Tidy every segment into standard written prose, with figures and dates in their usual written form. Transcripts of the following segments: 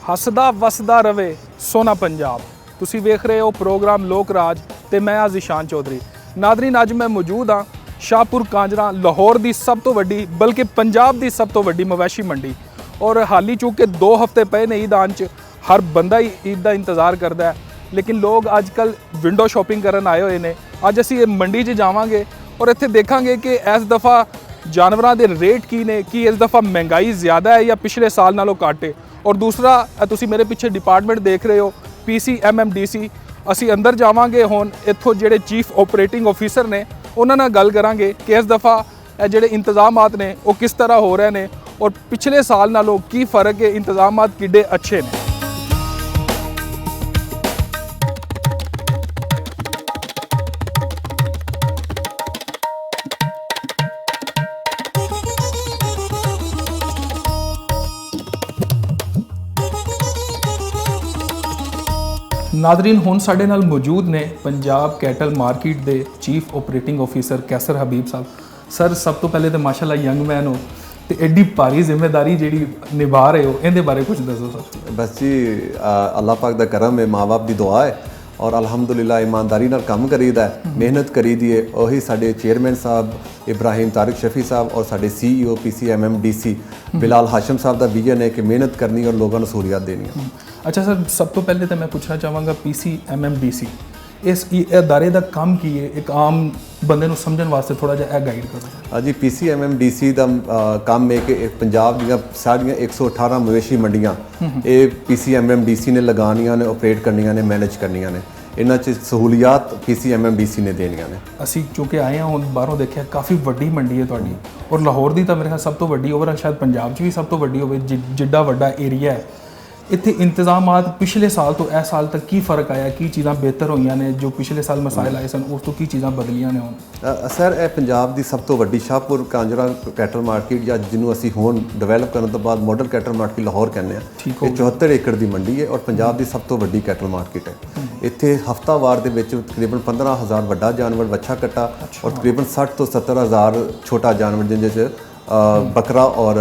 ਹੱਸਦਾ ਵਸਦਾ ਰਵੇ ਸੋਨਾ ਪੰਜਾਬ। ਤੁਸੀਂ ਵੇਖ ਰਹੇ ਹੋ ਪ੍ਰੋਗਰਾਮ ਲੋਕ ਰਾਜ ਤੇ ਮੈਂ ਹਾਂ ਜ਼ਿਸ਼ਾਨ ਚੌਧਰੀ। ਨਾਜ਼ਰੀਨ, ਅੱਜ ਮੈਂ ਮੌਜੂਦ ਹਾਂ ਸ਼ਾਹਪੁਰ ਕਾਂਜਰਾ, ਲਾਹੌਰ ਦੀ ਸਭ ਤੋਂ ਵੱਡੀ ਬਲਕਿ ਪੰਜਾਬ ਦੀ ਸਭ ਤੋਂ ਵੱਡੀ ਮਵੇਸ਼ੀ ਮੰਡੀ। ਔਰ ਹਾਲੀ ਚੁੱਕੇ 2 ਹਫ਼ਤੇ ਪਏ ਨੇ ਈਦ ਆਉਣ 'ਚ, ਹਰ ਬੰਦਾ ਹੀ ਈਦ ਦਾ ਇੰਤਜ਼ਾਰ ਕਰਦਾ ਹੈ, ਲੇਕਿਨ ਲੋਕ ਅੱਜ ਕੱਲ੍ਹ ਵਿੰਡੋ ਸ਼ਾਪਿੰਗ ਕਰਨ ਆਏ ਹੋਏ ਨੇ। ਅੱਜ ਅਸੀਂ ਇਹ ਮੰਡੀ 'ਚ ਜਾਵਾਂਗੇ ਔਰ ਇੱਥੇ ਦੇਖਾਂਗੇ ਕਿ ਇਸ ਦਫਾ ਜਾਨਵਰਾਂ ਦੇ ਰੇਟ ਕੀ ਨੇ, ਕੀ ਇਸ ਦਫਾ ਮਹਿੰਗਾਈ ਜ਼ਿਆਦਾ ਹੈ ਜਾਂ ਪਿਛਲੇ ਸਾਲ ਨਾਲੋਂ ਘੱਟ ਹੈ। ਔਰ ਦੂਸਰਾ, ਤੁਸੀਂ ਮੇਰੇ ਪਿੱਛੇ ਡਿਪਾਰਟਮੈਂਟ ਦੇਖ ਰਹੇ ਹੋ PCMMDC। ਅਸੀਂ ਅੰਦਰ ਜਾਵਾਂਗੇ, ਹੁਣ ਇੱਥੋਂ ਜਿਹੜੇ ਚੀਫ ਆਪਰੇਟਿੰਗ ਆਫੀਸਰ ਨੇ ਉਹਨਾਂ ਨਾਲ ਗੱਲ ਕਰਾਂਗੇ ਕਿ ਇਸ ਦਫਾ ਇਹ ਜਿਹੜੇ ਇੰਤਜ਼ਾਮਾਤ ਨੇ ਉਹ ਕਿਸ ਤਰ੍ਹਾਂ ਹੋ ਰਹੇ ਨੇ ਔਰ ਪਿਛਲੇ ਸਾਲ ਨਾਲੋਂ ਕੀ ਫ਼ਰਕ ਹੈ, ਇੰਤਜ਼ਾਮਾਤ ਕਿੱਡੇ ਅੱਛੇ ਨੇ। ਨਾਜ਼ਰੀਨ, ਹੁਣ ਸਾਡੇ ਨਾਲ ਮੌਜੂਦ ਨੇ ਪੰਜਾਬ ਕੈਟਲ ਮਾਰਕੀਟ ਦੇ chief operating officer cancer Habib ਸਾਹਿਬ। ਸਰ, ਸਭ ਤੋਂ ਪਹਿਲੇ ਤਾਂ ਮਾਸ਼ਾਅੱਲਾ ਯੰਗ ਮੈਨ ਹੋ ਤੇ ਐਡੀ ਭਾਰੀ ਜ਼ਿੰਮੇਵਾਰੀ ਜਿਹੜੀ ਨਿਭਾ ਰਹੇ ਹੋ, ਇਹਦੇ ਬਾਰੇ ਕੁਝ ਦੱਸੋ ਸਰ। ਬਸ ਜੀ, ਅੱਲਾਹ ਪਾਕ ਦਾ ਕਰਮ ਹੈ, ਮਾਂ-ਬਾਪ ਦੀ ਦੁਆ ਹੈ ਔਰ ਅਲਹਮਦੁਲਿਲਾ ਇਮਾਨਦਾਰੀ ਨਾਲ ਕੰਮ ਕਰੀਦਾ ਹੈ, ਮਿਹਨਤ ਕਰੀਦੀ ਹੈ। ਉਹੀ ਸਾਡੇ ਚੇਅਰਮੈਨ ਸਾਹਿਬ ਇਬਰਾਹੀਮ ਤਾਰਿਕ ਸ਼ਫੀ ਸਾਹਿਬ ਔਰ ਸਾਡੇ CEO PCMMDC ਬਿਲਾਲ ਹਾਸ਼ਮ ਸਾਹਿਬ ਦਾ ਵਿਜ਼ਨ ਹੈ ਕਿ ਮਿਹਨਤ ਕਰਨੀ ਔਰ ਲੋਕਾਂ ਨੂੰ ਸਹੂਲੀਅਤ ਦੇਣੀ ਹੈ। ਅੱਛਾ ਸਰ, ਸਭ ਤੋਂ ਪਹਿਲੇ ਤਾਂ ਮੈਂ ਪੁੱਛਣਾ ਚਾਹਾਂਗਾ PCMMDC ਇਸ ਅਦਾਰੇ ਦਾ ਕੰਮ ਕੀ ਹੈ, ਇੱਕ ਆਮ ਬੰਦੇ ਨੂੰ ਸਮਝਣ ਵਾਸਤੇ ਥੋੜਾ ਜਿਹਾ ਇਹ ਗਾਈਡ ਕਰੋ। ਜੀ, PCMMDC ਦਾ ਕੰਮ ਹੈ ਕਿ ਪੰਜਾਬ ਦੀਆਂ ਸਾਰੀਆਂ 118 ਮਵੇਸ਼ੀ ਮੰਡੀਆਂ ਇਹ PCMMDC ਨੇ ਲਗਾਉਣੀਆਂ ਨੇ, ਆਪਰੇਟ ਕਰਨੀਆਂ ਨੇ, ਮੈਨੇਜ ਕਰਨੀਆਂ ਨੇ। ਇਹਨਾਂ 'ਚ ਸਹੂਲੀਅਤ PCMMDC ਨੇ ਦੇਣੀਆਂ ਨੇ। ਅਸੀਂ ਚੁੱਕੇ ਆਏ ਹਾਂ, ਹੁਣ ਬਾਹਰੋਂ ਦੇਖਿਆ ਕਾਫੀ ਵੱਡੀ ਮੰਡੀ ਹੈ ਤੁਹਾਡੀ, ਔਰ ਲਾਹੌਰ ਦੀ ਤਾਂ ਮੇਰੇ ਖਿਆਲ ਸਭ ਤੋਂ ਵੱਡੀ, ਓਵਰਆਲ ਸ਼ਾਇਦ ਪੰਜਾਬ 'ਚ ਵੀ ਸਭ ਤੋਂ ਵੱਡੀ ਹੋਵੇ, ਜਿੱਡਾ ਵੱਡਾ ਏਰੀਆ ਹੈ। ਇੱਥੇ ਇੰਤਜ਼ਾਮਾਤ ਪਿਛਲੇ ਸਾਲ ਤੋਂ ਇਸ ਸਾਲ ਤੱਕ ਕੀ ਫ਼ਰਕ ਆਇਆ, ਕੀ ਚੀਜ਼ਾਂ ਬਿਹਤਰ ਹੋਈਆਂ ਨੇ, ਜੋ ਪਿਛਲੇ ਸਾਲ ਮਸਾਇਲ ਆਏ ਸਨ ਉਸ ਤੋਂ ਕੀ ਚੀਜ਼ਾਂ ਬਦਲੀਆਂ ਨੇ ਹੁਣ? ਸਰ, ਇਹ ਪੰਜਾਬ ਦੀ ਸਭ ਤੋਂ ਵੱਡੀ ਸ਼ਾਹਪੁਰ ਕਾਂਜਰਾ ਕੈਟਲ ਮਾਰਕੀਟ, ਜਾਂ ਜਿਹਨੂੰ ਅਸੀਂ ਹੁਣ ਡਿਵੈਲਪ ਕਰਨ ਤੋਂ ਬਾਅਦ ਮਾਡਲ ਕੈਟਲ ਮਾਰਕੀਟ ਲਾਹੌਰ ਕਹਿੰਦੇ ਹਾਂ, ਇਹ 74 ਏਕੜ ਦੀ ਮੰਡੀ ਹੈ ਔਰ ਪੰਜਾਬ ਦੀ ਸਭ ਤੋਂ ਵੱਡੀ ਕੈਟਲ ਮਾਰਕੀਟ ਹੈ। ਇੱਥੇ ਹਫ਼ਤਾਵਾਰ ਦੇ ਵਿੱਚ ਤਕਰੀਬਨ 15,000 ਵੱਡਾ ਜਾਨਵਰ, ਵੱਛਾ ਕੱਟਾ ਔਰ ਤਕਰੀਬਨ 60 ਤੋਂ 70,000 ਛੋਟਾ ਜਾਨਵਰ, ਜਿਹਦੇ 'ਚ ਬੱਕਰਾ ਔਰ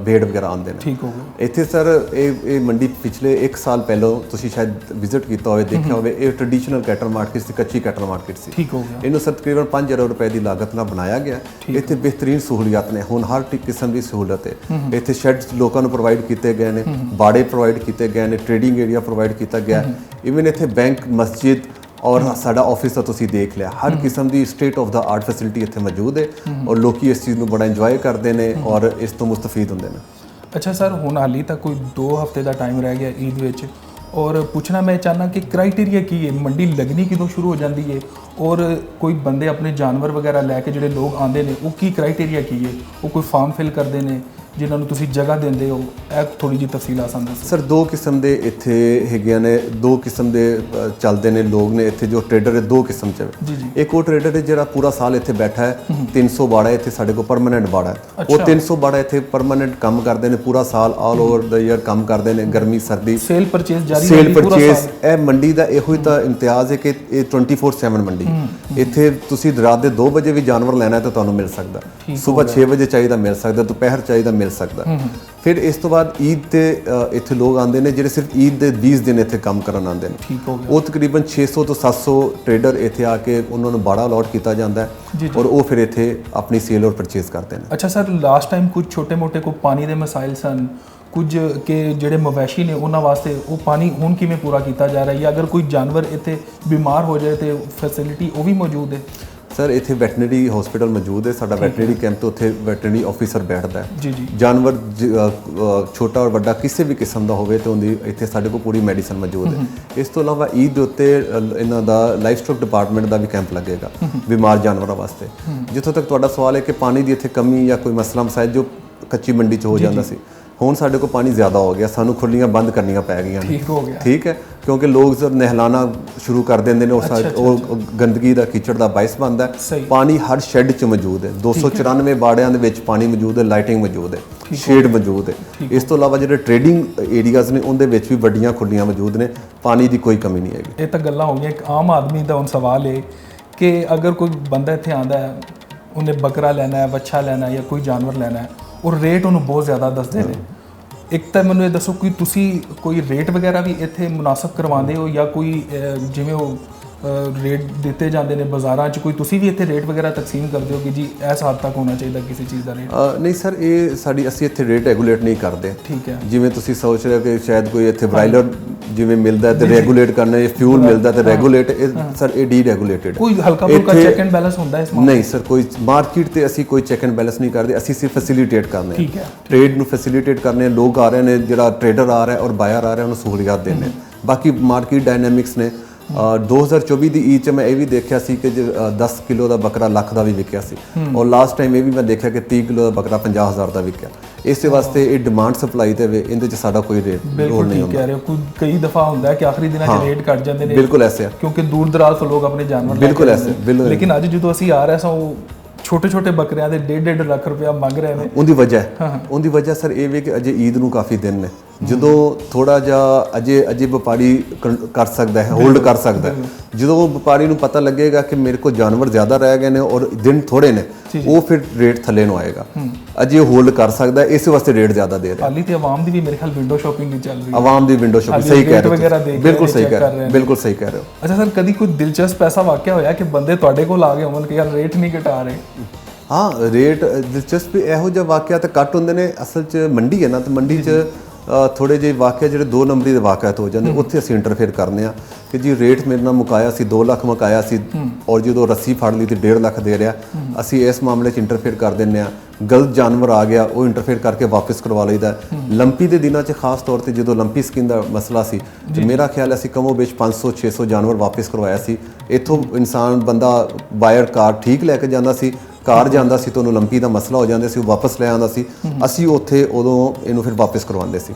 ਭੇਡ ਵਗੈਰਾ ਆਉਂਦੇ ਨੇ। ਠੀਕ ਹੋ ਗਿਆ। ਇੱਥੇ ਸਰ ਇਹ ਮੰਡੀ ਪਿਛਲੇ 1 ਸਾਲ ਪਹਿਲਾਂ ਤੁਸੀਂ ਸ਼ਾਇਦ ਵਿਜ਼ਿਟ ਕੀਤਾ ਹੋਵੇ, ਦੇਖਿਆ ਹੋਵੇ, ਇਹ ਟ੍ਰੈਡੀਸ਼ਨਲ ਕੈਟਲ ਮਾਰਕੀਟ ਸੀ, ਕੱਚੀ ਕੈਟਲ ਮਾਰਕੀਟ ਸੀ। ਠੀਕ ਹੋ ਗਿਆ। ਇਹਨੂੰ ਸਰ ਤਕਰੀਬਨ 5 ਅਰਬ ਰੁਪਏ ਦੀ ਲਾਗਤ ਨਾਲ ਬਣਾਇਆ ਗਿਆ। ਇੱਥੇ ਬਿਹਤਰੀਨ ਸਹੂਲੀਅਤ ਨੇ, ਹੁਣ ਹਰ ਕਿਸਮ ਦੀ ਸਹੂਲਤ ਹੈ। ਇੱਥੇ ਸ਼ੈਡਸ ਲੋਕਾਂ ਨੂੰ ਪ੍ਰੋਵਾਈਡ ਕੀਤੇ ਗਏ ਨੇ, ਬਾੜੇ ਪ੍ਰੋਵਾਈਡ ਕੀਤੇ ਗਏ ਨੇ, ਟ੍ਰੇਡਿੰਗ ਏਰੀਆ ਪ੍ਰੋਵਾਈਡ ਕੀਤਾ ਗਿਆ। ਇਵਨ ਇੱਥੇ ਬੈਂਕ, ਮਸਜਿਦ ਔਰ ਸਾਡਾ ਆਫਿਸ ਤਾਂ ਤੁਸੀਂ ਦੇਖ ਲਿਆ, ਹਰ ਕਿਸਮ ਦੀ state of the art facility ਇੱਥੇ ਮੌਜੂਦ ਹੈ ਔਰ ਲੋਕੀ ਇਸ ਚੀਜ਼ ਨੂੰ ਬੜਾ ਇੰਜੋਏ ਕਰਦੇ ਨੇ ਔਰ ਇਸ ਤੋਂ ਮੁਸਤਫੀਦ ਹੁੰਦੇ ਨੇ। ਅੱਛਾ ਸਰ, ਹੁਣ ਹਾਲੀ ਤੱਕ ਕੋਈ 2 ਹਫ਼ਤੇ ਦਾ ਟਾਈਮ ਰਹਿ ਗਿਆ ਈਦ ਵਿੱਚ, ਔਰ ਪੁੱਛਣਾ ਮੈਂ ਚਾਹੁੰਦਾ ਕਿ ਕ੍ਰਾਈਟੇਰੀਆ ਕੀ ਹੈ, ਮੰਡੀ ਲੱਗਣੀ ਕਦੋਂ ਸ਼ੁਰੂ ਹੋ ਜਾਂਦੀ ਹੈ ਔਰ ਕੋਈ ਬੰਦੇ ਆਪਣੇ ਜਾਨਵਰ ਵਗੈਰਾ ਲੈ ਕੇ ਜਿਹੜੇ ਲੋਕ ਆਉਂਦੇ ਨੇ ਉਹ ਕੀ ਕ੍ਰਾਈਟੇਰੀਆ ਕੀ ਹੈ, ਉਹ ਕੋਈ ਫਾਰਮ ਫਿਲ ਕਰਦੇ ਨੇ ਜਿਨ੍ਹਾਂ ਨੂੰ ਤੁਸੀਂ ਜਗ੍ਹਾ ਦਿੰਦੇ ਹੋ? ਇਹ ਥੋੜੀ ਜਿਹੀ ਤਫਸੀਲਾਂ ਸਾਨੂੰ ਦੱਸੋ ਸਰ। 2 ਕਿਸਮ ਦੇ ਇੱਥੇ ਹੈਗੀਆਂ ਨੇ, 2 ਕਿਸਮ ਦੇ ਚੱਲਦੇ ਨੇ ਲੋਕ ਨੇ ਇੱਥੇ। ਜੋ ਟ੍ਰੇਡਰ ਹੈ 2 ਕਿਸਮ 'ਚ ਹੈ। ਇੱਕ ਉਹ ਟ੍ਰੇਡਰ ਹੈ ਜਿਹੜਾ ਪੂਰਾ ਸਾਲ ਇੱਥੇ ਬੈਠਾ ਹੈ, 300 ਬਾੜਾ ਇੱਥੇ ਸਾਡੇ ਕੋਲ ਪਰਮਾਨੈਂਟ ਬਾੜਾ ਹੈ। ਉਹ 300 ਬਾੜਾ ਇੱਥੇ ਪਰਮਾਨੈਂਟ ਕੰਮ ਕਰਦੇ ਨੇ, ਪੂਰਾ ਸਾਲ ਆਲ ਓਵਰ ਦਾ ਈਅਰ ਕੰਮ ਕਰਦੇ ਨੇ, ਗਰਮੀ ਸਰਦੀ। ਸੇਲ ਪਰਚੇਸ ਜਾਰੀ ਸੇਲ ਪਰਚੇਸ। ਇਹ ਮੰਡੀ ਦਾ ਇਹੋ ਹੀ ਤਾਂ ਇਮਤਿਆਜ਼ ਹੈ ਕਿ ਇਹ 24/7 ਮੰਡੀ। ਇੱਥੇ ਤੁਸੀਂ ਰਾਤ ਦੇ 2 ਵਜੇ ਵੀ ਜਾਨਵਰ ਲੈਣਾ ਹੈ ਤਾਂ ਤੁਹਾਨੂੰ ਮਿਲ ਸਕਦਾ, ਸਵੇਰ 6 ਵਜੇ ਚਾਹੀਦਾ ਮਿਲ ਸਕਦਾ, ਦੁਪਹਿਰ ਚਾਹੀਦਾ ਮਿਲ ਸਕਦਾ। ਫਿਰ ਇਸ ਤੋਂ ਬਾਅਦ ਈਦ ਤੇ ਇੱਥੇ ਲੋਕ ਆਉਂਦੇ ਨੇ ਜਿਹੜੇ ਸਿਰਫ ਈਦ ਦੇ 20 ਦਿਨ ਇੱਥੇ ਕੰਮ ਕਰਨ ਆਉਂਦੇ ਨੇ। ਠੀਕ ਹੋ ਗਿਆ। ਉਹ ਤਕਰੀਬਨ 600 ਤੋਂ 700 ਟ੍ਰੇਡਰ ਇੱਥੇ ਆ ਕੇ ਉਹਨਾਂ ਨੂੰ ਬਾੜਾ ਅਲਾਟ ਕੀਤਾ ਜਾਂਦਾ ਹੈ ਔਰ ਉਹ ਫਿਰ ਇੱਥੇ ਆਪਣੀ ਸੇਲ ਔਰ ਪਰਚੇਸ ਕਰਦੇ ਨੇ। ਅੱਛਾ ਸਰ, ਲਾਸਟ ਟਾਈਮ ਕੁਝ ਛੋਟੇ-ਮੋਟੇ ਕੋਈ ਪਾਣੀ ਦੇ ਮਸਾਇਲ ਸਨ, ਕੁਝ ਕਿ ਜਿਹੜੇ ਮਵੇਸ਼ੀ ਨੇ ਉਹਨਾਂ ਵਾਸਤੇ ਉਹ ਪਾਣੀ ਹੁਣ ਕਿਵੇਂ ਪੂਰਾ ਕੀਤਾ ਜਾ ਰਿਹਾ, ਜਾਂ ਅਗਰ ਕੋਈ ਜਾਨਵਰ ਇੱਥੇ ਬਿਮਾਰ ਹੋ ਜਾਏ ਤੇ ਫੈਸਿਲਿਟੀ ਉਹ ਵੀ ਮੌਜੂਦ ਹੈ? ਸਰ, ਇੱਥੇ ਵੈਟਰਨਰੀ ਹਸਪੀਟਲ ਮੌਜੂਦ ਹੈ, ਸਾਡਾ ਵੈਟਰਨਰੀ ਕੈਂਪ ਤੋਂ ਉੱਥੇ ਵੈਟਰਨਰੀ ਆਫੀਸਰ ਬੈਠਦਾ ਹੈ। ਜੀ। ਜਾਨਵਰ ਛੋਟਾ ਔਰ ਵੱਡਾ ਕਿਸੇ ਵੀ ਕਿਸਮ ਦਾ ਹੋਵੇ ਤਾਂ ਉਹਦੀ ਇੱਥੇ ਸਾਡੇ ਕੋਲ ਪੂਰੀ ਮੈਡੀਸਨ ਮੌਜੂਦ ਹੈ। ਇਸ ਤੋਂ ਇਲਾਵਾ ਈਦ ਦੇ ਉੱਤੇ ਇਹਨਾਂ ਦਾ ਲਾਈਫ ਸਟਾਕ ਡਿਪਾਰਟਮੈਂਟ ਦਾ ਵੀ ਕੈਂਪ ਲੱਗੇਗਾ ਬਿਮਾਰ ਜਾਨਵਰਾਂ ਵਾਸਤੇ। ਜਿੱਥੋਂ ਤੱਕ ਤੁਹਾਡਾ ਸਵਾਲ ਹੈ ਕਿ ਪਾਣੀ ਦੀ ਇੱਥੇ ਕਮੀ ਜਾਂ ਕੋਈ ਮਸਲਾ ਮਸਾਇਲ ਜੋ ਕੱਚੀ ਮੰਡੀ 'ਚ ਹੋ ਜਾਂਦਾ ਸੀ, ਹੁਣ ਸਾਡੇ ਕੋਲ ਪਾਣੀ ਜ਼ਿਆਦਾ ਹੋ ਗਿਆ, ਸਾਨੂੰ ਖੁੱਲੀਆਂ ਬੰਦ ਕਰਨੀਆਂ ਪੈ ਗਈਆਂ ਨੇ। ਠੀਕ ਹੋ ਗਿਆ। ਠੀਕ ਹੈ, ਕਿਉਂਕਿ ਲੋਕ ਜਦ ਨਹਿਲਾਣਾ ਸ਼ੁਰੂ ਕਰ ਦਿੰਦੇ ਨੇ ਉਹ ਗੰਦਗੀ ਦਾ, ਕੀਚੜ ਦਾ ਬਾਇਸ ਬਣਦਾ ਹੈ। ਪਾਣੀ ਹਰ ਸ਼ੈੱਡ 'ਚ ਮੌਜੂਦ ਹੈ, 294 ਬਾੜਿਆਂ ਦੇ ਵਿੱਚ ਪਾਣੀ ਮੌਜੂਦ ਹੈ, ਲਾਈਟਿੰਗ ਮੌਜੂਦ ਹੈ, ਸ਼ੇਡ ਮੌਜੂਦ ਹੈ। ਇਸ ਤੋਂ ਇਲਾਵਾ ਜਿਹੜੇ ਟ੍ਰੇਡਿੰਗ ਏਰੀਆਜ਼ ਨੇ ਉਹਦੇ ਵਿੱਚ ਵੀ ਵੱਡੀਆਂ ਖੁੱਲੀਆਂ ਮੌਜੂਦ ਨੇ, ਪਾਣੀ ਦੀ ਕੋਈ ਕਮੀ ਨਹੀਂ ਹੈਗੀ। ਇਹ ਤਾਂ ਗੱਲਾਂ ਹੋ ਗਈਆਂ। ਇੱਕ ਆਮ ਆਦਮੀ ਦਾ ਹੁਣ ਸਵਾਲ ਹੈ ਕਿ ਅਗਰ ਕੋਈ ਬੰਦਾ ਇੱਥੇ ਆਉਂਦਾ ਹੈ, ਉਹਨੇ ਬੱਕਰਾ ਲੈਣਾ ਹੈ, ਵੱਛਾ ਲੈਣਾ ਹੈ ਜਾਂ ਕੋਈ ਜਾਨਵਰ ਲੈਣਾ ਹੈ, ਔਰ ਰੇਟ ਉਹਨੂੰ ਬਹੁਤ ਜ਼ਿਆਦਾ ਦੱਸਦੇ ਨੇ, ਇੱਕ ਤਾਂ ਮੈਨੂੰ ਇਹ ਦੱਸੋ ਕਿ ਤੁਸੀਂ ਕੋਈ ਰੇਟ ਵਗੈਰਾ ਵੀ ਇੱਥੇ ਮੁਨਾਸਬ ਕਰਵਾਉਂਦੇ ਹੋ ਜਾਂ ਕੋਈ ਜਿਵੇਂ ਉਹ ਰੇਟ ਦਿੱਤੇ ਜਾਂਦੇ ਨੇ ਬਾਜ਼ਾਰਾਂ 'ਚ, ਕੋਈ ਤੁਸੀਂ ਵੀ ਇੱਥੇ ਰੇਟ ਵਗੈਰਾ ਤਕਸੀਮ ਕਰਦੇ ਹੋ ਕਿ ਜੀ ਇਸ ਹੱਦ ਤੱਕ ਹੋਣਾ ਚਾਹੀਦਾ ਕਿਸੇ ਚੀਜ਼ ਦਾ ਰੇਟ? ਨਹੀਂ ਸਰ, ਇਹ ਅਸੀਂ ਇੱਥੇ ਰੇਟ ਰੈਗੂਲੇਟ ਨਹੀਂ ਕਰਦੇ। ਠੀਕ ਹੈ। ਜਿਵੇਂ ਤੁਸੀਂ ਸੋਚ ਰਹੇ ਹੋ ਕਿ ਸ਼ਾਇਦ ਕੋਈ ਇੱਥੇ ਬ੍ਰਾਇਲਰ ਜਿਵੇਂ ਮਿਲਦਾ ਤੇ ਰੈਗੂਲੇਟ ਕਰਨਾ, ਇਹ ਫਿਊਲ ਮਿਲਦਾ ਤੇ ਰੈਗੂਲੇਟ, ਸਰ ਇਹ ਡੀ ਰੈਗੂਲੇਟਡ। ਕੋਈ ਹਲਕਾ ਫੁਲਕਾ ਚੈੱਕ ਐਂਡ ਬੈਲੈਂਸ ਹੁੰਦਾ ਇਸ ਨਹੀਂ ਸਰ, ਕੋਈ ਮਾਰਕੀਟ ਤੇ ਅਸੀਂ ਕੋਈ ਚੈੱਕ ਐਂਡ ਬੈਲੈਂਸ ਨਹੀਂ ਕਰਦੇ, ਅਸੀਂ ਸਿਰਫ ਫੈਸਿਲਿਟੇਟ ਕਰਨੇ। ਠੀਕ ਹੈ। ਟ੍ਰੇਡ ਨੂੰ ਫੈਸਿਲਿਟੇਟ ਕਰਨੇ, ਲੋਕ ਆ ਰਹੇ ਨੇ, ਜਿਹੜਾ ਟ੍ਰੇਡਰ ਆ ਰਿਹਾ ਔਰ ਬਾਇਰ ਆ ਰਿਹਾ ਉਹਨੂੰ ਸਹੂਲੀਅਤ ਦੇਣੇ। ਬਾਕੀ ਮਾਰਕੀਟ ਡਾਇਨਾਮਿਕਸ ਨੇ। 2024 ਦੀ ਈਦ 'ਚ ਮੈਂ ਇਹ ਵੀ ਦੇਖਿਆ ਸੀ ਕਿ 10 ਕਿਲੋ ਦਾ ਬੱਕਰਾ ਲੱਖ ਦਾ ਵੀ ਵਿਕਿਆ ਸੀ, ਔਰ ਲਾਸਟ ਟਾਈਮ ਇਹ ਵੀ ਮੈਂ ਦੇਖਿਆ ਕਿ 30 ਕਿਲੋ ਦਾ ਬੱਕਰਾ 50,000 ਦਾ ਵਿਕਿਆ। ਇਸੇ ਵਾਸਤੇ ਇਹ ਡਿਮਾਂਡ ਸਪਲਾਈ ਤੇ ਵੇ, ਇਹਦੇ 'ਚ ਸਾਡਾ ਕੋਈ ਰੇਟ ਰੋਲ ਨਹੀਂ ਹੁੰਦਾ। ਕਹਿ ਰਹੇ ਹੋ ਕਈ ਦਫਾ ਹੁੰਦਾ ਹੈ ਕਿ ਆਖਰੀ ਦਿਨਾਂ 'ਚ ਰੇਟ ਘਟ ਜਾਂਦੇ ਨੇ। ਬਿਲਕੁਲ ਐਸੇ ਆ, ਕਿਉਂਕਿ ਦੂਰ ਦਰਾਜ਼ ਤੋਂ ਲੋਕ ਆਪਣੇ ਜਾਨਵਰ ਬਿਲਕੁਲ ਐਸੇ, ਬਿਲਕੁਲ। ਲੇਕਿਨ ਅੱਜ ਜਦੋਂ ਅਸੀਂ ਆ ਰਹੇ ਸਾਂ ਉਹ ਛੋਟੇ ਬੱਕਰਿਆਂ ਦੇ 1.5 ਲੱਖ ਰੁਪਇਆ ਮੰਗ ਰਹੇ ਨੇ। ਉਹਦੀ ਵਜ੍ਹਾ ਸਰ ਇਹ ਵੀ ਕਿ ਅਜੇ ਈਦ ਨੂੰ ਕਾਫੀ ਦਿਨ ਨੇ, ਜਦੋਂ ਥੋੜਾ ਜਿਹਾ ਅਜੇ ਵਪਾਰੀ ਕਰ ਸਕਦਾ ਹੈ, ਹੋਲਡ ਕਰ ਸਕਦਾ ਹੈ। ਜਦੋਂ ਵਪਾਰੀ ਨੂੰ ਪਤਾ ਲੱਗੇਗਾ ਕਿ ਮੇਰੇ ਕੋਲ ਜਾਨਵਰ ਜ਼ਿਆਦਾ ਰਹਿ ਗਏ ਨੇ ਔਰ ਦਿਨ ਥੋੜੇ ਨੇ, ਉਹ ਫਿਰ ਰੇਟ ਥੱਲੇ ਨੂੰ ਆਏਗਾ। ਅਜੇ ਹੋਲਡ ਕਰ ਸਕਦਾ ਹੈ, ਇਸੇ ਵਾਸਤੇ ਰੇਟ ਜ਼ਿਆਦਾ ਦੇ ਰਿਹਾ। ਹਾਲੀ ਤੇ ਆਵਾਮ ਦੀ ਵੀ ਮੇਰੇ ਖਿਆਲ ਵਿੰਡੋ ਸ਼ਾਪਿੰਗ ਵੀ ਚੱਲ ਰਹੀ ਹੈ। ਆਵਾਮ ਦੀ ਵਿੰਡੋ ਸ਼ਾਪਿੰਗ, ਸਹੀ ਕਹਿ ਰਹੇ ਹੋ, ਬਿਲਕੁਲ ਸਹੀ ਕਹਿ ਰਹੇ ਹੋ, ਬਿਲਕੁਲ ਸਹੀ ਕਹਿ ਰਹੇ ਹੋ। ਅੱਛਾ ਸਰ, ਕਦੀ ਕੋਈ ਦਿਲਚਸਪ ਐਸਾ ਵਾਕਿਆ ਹੋਇਆ ਕਿ ਬੰਦੇ ਤੁਹਾਡੇ ਕੋਲ ਆ ਗਏ ਹੋਣ ਕਿ ਯਾਰ ਰੇਟ ਨਹੀਂ ਘਟਾ ਰਹੇ? ਹਾਂ, ਰੇਟ ਦਿਲਚਸਪ ਇਹੋ ਜਿਹਾ ਵਾਕਿਆ ਤਾਂ ਘੱਟ ਹੁੰਦੇ ਨੇ। ਅਸਲ 'ਚ ਮੰਡੀ ਹੈ ਨਾ, ਤੇ ਮੰਡੀ 'ਚ ਥੋੜੇ ਜਿਹੇ ਵਾਕਿਆ ਜਿਹੜੇ 2 ਨੰਬਰੀ ਦੇ ਵਾਕਿਆਤ ਹੋ ਜਾਂਦੇ, ਉੱਥੇ ਅਸੀਂ ਇੰਟਰਫੇਅਰ ਕਰਨੇ ਆ ਕਿ ਜੀ ਰੇਟ ਮੇਰੇ ਨਾਲ ਮੁਕਾਇਆ ਸੀ 2 ਲੱਖ ਮੁਕਾਇਆ ਸੀ ਔਰ ਜਦੋਂ ਰੱਸੀ ਫੜ ਲਈ ਤੇ 1.5 ਲੱਖ ਦੇ ਰਿਹਾ, ਅਸੀਂ ਇਸ ਮਾਮਲੇ 'ਚ ਇੰਟਰਫੇਅਰ ਕਰ ਦਿੰਦੇ ਆ। ਗਲਤ ਜਾਨਵਰ ਆ ਗਿਆ, ਉਹ ਇੰਟਰਫੇਅਰ ਕਰਕੇ ਵਾਪਸ ਕਰਵਾ ਲਈਦਾ। ਲੰਪੀ ਦੇ ਦਿਨਾਂ 'ਚ ਖਾਸ ਤੌਰ ਤੇ ਜਦੋਂ ਲੰਪੀ ਸਕਿਨ ਦਾ ਮਸਲਾ ਸੀ, ਤੇ ਮੇਰਾ ਖਿਆਲ ਅਸੀਂ ਕਮੋ ਵਿੱਚ 500-600 ਜਾਨਵਰ ਵਾਪਸ ਕਰਵਾਇਆ ਸੀ। ਇੱਥੋਂ ਇਨਸਾਨ ਬੰਦਾ ਬਾਇਰ ਕਾਰ ਠੀਕ ਲੈ ਕੇ ਜਾਂਦਾ ਸੀ, ਕਾਰ ਜਾਂਦਾ ਸੀ ਤਾਂ ਉਹਨੂੰ ਲੰਪੀ ਦਾ ਮਸਲਾ ਹੋ ਜਾਂਦਾ ਸੀ, ਉਹ ਵਾਪਸ ਲੈ ਆਉਂਦਾ ਸੀ, ਅਸੀਂ ਉੱਥੇ ਉਦੋਂ ਇਹਨੂੰ ਫਿਰ ਵਾਪਸ ਕਰਵਾਉਂਦੇ ਸੀ।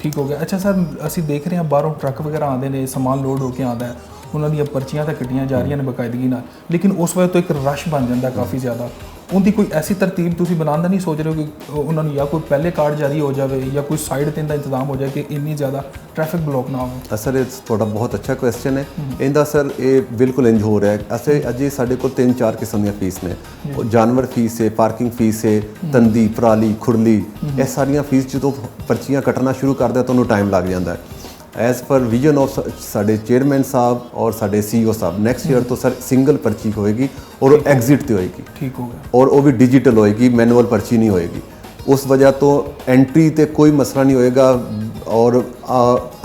ਠੀਕ ਹੋ ਗਿਆ। ਅੱਛਾ ਸਰ, ਅਸੀਂ ਦੇਖ ਰਹੇ ਹਾਂ ਬਾਹਰੋਂ ਟਰੱਕ ਵਗੈਰਾ ਆਉਂਦੇ ਨੇ, ਸਮਾਨ ਲੋਡ ਹੋ ਕੇ ਆਉਂਦਾ ਹੈ, ਉਹਨਾਂ ਦੀਆਂ ਪਰਚੀਆਂ ਤਾਂ ਕੱਟੀਆਂ ਜਾ ਰਹੀਆਂ ਨੇ ਬਕਾਇਦਗੀ ਨਾਲ, ਲੇਕਿਨ ਉਸ ਵਜ੍ਹਾ ਤੋਂ ਇੱਕ ਰਸ਼ ਬਣ ਜਾਂਦਾ ਕਾਫੀ ਜ਼ਿਆਦਾ। ਉਹਦੀ ਕੋਈ ਐਸੀ ਤਰਤੀਬ ਤੁਸੀਂ ਬਣਾਉਣ ਦਾ ਨਹੀਂ ਸੋਚ ਰਹੇ ਹੋ ਕਿ ਉਹਨਾਂ ਨੂੰ ਜਾਂ ਕੋਈ ਪਹਿਲੇ ਕਾਰਡ ਜਾਰੀ ਹੋ ਜਾਵੇ ਜਾਂ ਕੋਈ ਸਾਈਡ 'ਤੇ ਦਾ ਇੰਤਜ਼ਾਮ ਹੋ ਜਾਏ ਕਿ ਇੰਨੀ ਜ਼ਿਆਦਾ ਟ੍ਰੈਫਿਕ ਬਲੌਕ ਨਾ ਹੋਵੇ? ਸਰ, ਇਹ ਤੁਹਾਡਾ ਬਹੁਤ ਅੱਛਾ ਕੁਐਸਚਨ ਹੈ। ਇਹਦਾ ਸਰ ਇਹ ਬਿਲਕੁਲ ਇੰਜ ਹੋ ਰਿਹਾ ਹੈ। ਅਜੇ ਸਾਡੇ ਕੋਲ 3-4 ਕਿਸਮ ਦੀਆਂ ਫੀਸ ਨੇ। ਜਾਨਵਰ ਫੀਸ ਹੈ, ਪਾਰਕਿੰਗ ਫੀਸ ਹੈ, ਤੰਦੀ, ਪਰਾਲੀ, ਖੁਰਲੀ, ਇਹ ਸਾਰੀਆਂ ਫੀਸ ਜਦੋਂ ਪਰਚੀਆਂ ਕੱਟਣਾ ਸ਼ੁਰੂ ਕਰਦੇ ਤੁਹਾਨੂੰ ਟਾਈਮ ਲੱਗ ਜਾਂਦਾ ਹੈ। ਐਜ਼ ਪਰ ਵਿਜ਼ਨ ਆਫ ਸਾਡੇ ਚੇਅਰਮੈਨ ਸਾਹਿਬ ਔਰ ਸਾਡੇ CEO ਸਾਹਿਬ, ਨੈਕਸਟ ਈਅਰ ਤੋਂ ਸਰ ਸਿੰਗਲ ਪਰਚੀ ਹੋਏਗੀ ਔਰ ਉਹ ਐਗਜ਼ਿਟ ਤੇ ਹੋਏਗੀ। ਠੀਕ ਹੋ ਗਿਆ। ਔਰ ਉਹ ਵੀ ਡਿਜੀਟਲ ਹੋਏਗੀ, ਮੈਨੂਅਲ ਪਰਚੀ ਨਹੀਂ ਹੋਏਗੀ। ਉਸ ਵਜ੍ਹਾ ਤੋਂ ਐਂਟਰੀ ਤੇ ਕੋਈ ਮਸਲਾ ਨਹੀਂ ਹੋਏਗਾ ਔਰ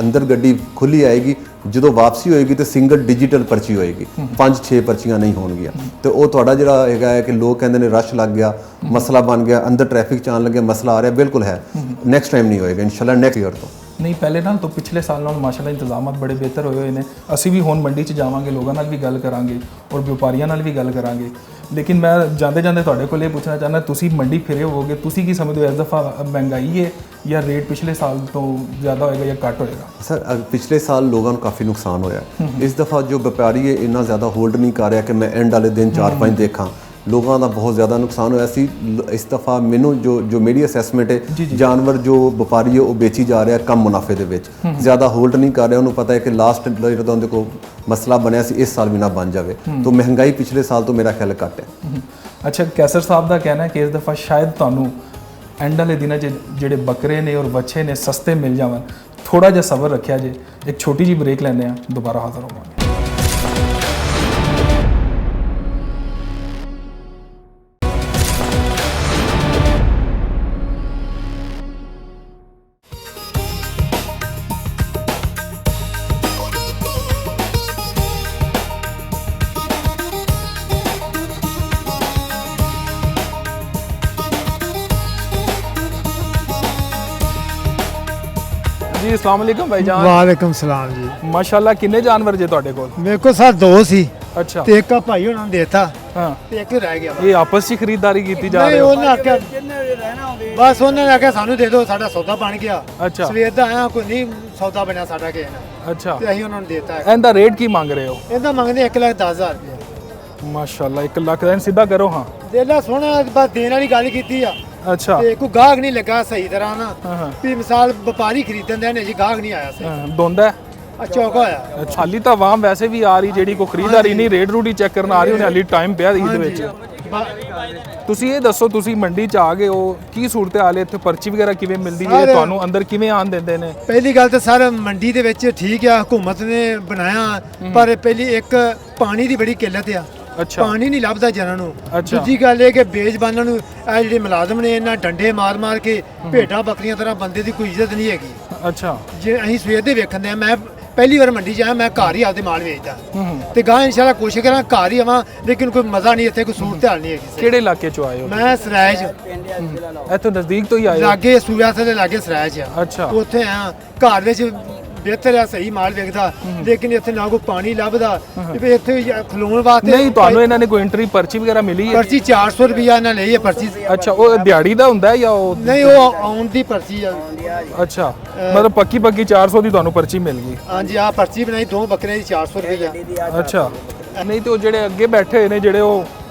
ਅੰਦਰ ਗੱਡੀ ਖੁੱਲੀ ਆਏਗੀ। ਜਦੋਂ ਵਾਪਸੀ ਹੋਏਗੀ ਤੇ ਸਿੰਗਲ ਡਿਜੀਟਲ ਪਰਚੀ ਹੋਏਗੀ, 5-6 ਪਰਚੀਆਂ ਨਹੀਂ ਹੋਣਗੀਆਂ। ਤੇ ਉਹ ਤੁਹਾਡਾ ਜਿਹੜਾ ਹੈਗਾ ਹੈ ਕਿ ਲੋਕ ਕਹਿੰਦੇ ਨੇ ਰਸ਼ ਲੱਗ ਗਿਆ, ਮਸਲਾ ਬਣ ਗਿਆ, ਅੰਦਰ ਟ੍ਰੈਫਿਕ 'ਚ ਆਉਣ ਲੱਗਿਆ, ਮਸਲਾ ਆ ਰਿਹਾ, ਬਿਲਕੁਲ ਹੈ। ਨੈਕਸਟ ਟਾਈਮ ਨਹੀਂ ਹੋਏਗਾ ਇਨਸ਼ਾਅੱਲਾ, ਨੈਕਸਟ ਈਅਰ ਤੋਂ। ਨਹੀਂ, ਪਹਿਲੇ ਨਾਲ ਤਾਂ ਪਿਛਲੇ ਸਾਲ ਨਾਲ ਮਾਸ਼ਾਅੱਲਾ ਇੰਤਜ਼ਾਮਾਤ ਬੜੇ ਬਿਹਤਰ ਹੋਏ ਨੇ। ਅਸੀਂ ਵੀ ਹੁਣ ਮੰਡੀ 'ਚ ਜਾਵਾਂਗੇ, ਲੋਕਾਂ ਨਾਲ ਵੀ ਗੱਲ ਕਰਾਂਗੇ ਔਰ ਵਪਾਰੀਆਂ ਨਾਲ ਵੀ ਗੱਲ ਕਰਾਂਗੇ। ਲੇਕਿਨ ਮੈਂ ਜਾਂਦੇ ਤੁਹਾਡੇ ਕੋਲ ਇਹ ਪੁੱਛਣਾ ਚਾਹੁੰਦਾ, ਤੁਸੀਂ ਮੰਡੀ ਫਿਰੇ ਹੋਵੋਗੇ, ਤੁਸੀਂ ਕੀ ਸਮਝਦੇ ਹੋ ਇਸ ਦਫਾ ਮਹਿੰਗਾਈ ਹੈ ਜਾਂ ਰੇਟ ਪਿਛਲੇ ਸਾਲ ਤੋਂ ਜ਼ਿਆਦਾ ਹੋਏਗਾ ਜਾਂ ਘੱਟ ਹੋਏਗਾ? ਸਰ, ਪਿਛਲੇ ਸਾਲ ਲੋਕਾਂ ਨੂੰ ਕਾਫੀ ਨੁਕਸਾਨ ਹੋਇਆ। ਇਸ ਦਫਾ ਜੋ ਵਪਾਰੀ ਹੈ ਇੰਨਾ ਜ਼ਿਆਦਾ ਹੋਲਡ ਨਹੀਂ ਕਰ ਰਿਹਾ ਕਿ ਮੈਂ ਐਂਡ ਵਾਲੇ ਦਿਨ 4-5 ਦੇਖਾਂ। ਲੋਕਾਂ ਦਾ ਬਹੁਤ ਜ਼ਿਆਦਾ ਨੁਕਸਾਨ ਹੋਇਆ ਸੀ ਇਸ ਦਫਾ। ਮੈਨੂੰ ਜੋ ਮੇਰੀ ਅਸੈਸਮੈਂਟ ਹੈ, ਜਾਨਵਰ ਜੋ ਵਪਾਰੀ ਹੈ ਉਹ ਵੇਚੀ ਜਾ ਰਿਹਾ ਕਮ ਮੁਨਾਫੇ ਦੇ ਵਿੱਚ, ਜ਼ਿਆਦਾ ਹੋਲਡ ਨਹੀਂ ਕਰ ਰਿਹਾ। ਉਹਨੂੰ ਪਤਾ ਹੈ ਕਿ ਲਾਸਟ ਜਿਹੜਾ ਉਹਦੇ ਕੋਲ ਮਸਲਾ ਬਣਿਆ ਸੀ ਇਸ ਸਾਲ ਵੀ ਨਾ ਬਣ ਜਾਵੇ। ਤਾਂ ਮਹਿੰਗਾਈ ਪਿਛਲੇ ਸਾਲ ਤੋਂ ਮੇਰਾ ਖਿਆਲ ਘੱਟ ਹੈ। ਅੱਛਾ, ਕੈਸਰ ਸਾਹਿਬ ਦਾ ਕਹਿਣਾ ਹੈ ਕਿ ਇਸ ਦਫਾ ਸ਼ਾਇਦ ਤੁਹਾਨੂੰ ਐਂਡ ਵਾਲੇ ਦਿਨਾਂ 'ਚ ਜਿਹੜੇ ਬੱਕਰੇ ਨੇ ਔਰ ਵੱਛੇ ਨੇ ਸਸਤੇ ਮਿਲ ਜਾਵਣ। ਥੋੜਾ ਜਿਹਾ ਸਬਰ ਰੱਖਿਆ ਜੇ, ਇੱਕ ਛੋਟੀ ਜਿਹੀ ਬ੍ਰੇਕ ਲੈਂਦੇ ਹਾਂ, ਦੁਬਾਰਾ ਹਾਜ਼ਰ ਹੋਵਾਂਗੇ। जी अस्सलाम वालेकुम भाईजान। वालेकुम सलाम जी। माशाल्लाह, किन्ने जानवर जे ਤੁਹਾਡੇ ਕੋਲ? मेरे को सर 2 सी। अच्छा। ਤੇ ਇੱਕ ਭਾਈ ਉਹਨਾਂ ਨੇ ਦੇਤਾ। ਹਾਂ। ਤੇ ਇੱਕ ਰਹਿ ਗਿਆ। ਇਹ ਆਪਸ ਵਿੱਚ ਖਰੀਦਦਾਰੀ ਕੀਤੀ ਜਾ ਰਹੀ ਨਹੀਂ, ਹੈ? ਉਹਨਾਂ ਆਖਿਆ ਬਸ ਉਹਨਾਂ ਨੇ ਆਖਿਆ ਸਾਨੂੰ ਦੇ ਦਿਓ, ਸਾਡਾ ਸੌਦਾ ਬਣ ਗਿਆ। ਅੱਛਾ। ਸਵੇਰ ਦਾ ਆਇਆ, ਕੋਈ ਨਹੀਂ ਸੌਦਾ ਬਣਿਆ ਸਾਡਾ ਕਿਸੇ ਨਾਲ। ਅੱਛਾ। ਤੇ ਅਸੀਂ ਉਹਨਾਂ ਨੂੰ ਦੇਤਾ ਹੈ। ਇਹਦਾ ਰੇਟ ਕੀ ਮੰਗ ਰਹੇ ਹੋ? ਇਹਦਾ ਮੰਗਦੇ 1,10,000 ਰੁਪਏ। ਮਾਸ਼ਾਅੱਲਾ, 1 ਲੱਖ ਦਾ ਸਿੱਧਾ ਕਰੋ। ਹਾਂ, ਦੇ ਲਾ ਸੋਹਣਾ, ਬਸ ਦੇਣ ਵਾਲੀ ਗੱਲ ਕੀਤੀ ਆ। ਅੱਛਾ। ਤੇ ਕੋਈ ਗਾਹਕ ਨਹੀਂ ਲੱਗਾ ਸਹੀ ਤਰ੍ਹਾਂ ਨਾ। ਹਾਂ। ਵੀ ਮਿਸਾਲ ਵਪਾਰੀ ਖਰੀਦਣ ਦੇ ਨੇ ਜੀ, ਗਾਹਕ ਨਹੀਂ ਆਇਆ ਸਹੀ। ਦੋਂਦਾ ਚੌਕਾ ਹੋਇਆ। ਹਾਲੀ ਤਾਂ ਆਵਾਮ ਵੈਸੇ ਵੀ ਆ ਰਹੀ ਜਿਹੜੀ ਕੋਈ ਖਰੀਦਦਾਰੀ ਨਹੀਂ, ਰੇਟ ਰੂਟ ਹੀ ਚੈੱਕ ਕਰਨ ਆ ਰਹੀ, ਉਹਨੇ ਹਾਲੀ ਟਾਈਮ ਪਿਆ ਇਹਦੇ ਵਿੱਚ। ਤੁਸੀਂ ਇਹ ਦੱਸੋ, ਤੁਸੀਂ ਮੰਡੀ 'ਚ ਆ ਗਏ ਹੋ, ਕੀ ਸੂਰਤ ਹਾਲ ਹੈ ਇੱਥੇ? ਪਰਚੀ ਵਗੈਰਾ ਕਿਵੇਂ ਮਿਲਦੀ ਹੈ ਸਰ, ਤੁਹਾਨੂੰ? ਅੰਦਰ ਕਿਵੇਂ ਆਣ ਦਿੰਦੇ ਨੇ? ਪਹਿਲੀ ਗੱਲ ਤਾਂ ਸਰ ਮੰਡੀ ਦੇ ਵਿੱਚ ਠੀਕ ਆ, ਹਕੂਮਤ ਨੇ ਬਣਾਇਆ, ਪਰ ਪਹਿਲੀ ਇੱਕ ਪਾਣੀ ਦੀ ਬੜੀ ਕਿੱਲਤ ਆ। ਅੱਛਾ। ਪਾਣੀ ਨਹੀਂ ਲੱਭਦਾ ਜਨਾਂ ਨੂੰ। ਅੱਛਾ। ਦੂਜੀ ਗੱਲ ਇਹ ਕਿ ਬੇਜ਼ਬਾਨਾਂ ਨੂੰ ਇਹ ਜਿਹੜੇ ਮੁਲਾਜ਼ਮ ਨੇ ਇਹਨਾਂ ਡੰਡੇ ਮਾਰ ਕੇ ਭੇਡਾਂ ਬੱਕਰੀਆਂ ਤਰ੍ਹਾਂ ਬੰਦੇ ਦੀ ਕੋਈ ਇੱਜ਼ਤ ਨਹੀਂ ਹੈਗੀ। ਅੱਛਾ। ਜੇ ਅਸੀਂ ਸਵੇਰ ਦੇ ਵੇਖਣ ਦੇ, ਮੈਂ ਪਹਿਲੀ ਵਾਰ ਮੰਡੀ 'ਚ ਆਇਆ, ਮੈਂ ਘਰ ਹੀ ਆਪਦੇ ਮਾਲ ਵੇਚਦਾ ਤੇ ਗਾਂ ਇਨਸ਼ਾਅੱਲਾ ਕੋਸ਼ਿਸ਼ ਕਰਾਂ ਘਰ ਹੀ ਆਵਾਂ, ਲੇਕਿਨ ਕੋਈ ਮਜ਼ਾ ਨਹੀਂ ਇੱਥੇ, ਕੋਈ ਸੂਰਤ ਹਾਲ ਨਹੀਂ ਹੈਗੀ। ਕਿਹੜੇ ਇਲਾਕੇ 'ਚੋਂ ਆਏ ਹੋ? ਮੈਂ ਸਰਾਇਜ ਇੱਥੋਂ ਨਜ਼ਦੀਕ ਤੋਂ ਹੀ ਆਏ ਹੋ? ਲਾਗੇ ਸੂਬਿਆ ਦੇ ਲਾਗੇ ਸਰਾਇਜ ਆ। ਅੱਛਾ। ਉੱਥੇ ਆ ਘਰ ਵਿੱਚ ਬਿਹਤਰ ਆ, ਸਹੀ ਮਾਲ ਵਿਕਦਾ, ਲੇਕਿਨ ਇੱਥੇ ਨਾ ਕੋਈ ਪਾਣੀ ਲੱਭਦਾ ਤੇ ਇੱਥੇ ਖਲੋਣ ਵਾਸਤੇ ਨਹੀਂ, ਤੁਹਾਨੂੰ ਇਹਨਾਂ ਨੇ ਕੋਈ ਐਂਟਰੀ ਪਰਚੀ ਵਗੈਰਾ ਮਿਲੀ ਹੈ? ਪਰਚੀ 400 ਰੁਪਿਆ ਇਹਨਾਂ ਲਈ ਹੈ ਪਰਚੀ। ਅੱਛਾ, ਉਹ ਦਿਹਾੜੀ ਦਾ ਹੁੰਦਾ ਹੈ ਜਾਂ ਉਹ? ਨਹੀਂ, ਉਹ ਆਉਣ ਦੀ ਪਰਚੀ ਆ। ਅੱਛਾ, ਮਤਲਬ ਪੱਕੀ 400 ਦੀ ਤੁਹਾਨੂੰ ਪਰਚੀ ਮਿਲ ਗਈ? ਹਾਂਜੀ, ਆ ਪਰਚੀ ਬਣਾਈ 2 ਬੱਕਰੀਆਂ ਦੀ 400 ਰੁਪਿਆ। ਅੱਛਾ। ਨਹੀਂ ਤੇ ਉਹ ਜਿਹੜੇ ਅੱਗੇ ਬੈਠੇ ਹੋਏ ਨੇ, ਜਿਹੜੇ ਉਹ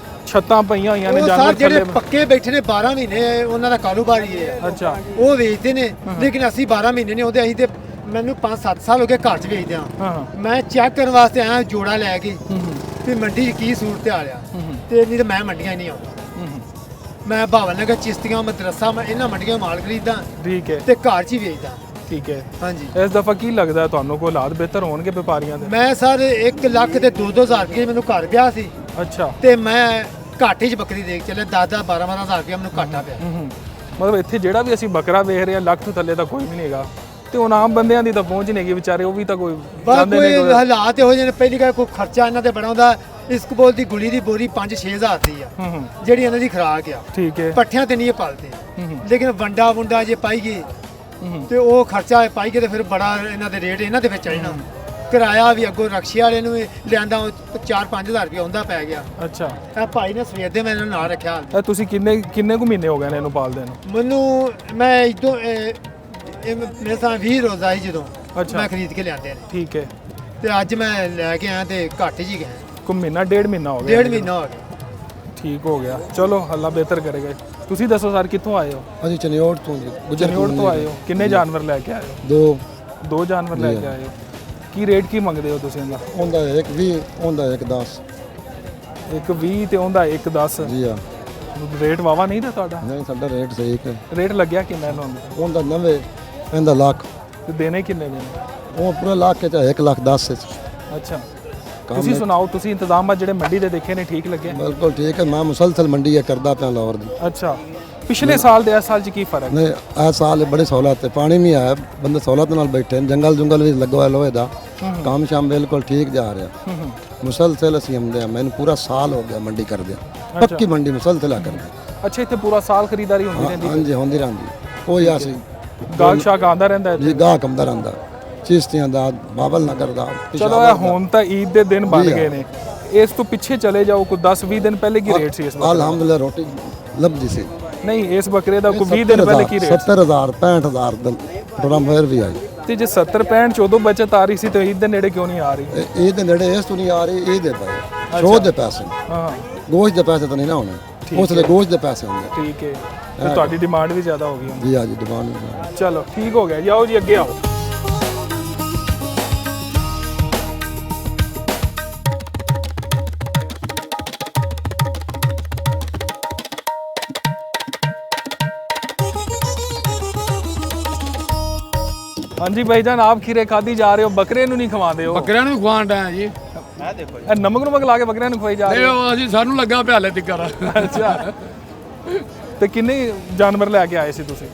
ਛੱਤਾਂ ਪਈਆਂ ਹੋਈਆਂ ਨੇ ਉਹ ਜਾਨਵਰ ਸਰ ਜਿਹੜੇ ਥੱਲੇ? ਪੱਕੇ ਬੈਠੇ ਨੇ 12 ਮਹੀਨੇ ਉਹਨਾਂ ਦਾ ਕਾਰੋਬਾਰ ਹੀ ਹੈ। ਅੱਛਾ। ਉਹ ਵੇਚਦੇ ਨੇ, ਲੇਕਿਨ ਅਸੀਂ 12 ਮਹੀਨੇ ਨਹੀਂ ਉਹਦੇ, ਅਸੀਂ ਤੇ ਮੈਨੂੰ 5-7 ਸਾਲ ਹੋ ਗਏ ਘਰ 'ਚ ਵੇਚਦੇ ਹਾਂ। ਹਾਂ। ਮੈਂ ਚੈੱਕ ਕਰਨ ਵਾਸਤੇ ਆਇਆ ਜੋੜਾ ਲੈ ਕੇ ਤੇ ਮੰਡੀ 'ਚ ਕੀ ਸੂਰਤ ਹਾਲ ਆ, ਤੇ ਨਹੀਂ ਤਾਂ ਮੈਂ ਮੰਡੀਆਂ ਨਹੀਂ ਆਉਂਦਾ। ਮੈਂ ਭਾਵਨ ਨਗਰ, ਚਿਸ਼ਤੀਆਂ, ਮਦਰਸਾ, ਮੈਂ ਇਹਨਾਂ ਮੰਡੀਆਂ ਮਾਲ ਖਰੀਦਦਾ ਠੀਕ ਹੈ। ਤੇ ਘਰ 'ਚ ਹੀ ਵੇਚਦਾ। ਠੀਕ ਹੈ। ਹਾਂਜੀ। ਇਸ ਦਫਾ ਕੀ ਲੱਗਦਾ ਤੁਹਾਨੂੰ, ਕੋਈ ਹਾਲਾਤ ਬਿਹਤਰ ਹੋਣਗੇ ਵਪਾਰੀਆਂ ਦੇ? ਮੈਂ ਸਰ 1 ਲੱਖ ਤੇ 2-2 ਹਜ਼ਾਰ ਰੁਪਏ ਮੈਨੂੰ ਘਰ ਪਿਆ ਸੀ, ਅੱਛਾ। ਤੇ ਮੈਂ ਘਾਟੇ 'ਚ ਬੱਕਰੀ ਦੇਖ ਚੱਲਿਆ, 10-12 ਹਜ਼ਾਰ ਰੁਪਏ ਮੈਨੂੰ ਘਾਟਾ ਪਿਆ। ਮਤਲਬ ਇੱਥੇ ਜਿਹੜਾ ਵੀ ਅਸੀਂ ਬੱਕਰਾ ਵੇਖ ਰਹੇ ਹਾਂ, ਲੱਖ ਤੋਂ ਥੱਲੇ ਤਾਂ ਕੋਈ ਵੀ ਨਹੀਂ ਹੈਗਾ, ਤੇ ਉਹ ਆਮ ਬੰਦਿਆਂ ਦੀ ਤਾਂ ਪਹੁੰਚ ਨਹੀਂ ਹੈਗੀ ਵਿਚਾਰੇ, ਉਹ ਵੀ ਤਾਂ ਕੋਈ ਬਸ ਜਾਂਦੇ ਕੋਈ ਨੇ ਹਾਲਾਤ ਇਹੋ ਜਿਹੇ ਨੇ। ਪਹਿਲੀ ਗੱਲ ਕੋਈ ਖਰਚਾ ਇਹਨਾਂ ਤੇ ਬੜਾ ਹੁੰਦਾ। ਇਸ ਕਬੂਲ ਦੀ ਗੁਲੀ ਦੀ ਬੋਰੀ 5-6 ਹਜ਼ਾਰ ਦੀ ਆ, ਜਿਹੜੀ ਇਹਨਾਂ ਦੀ ਖੁਰਾਕ ਆ। ਠੀਕ ਹੈ। ਪੱਠਿਆਂ ਤੇ ਨਹੀਂ ਇਹ ਪਾਲਦੇ, ਲੇਕਿਨ ਵੰਡਾ ਜੇ ਪਾਈਏ ਤੇ ਉਹ ਖਰਚਾ ਪਾਈਏ ਤੇ ਫਿਰ ਬੜਾ ਇਹਨਾਂ ਦੇ ਰੇਟ ਇਹਨਾਂ ਦੇ ਵਿੱਚ ਆਣਾ। ਕਿਰਾਇਆ ਵੀ ਅੱਗੋਂ ਰਕਸ਼ੇ ਵਾਲੇ ਨੂੰ ਲਿਆਂਦਾ 4-5 ਹਜ਼ਾਰ ਰੁਪਏ ਹੁੰਦਾ ਪੈ ਗਿਆ। ਅੱਛਾ। ਇਹ ਭਾਈ ਨੇ ਸਵੇਰ ਦੇ ਮੈਨੂੰ ਨਾਲ ਰੱਖਿਆ। ਇਹ ਤੁਸੀਂ ਕਿੰਨੇ ਕੁ ਮਹੀਨੇ ਹੋ ਗਏ ਨੇ ਇਹਨੂੰ ਪਾਲਦੇ ਨੂੰ? ਮੈਨੂੰ ਮੈਂ ਇਦੋਂ ਮੇਰੇ ਸਾਹ 20 ਰੋਜ਼ਾ ਸੀ ਜਦੋਂ ਅੱਛਾ। ਮੈਂ ਖਰੀਦ ਕੇ ਲਿਆਂਦੇ ਨੇ, ਠੀਕ ਹੈ। ਤੇ ਅੱਜ ਮੈਂ ਲੈ ਕੇ ਆਇਆ ਤੇ ਘੱਟ ਜੀ ਗਏ। ਕੋਈ ਮਹੀਨਾ 1.5 ਮਹੀਨਾ ਹੋ ਗਿਆ? 1.5 ਮਹੀਨਾ ਹੋ ਗਿਆ। ਠੀਕ ਹੋ ਗਿਆ, ਚਲੋ ਅੱਲਾ ਬਿਹਤਰ ਕਰੇਗਾ। ਤੁਸੀਂ ਦੱਸੋ ਸਰ, ਕਿੱਥੋਂ ਆਏ ਹੋ? ਅਸੀਂ ਚਨਿਓੜ ਤੋਂ ਚਨਿਓੜ ਤੋਂ ਆਏ ਹੋ। ਕਿੰਨੇ ਜਾਨਵਰ ਲੈ ਕੇ ਆਏ ਹੋ? 2 ਜਾਨਵਰ ਲੈ ਕੇ ਆਏ ਹੋ। ਕੀ ਰੇਟ ਕੀ ਮੰਗਦੇ ਹੋ ਤੁਸੀਂ ਇਹਦਾ? ਉਹਦਾ 1:20, ਉਹਦਾ 1:10 ਇੱਕ 20 ਤੇ ਉਹਦਾ 1:10। ਜੀ ਆ। ਰੇਟ ਵਾਵਾ ਨਹੀਂ ਤਾਂ ਤੁਹਾਡਾ? ਨਹੀਂ, ਸਾਡਾ ਰੇਟ ਸਹੀ ਹੈ। ਰੇਟ ਲੱਗਿਆ ਕਿੰਨਾ ਇਹਨੂੰ? ਉਹਦਾ 90, ਇਹਦਾ ਲੱਖ। ਤੇ ਦੇਣੇ ਕਿੰਨੇ ਨੇ? ਉਹ ਪੂਰਾ ਲੱਖ ਚ 1,10,000। ਅੱਛਾ। ਤੁਸੀਂ ਸੁਣਾਓ, ਤੁਸੀਂ ਇੰਤਜ਼ਾਮਾਤ ਜਿਹੜੇ ਮੰਡੀ ਦੇ ਦੇਖੇ ਨੇ ਠੀਕ ਲੱਗੇ? ਬਿਲਕੁਲ ਠੀਕ ਹੈ। ਮੈਂ ਮੁਸਲਸਲ ਮੰਡੀ ਹੈ ਕਰਦਾ ਪਿਆ ਲਾਹੌਰ ਦੀ। ਅੱਛਾ। ਪਿਛਲੇ ਸਾਲ ਦੇ ਇਸ ਸਾਲ 'ਚ ਕੀ ਫਰਕ? ਨਹੀਂ, ਇਹ ਸਾਲ ਬੜੇ ਸਹੂਲਤ ਹੈ, ਪਾਣੀ ਨਹੀਂ ਆਇਆ, ਬੰਦੇ ਸਹੂਲਤ ਨਾਲ ਬੈਠੇ ਨੇ, ਜੰਗਲ ਵੀ ਲੱਗਵਾ ਲੋਹੇ ਦਾ ਕੰਮ ਸ਼ਾਮ ਬਿਲਕੁਲ ਠੀਕ ਜਾ ਰਿਹਾ। ਮੁਸਲਸਲ ਅਸੀਂ ਆਉਂਦੇ ਆ, ਮੈਨੂੰ ਪੂਰਾ ਸਾਲ ਹੋ ਗਿਆ ਮੰਡੀ ਕਰਦੇ, ਪੱਕੀ ਮੰਡੀ ਮੁਸਲਸਲ ਕਰਦੇ। ਅੱਛਾ, ਇੱਥੇ ਪੂਰਾ ਸਾਲ ਖਰੀਦਾਰੀ ਹੁੰਦੀ ਰਹਿੰਦੀ? ਹਾਂਜੀ, ਹੁੰਦੀ ਰਹਿੰਦੀ। ਕੋਈ ਆਸੀ ਗਾਹਕ ਸ਼ਾਕ ਆਉਂਦਾ ਰਹਿੰਦਾ ਜੀ, ਗਾਹਕ ਆਉਂਦਾ ਰਹਿੰਦਾ, ਚਿਸ਼ਤੀਆਂ ਦਾ, ਬਾਬਲ ਨਗਰ ਦਾ। ਚਲੋ ਇਹ ਹੁਣ ਤਾਂ ਈਦ ਦੇ ਦਿਨ ਬਣ ਗਏ ਨੇ, ਇਸ ਤੋਂ ਪਿੱਛੇ ਚਲੇ ਜਾਓ, ਕੋਈ 10-20 ਦਿਨ ਪਹਿਲੇ ਕੀ ਰੇਟ ਸੀ ਇਸ ਵਕਤ? ਅਲਹਮਦੁਲਿਲਾ ਰੋਟੀ ਲੱਭਦੀ ਸੀ। ਨਹੀਂ, ਇਸ ਬੱਕਰੇ ਦਾ ਕੋਈ 20 ਦਿਨ ਪਹਿਲੇ ਕੀ ਰੇਟ? 70,000 65,000 ਦਾ ਪ੍ਰੋਗਰਾਮ ਫੇਰ ਵੀ ਆਈ। ਤੇ ਜੇ 70-65 ਚ ਉਦੋਂ ਬਚਤ ਆ ਰਹੀ ਸੀ ਤੇ ਈਦ ਦੇ ਨੇੜੇ ਕਿਉਂ ਨਹੀਂ ਆ ਰਹੀ? ਇਹ ਦੇ ਨੇੜੇ ਇਸ ਤੋਂ ਨਹੀਂ ਆ ਰਹੀ, ਇਹ ਦੇ ਪਏ ਸ਼ੋਅ ਦੇ ਪੈਸੇ, ਹਾਂ, ਗੋਸ਼ਤ ਦੇ ਪੈਸੇ ਤਾਂ ਨਹੀਂ ਨਾ ਹੋਣੇ, ਉਸ ਲਈ ਗੋਸ਼ਤ ਦੇ ਪੈਸੇ ਹੁੰਦੇ। ਠੀਕ ਹੈ। ਤੇ ਤੁਹਾਡੀ ਡਿਮਾਂਡ ਵੀ ਜ਼ਿਆਦਾ ਹੋ ਗਈ ਹੁਣ। ਜੀ ਆ ਜੀ, ਦੁਕਾਨ। ਚਲੋ ਠੀਕ ਹੋ ਗਿਆ ਜੀ, ਆਓ ਜੀ ਅੱਗੇ ਆਓ। ਹਾਂਜੀ ਭਾईजान, आप खीरे खादी जा रहे हो, बकरे ਨੂੰ ਨਹੀਂ ਖਵਾਉਂਦੇ ਹੋ? ਬੱਕਰਿਆਂ ਨੂੰ ਖਵਾਉਣ ਡਿਆ ਜੀ। ਇਹ ਨਮਕ ਲਾ ਕੇ ਬੱਕਰਿਆਂ ਨੂੰ ਖਵਾਈ ਜਾ ਰਹੇ ਇਹ ਹੋ? ਉਹ ਅਸੀਂ ਸਾਨੂੰ ਲੱਗਾ ਪਿਆ ਹਲੇ ਤਿੱਕਰ। ਅੱਛਾ। ਤੇ ਕਿੰਨੇ ਜਾਨਵਰ ਲੈ ਕੇ ਆਏ ਸੀ ਤੁਸੀਂ?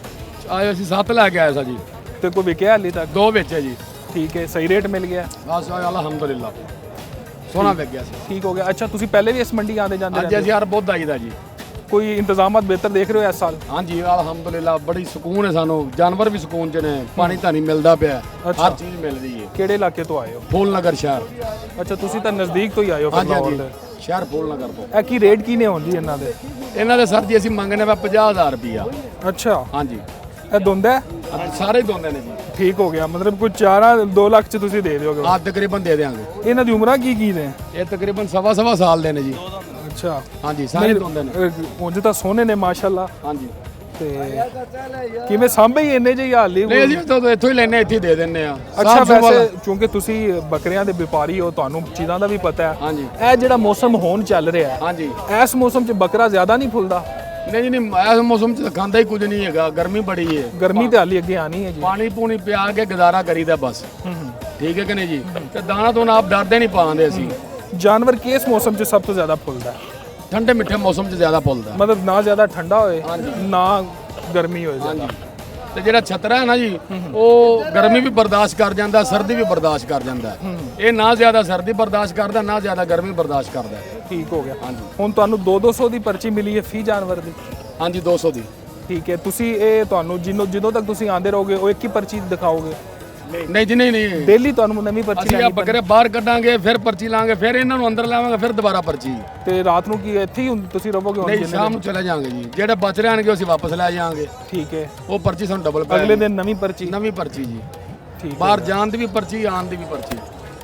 ਆਏ ਅਸੀਂ 7 ਲੈ ਕੇ ਆਏ ਸਾਂ ਜੀ, ਤੇ ਕੋਈ ਵਿਕਿਆ ਹਾਲੇ ਤੱਕ? 2 ਵਿੱਚ ਹੈ ਜੀ। ਠੀਕ ਹੈ, ਸਹੀ ਰੇਟ ਮਿਲ ਗਿਆ? ਬਸ ਅਲਹਮਦੁਲਿਲਾ, ਸੋਹਣਾ ਵਿਕ ਗਿਆ ਸੀ। ਠੀਕ ਹੋ ਗਿਆ। ਅੱਛਾ, ਤੁਸੀਂ ਪਹਿਲੇ ਵੀ ਇਸ ਮੰਡੀ ਆਉਂਦੇ ਜਾਂਦੇ ਅੱਜ ਅਸੀਂ ਹਰ ਬੁੱਧ ਆਈਦਾ ਜੀ। ਕੋਈ ਇੰਤਜ਼ਾਮਾਤ ਬਿਹਤਰ ਦੇਖ ਰਹੇ ਹੋ ਇਸ ਸਾਲ? ਹਾਂਜੀ ਅਲਹਮਦੁਲਿਲਾ, ਬੜੀ ਸਕੂਨ ਹੈ ਸਾਨੂੰ, ਜਾਨਵਰ ਵੀ ਸਕੂਨ ਚ ਨੇ, ਪਾਣੀ ਧਾਣੀ ਮਿਲਦਾ ਪਿਆ, ਹਰ ਚੀਜ਼ ਮਿਲਦੀ ਹੈ। ਕਿਹੜੇ ਇਲਾਕੇ ਤੋਂ ਆਏ ਹੋ? ਫੂਲ ਨਗਰ ਸ਼ਹਿਰ। ਅੱਛਾ, ਤੁਸੀਂ ਤਾਂ ਨਜ਼ਦੀਕ ਤੋਂ ਹੀ ਆਏ ਹੋ ਫਿਰ ਹਾਂਜੀ ਲਾਹੌਰ ਹਾਂਜੀ, ਦੇ। ਸ਼ਹਿਰ ਫੂਲ ਨਗਰ ਤੋਂ। ਇਹ ਕੀ ਰੇਟ ਕੀ ਨੇ ਹੋਣ ਜੀ ਇਹਨਾਂ ਦੇ? ਇਹਨਾਂ ਦੇ ਸਰ ਜੀ ਅਸੀਂ ਮੰਗਨੇ ਵਾ 50,000 ਰੁਪਿਆ। ਅੱਛਾ। ਹਾਂਜੀ, ਇਹ ਦੁੰਦਾ ਹੈ? ਸਾਰੇ ਦੋਂਦੇ ਨੇ ਜੀ। ਠੀਕ ਹੋ ਗਿਆ, ਮਤਲਬ ਕੋਈ 2 ਲੱਖ ਚ ਤੁਸੀਂ ਦੇ ਦਿਓਗੇ? ਆਹ ਤਕਰੀਬਨ ਦੇ ਦੇਵਾਂਗੇ। ਇਹਨਾਂ ਦੀ ਉਮਰਾਂ ਕੀ ਨੇ? ਇਹ ਤਕਰੀਬਨ ਸਵਾ ਸਾਲ ਦੇ ਨੇ ਜੀ। ਅੱਛਾ। ਹਾਂਜੀ, ਸਾਰੇ ਦੋਂਦੇ ਨੇ। ਉਂਝ ਤਾਂ ਸੋਹਣੇ ਨੇ ਮਾਸ਼ਾਅੱਲਾ। ਹਾਂਜੀ। ਤੇ ਕਿਵੇਂ ਸਾਂਭੇ ਹੀ ਇੰਨੇ ਜਿਹੀ ਹਾਲ ਨਹੀਂ ਹੀ ਅਸੀਂ ਤਾਂ ਇੱਥੋਂ ਹੀ ਲੈਣੇ, ਇੱਥੇ ਹੀ ਦੇ ਦਿੰਨੇ ਆ। ਅੱਛਾ, ਵੈਸੇ ਕਿਉਂਕਿ ਤੁਸੀਂ ਬੱਕਰੀਆਂ ਦੇ ਵਪਾਰੀ ਹੋ, ਤੁਹਾਨੂੰ ਚੀਜ਼ਾਂ ਦਾ ਵੀ ਪਤਾ ਹੈ। ਹਾਂਜੀ। ਇਹ ਜਿਹੜਾ ਮੌਸਮ ਹੋਣ ਚੱਲ ਰਿਹਾ ਹੈ, ਹਾਂਜੀ। ਇਸ ਮੌਸਮ 'ਚ ਬੱਕਰਾ ਜ਼ਿਆਦਾ ਨਹੀਂ ਫੁੱਲਦਾ? ਨਹੀਂ ਨਹੀਂ, ਇਸ ਮੌਸਮ 'ਚ ਤਾਂ ਖਾਂਦਾ ਹੀ ਕੁਝ ਨਹੀਂ ਹੈਗਾ, ਗਰਮੀ ਬੜੀ ਹੈ। ਗਰਮੀ ਤੇ ਹਾਲੀ ਅੱਗੇ ਆਣੀ ਹੈ ਜੀ। ਪਾਣੀ ਪੂਣੀ ਪਿਆ ਕੇ ਗੁਜ਼ਾਰਾ ਕਰੀਦਾ ਬਸ। ਠੀਕ ਹੈ ਕਿ ਨਹੀਂ ਜੀ? ਤੇ ਦਾਣਾ ਤੋਂ ਆਪ ਡਰਦੇ ਨਹੀਂ ਪਾਉਂਦੇ ਅਸੀਂ। ਜਾਨਵਰ ਕਿਸ ਮੌਸਮ 'ਚ ਸਭ ਤੋਂ ਜ਼ਿਆਦਾ ਫੁੱਲਦਾ ਹੈ? ਠੰਡੇ ਮਿੱਠੇ ਮੌਸਮ 'ਚ ਜ਼ਿਆਦਾ ਫੁੱਲਦਾ। ਮਤਲਬ ਨਾ ਜ਼ਿਆਦਾ ਠੰਡਾ ਹੋਏ ਨਾ ਗਰਮੀ ਹੋਏ ਜ਼ਿਆਦਾ। ਹਾਂਜੀ। ਤੇ ਜਿਹੜਾ ਛਤਰਾ ਹੈ ਨਾ ਜੀ, ਉਹ ਗਰਮੀ ਵੀ ਬਰਦਾਸ਼ਤ ਕਰ ਜਾਂਦਾ, ਸਰਦੀ ਵੀ ਬਰਦਾਸ਼ਤ ਕਰ ਜਾਂਦਾ। ਇਹ ਨਾ ਜ਼ਿਆਦਾ ਸਰਦੀ ਬਰਦਾਸ਼ਤ ਕਰਦਾ, ਨਾ ਜ਼ਿਆਦਾ ਗਰਮੀ ਬਰਦਾਸ਼ਤ ਕਰਦਾ। ਠੀਕ ਹੋ ਗਿਆ। ਹਾਂਜੀ। ਹੁਣ ਤੁਹਾਨੂੰ 200 ਦੀ ਪਰਚੀ ਮਿਲੀ ਹੈ ਫੀ ਜਾਨਵਰ ਦੀ? ਹਾਂਜੀ, 200 ਦੀ। ਠੀਕ ਹੈ। ਤੁਸੀਂ ਇਹ ਤੁਹਾਨੂੰ ਜਦੋਂ ਤੱਕ ਤੁਸੀਂ ਆਂਦੇ ਰਹੋਗੇ ਉਹ ਇੱਕ ਹੀ ਪਰਚੀ ਦਿਖਾਓਗੇ? ਨਹੀਂ ਜੀ, ਨਹੀਂ ਡੇਲੀ ਤੁਹਾਨੂੰ ਨਵੀਂ ਪਰਚੀ ਅਸੀਂ ਆ ਲੈਣੀ ਬੱਕਰੇ ਬਾਹਰ ਕੱਢਾਂਗੇ, ਫਿਰ ਪਰਚੀ ਲਾਂਗੇ, ਫਿਰ ਇਹਨਾਂ ਨੂੰ ਅੰਦਰ ਲਾਵਾਂਗੇ, ਫਿਰ ਦੁਬਾਰਾ ਪਰਚੀ। ਤੇ ਰਾਤ ਨੂੰ ਕੀ ਇੱਥੇ ਹੀ ਤੁਸੀਂ ਰਹੋਗੇ ਹੁਣ? ਨਹੀਂ, ਸ਼ਾਮ ਨੂੰ ਚਲੇ ਜਾਾਂਗੇ ਜੀ। ਜਿਹੜੇ ਬਚ ਰਹਿਣਗੇ ਅਸੀਂ ਵਾਪਸ ਲੈ ਜਾਾਂਗੇ। ਠੀਕ ਹੈ। ਉਹ ਪਰਚੀ ਸਾਨੂੰ ਡਬਲ ਪੈ ਅਗਲੇ ਦਿਨ ਨਵੀਂ ਪਰਚੀ? ਨਵੀਂ ਪਰਚੀ ਜੀ। ਠੀਕ ਹੈ। ਬਾਹਰ ਜਾਣ ਦੀ ਵੀ ਪਰਚੀ, ਆਉਣ ਦੀ ਵੀ ਪਰਚੀ।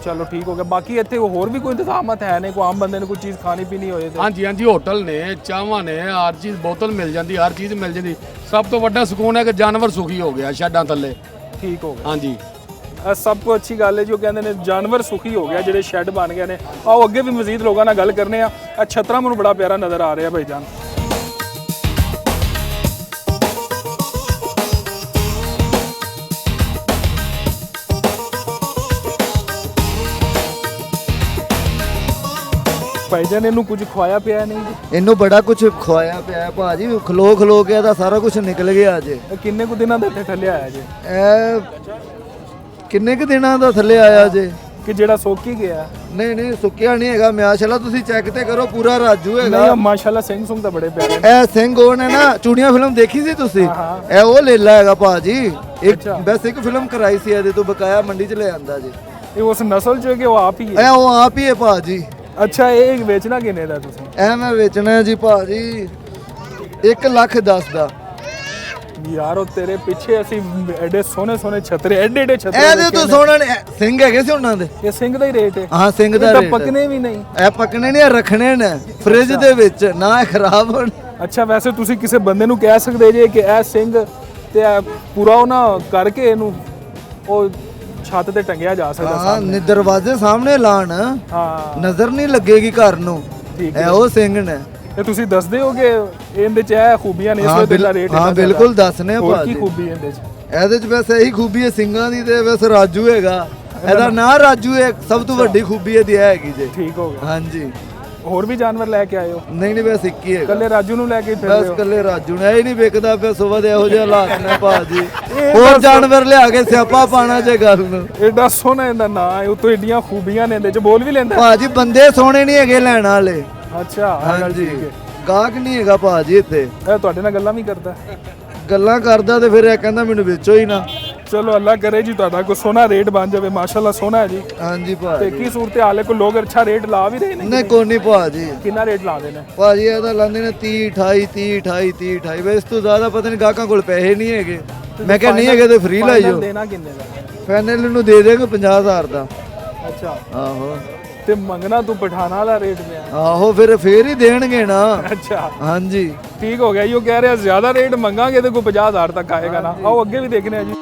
ਚਲੋ ਠੀਕ ਹੋ ਗਿਆ। ਬਾਕੀ ਇੱਥੇ ਹੋਰ ਵੀ ਕੋਈ ਇੰਤਜ਼ਾਮਤ ਹੈ ਨੇ? ਕੋਈ ਆਮ ਬੰਦੇ ਨੂੰ ਕੋਈ ਚੀਜ਼ ਖਾਣੀ ਪੀਣੀ ਹੋਏ ਤੇ? ਹਾਂਜੀ ਹਾਂਜੀ, ਹੋਟਲ ਨੇ, ਚਾਹਾਂ ਨੇ, ਹਰ ਚੀਜ਼, ਬੋਤਲ ਮਿਲ ਜਾਂਦੀ, ਹਰ ਚੀਜ਼ ਮਿਲ ਜਾਂਦੀ। ਸਭ ਤੋਂ ਵੱਡਾ ਸਕੂਨ ਹੈ ਕਿ ਜਾਨਵਰ ਸੁਖੀ ਹੋ ਗਿਆ ਸ਼ੈਡਾਂ ਥੱਲੇ। ਠੀਕ ਹੋ ਗਿਆ। ਹਾਂਜੀ। ਇਹ ਸਭ ਤੋਂ ਅੱਛੀ ਗੱਲ ਹੈ ਜੋ ਕਹਿੰਦੇ ਨੇ ਜਾਨਵਰ ਸੁਖੀ ਹੋ ਗਿਆ, ਜਿਹੜੇ ਸ਼ੈੱਡ ਬਣ ਗਏ ਨੇ। ਆਓ ਅੱਗੇ ਵੀ ਮਜ਼ੀਦ ਲੋਕਾਂ ਨਾਲ ਗੱਲ ਕਰਨੇ ਆ। ਇਹ ਛਤਰਾ ਮੈਨੂੰ ਬੜਾ ਪਿਆਰਾ ਨਜ਼ਰ ਆ ਰਿਹਾ ਭਾਈ ਜਾਨ। ਭਾਈ ਜਾਨ ਇਹਨੂੰ ਕੁਝ ਖਵਾਇਆ ਪਿਆ ਨਹੀਂ ਜੀ? ਇਹਨੂੰ ਬੜਾ ਕੁਝ ਖਵਾਇਆ ਪਿਆ ਭਾਜੀ, ਖਲੋ ਖਲੋ ਕੇ ਇਹਦਾ ਸਾਰਾ ਕੁਝ ਨਿਕਲ ਗਿਆ ਅਜੇ। ਇਹ ਕਿੰਨੇ ਕੁ ਦਿਨਾਂ ਦਾ ਇੱਥੇ ਥੱਲੇ ਆਇਆ ਜੀ? ਇਹ ਕਿੰਨੇ ਕੁ ਦਿਨਾਂ ਦਾ ਥੱਲੇ ਆਇਆ ਜੇ? ਕਿ ਜਿਹੜਾ ਸੋਕ ਹੀ ਗਿਆ? ਨਹੀਂ ਨਹੀਂ, ਸੁੱਕਿਆ ਨਹੀਂ ਹੈਗਾ। ਮਾਸ਼ਾਅੱਲਾ ਤੁਸੀਂ ਚੈੱਕ ਤੇ ਕਰੋ, ਪੂਰਾ ਰਾਜੂ ਨਹੀਂ ਹੈਗਾ। ਮਾਸ਼ਾਅੱਲਾ ਸਿੰਘ ਸੁੰਗ ਤਾਂ ਬੜੇ ਪਿਆਰੇ ਨੇ। ਇਹ ਸਿੰਘ ਉਹ ਨੇ ਨਾ, ਚੂੜੀਆਂ ਫਿਲਮ ਦੇਖੀ ਸੀ ਤੁਸੀਂ? ਹਾਂ। ਇਹ ਉਹ ਲੇਲਾ ਹੈਗਾ ਭਾਜੀ। ਇੱਕ ਅੱਛਾ। ਬਸ ਇੱਕ ਫਿਲਮ ਕਰਾਈ ਸੀ ਇਹਦੇ ਤੋਂ, ਬਕਾਇਆ ਮੰਡੀ ਚ ਲੈ ਆਂਦਾ ਜੀ। ਇਹ ਉਸ ਨਸਲ ਚ ਹੈ ਕਿ ਉਹ ਆਪ ਹੀ ਹੈ? ਇਹ ਉਹ ਆਪ ਹੀ ਹੈ ਭਾਜੀ। ਅੱਛਾ, ਇਹ ਵੇਚਣਾ ਕਿੰਨੇ ਦਾ ਤੁਸੀਂ? ਇਹ ਮੈਂ ਵੇਚਣਾ ਹੈ ਜੀ ਭਾਜੀ 1,10,000 ਦਾ। ਯਾਰ ਉਹ ਤੇਰੇ ਪਿੱਛੇ ਅਸੀਂ ਐਡੇ ਸੋਹਣੇ ਸੋਹਣੇ ਛਤਰੇ, ਐਡੇ ਛਤਰੇ ਇਹਦੇ ਦੇਖੇ ਤੋਂ ਨੇ। ਸੋਹਣਾ ਸਿੰਘ ਹੈਗੇ ਸੀ ਉਹਨਾਂ ਦੇ। ਇਹ ਸਿੰਘ ਦਾ ਹੀ ਰੇਟ ਹੈ? ਹਾਂ, ਸਿੰਘ ਦਾ ਇਹ ਤਾਂ ਰੇਟ ਹੈ। ਪੱਕਨੇ ਵੀ ਨਹੀਂ? ਇਹ ਪੱਕਣੇ ਨਹੀਂ, ਇਹ ਰੱਖਣੇ ਨੇ ਫ੍ਰਿਜ ਦੇ ਵਿੱਚ, ਨਾ ਇਹ ਖਰਾਬ ਹੋਣ। ਅੱਛਾ, ਵੈਸੇ ਤੁਸੀਂ ਕਿਸੇ ਬੰਦੇ ਨੂੰ ਕਹਿ ਸਕਦੇ ਜੇ ਕਿ ਇਹ ਸਿੰਘ ਤੇ ਇਹ ਪੂਰਾ ਉਹ ਨਾ ਕਰਕੇ ਇਹਨੂੰ ਉਹ ਛੱਤ ਤੇ ਟੰਗਿਆ ਜਾ ਸਕਦਾ ਹਾਂ, ਸਾਹਮਣੇ? ਦਰਵਾਜ਼ੇ ਸਾਹਮਣੇ ਲਾਣ, ਹਾਂ, ਨਜ਼ਰ ਨਹੀਂ ਲੱਗੇਗੀ ਘਰ ਨੂੰ। ਠੀਕ ਇਹ ਉਹ ਸਿੰਘ ਨੇ। ਇਹ ਤੁਸੀਂ ਦੱਸਦੇ ਹੋ ਕਿ ਇਹਦੇ ਚ ਇਹ ਖੂਬੀਆਂ ਨੇ, ਇਸ ਹਾਂ, ਵੇਲੇ ਦਾ ਰੇਟ ਹਾਂ ਬਿਲਕੁਲ ਦੱਸਨੇ ਆ ਹੋਰ ਕੀ ਭਾਜੀ। ਖੂਬੀ ਇਹਦੇ ਚ? ਇਹਦੇ ਚ ਵੈਸੇ ਇਹੀ ਖੂਬੀ ਹੈ ਸਿੰਘਾਂ ਦੀ, ਤੇ ਵੈਸੇ ਰਾਜੂ ਹੈਗਾ। ਇਹਦਾ ਨਾਂ ਰਾਜੂ ਹੈ, ਸਭ ਤੋਂ ਵੱਡੀ ਖੂਬੀ ਇਹਦੀ ਹੈਗੀ ਜੇ। ਠੀਕ ਹੋ ਗਿਆ। ਹਾਂਜੀ। ਹੋਰ ਵੀ ਜਾਨਵਰ ਲੈ ਕੇ ਆਏ ਹੋ? ਨਹੀਂ ਨਹੀਂ, ਬਸ ਇੱਕ ਹੀ ਹੈਗਾ। ਕੱਲੇ ਰਾਜੂ ਨੂੰ ਲੈ ਕੇ ਫਿਰਦੇ ਬਸ ਹੋ? ਕੱਲੇ ਰਾਜੂ ਨੇ। ਇਹ ਨਹੀਂ ਵਿਕਦਾ ਪਿਆ ਸੁਬਹ ਦੇ ਇਹੋ ਜਿਹੇ ਹਾਲਾਤ ਨੇ ਭਾਜੀ। ਇਹ ਹੋਰ ਦੱਸੋ। ਜਾਨਵਰ ਲਿਆ ਕੇ ਸਿਆਪਾ ਪਾਣਾ ਜੇ ਗੱਲ ਨੂੰ। ਐਡਾ ਸੋਹਣਾ ਇਹਦਾ ਨਾਂ ਹੈ, ਉਤੋਂ ਏਡੀਆਂ ਖੂਬੀਆਂ ਨੇ ਇਹਦੇ ਚ। ਬੋਲ ਵੀ ਲੈਂਦਾ? ਭਾਜੀ ਬੰਦੇ ਸੋਹਣੇ ਨਹੀਂ ਹੈਗੇ ਲੈਣ ਵਾਲੇ। ਅੱਛਾ, ਆਹ ਗੱਲ ਹਾਂਜੀ, ਠੀਕ ਹੈ। ਗਾਹਕ ਨਹੀਂ ਹੈਗਾ ਭਾਜੀ ਇੱਥੇ। ਇਹ ਤੁਹਾਡੇ ਨਾਲ ਗੱਲਾਂ ਵੀ ਕਰਦਾ? ਗੱਲਾਂ ਕਰਦਾ ਤੇ ਫਿਰ ਇਹ ਕਹਿੰਦਾ ਮੈਨੂੰ ਵੇਚੋ ਹੀ ਨਾ। ਚਲੋ ਅੱਲਾ ਕਰੇ ਜੀ ਤੁਹਾਡਾ ਕੋਈ ਸੋਹਣਾ ਰੇਟ ਬਣ ਜਾਵੇ। ਮਾਸ਼ਾਅੱਲਾ ਸੋਹਣਾ ਹੈ ਜੀ। ਹਾਂਜੀ ਤੇ ਭਾਜੀ। ਕੀ ਸੂਰਤ ਹਾਲ ਹੈ? ਕੋਈ ਲੋਕ ਅੱਛਾ ਰੇਟ ਲਾ ਵੀ ਰਹੇ ਨੇ? ਨਹੀਂ ਕੋਈ ਨਹੀਂ ਭਾਜੀ। ਕਿੰਨਾ ਰੇਟ ਲਾਉਂਦੇ ਨੇ? ਭਾਜੀ ਇਹਦਾ ਲਾਉਂਦੇ ਨੇ 30 28 30 28 30 28। ਵੇ ਇਸ ਤੋਂ ਜ਼ਿਆਦਾ ਪਤਾ ਨਹੀਂ, ਗਾਹਕਾਂ ਕੋਲ ਪੈਸੇ ਨਹੀਂ ਹੈਗੇ। ਮੈਂ ਕਿਹਾ ਨਹੀਂ ਹੈਗੇ ਤੇ ਫ੍ਰੀ ਲੈ Final ਜਾਓ। ਦੇਣਾ ਕਿੰਨੇ ਦਾ? ਫਾਈਨਲ ਨੂੰ ਦੇ ਦੇਗਾ 50,000 ਦਾ। ਅੱਛਾ, ਆਹੋ ਤੇ ਮੰਗਣਾ ਤੂੰ ਪਠਾਣਾ ਵਾਲਾ ਰੇਟ ਪਿਆ? ਆਹੋ, ਫਿਰ ਹੀ ਦੇਣਗੇ ਨਾ। ਅੱਛਾ, ਹਾਂਜੀ। ਠੀਕ ਹੋ ਗਿਆ। ਇਹ ਕਹਿ ਰਿਹਾ ਜ਼ਿਆਦਾ ਰੇਟ ਮੰਗਾਂਗੇ ਤੇ ਕੋਈ 50,000 ਤੱਕ ਆਏਗਾ ਨਾ। ਆਓ ਅੱਗੇ ਵੀ ਦੇਖਨੇ ਆ ਜੀ।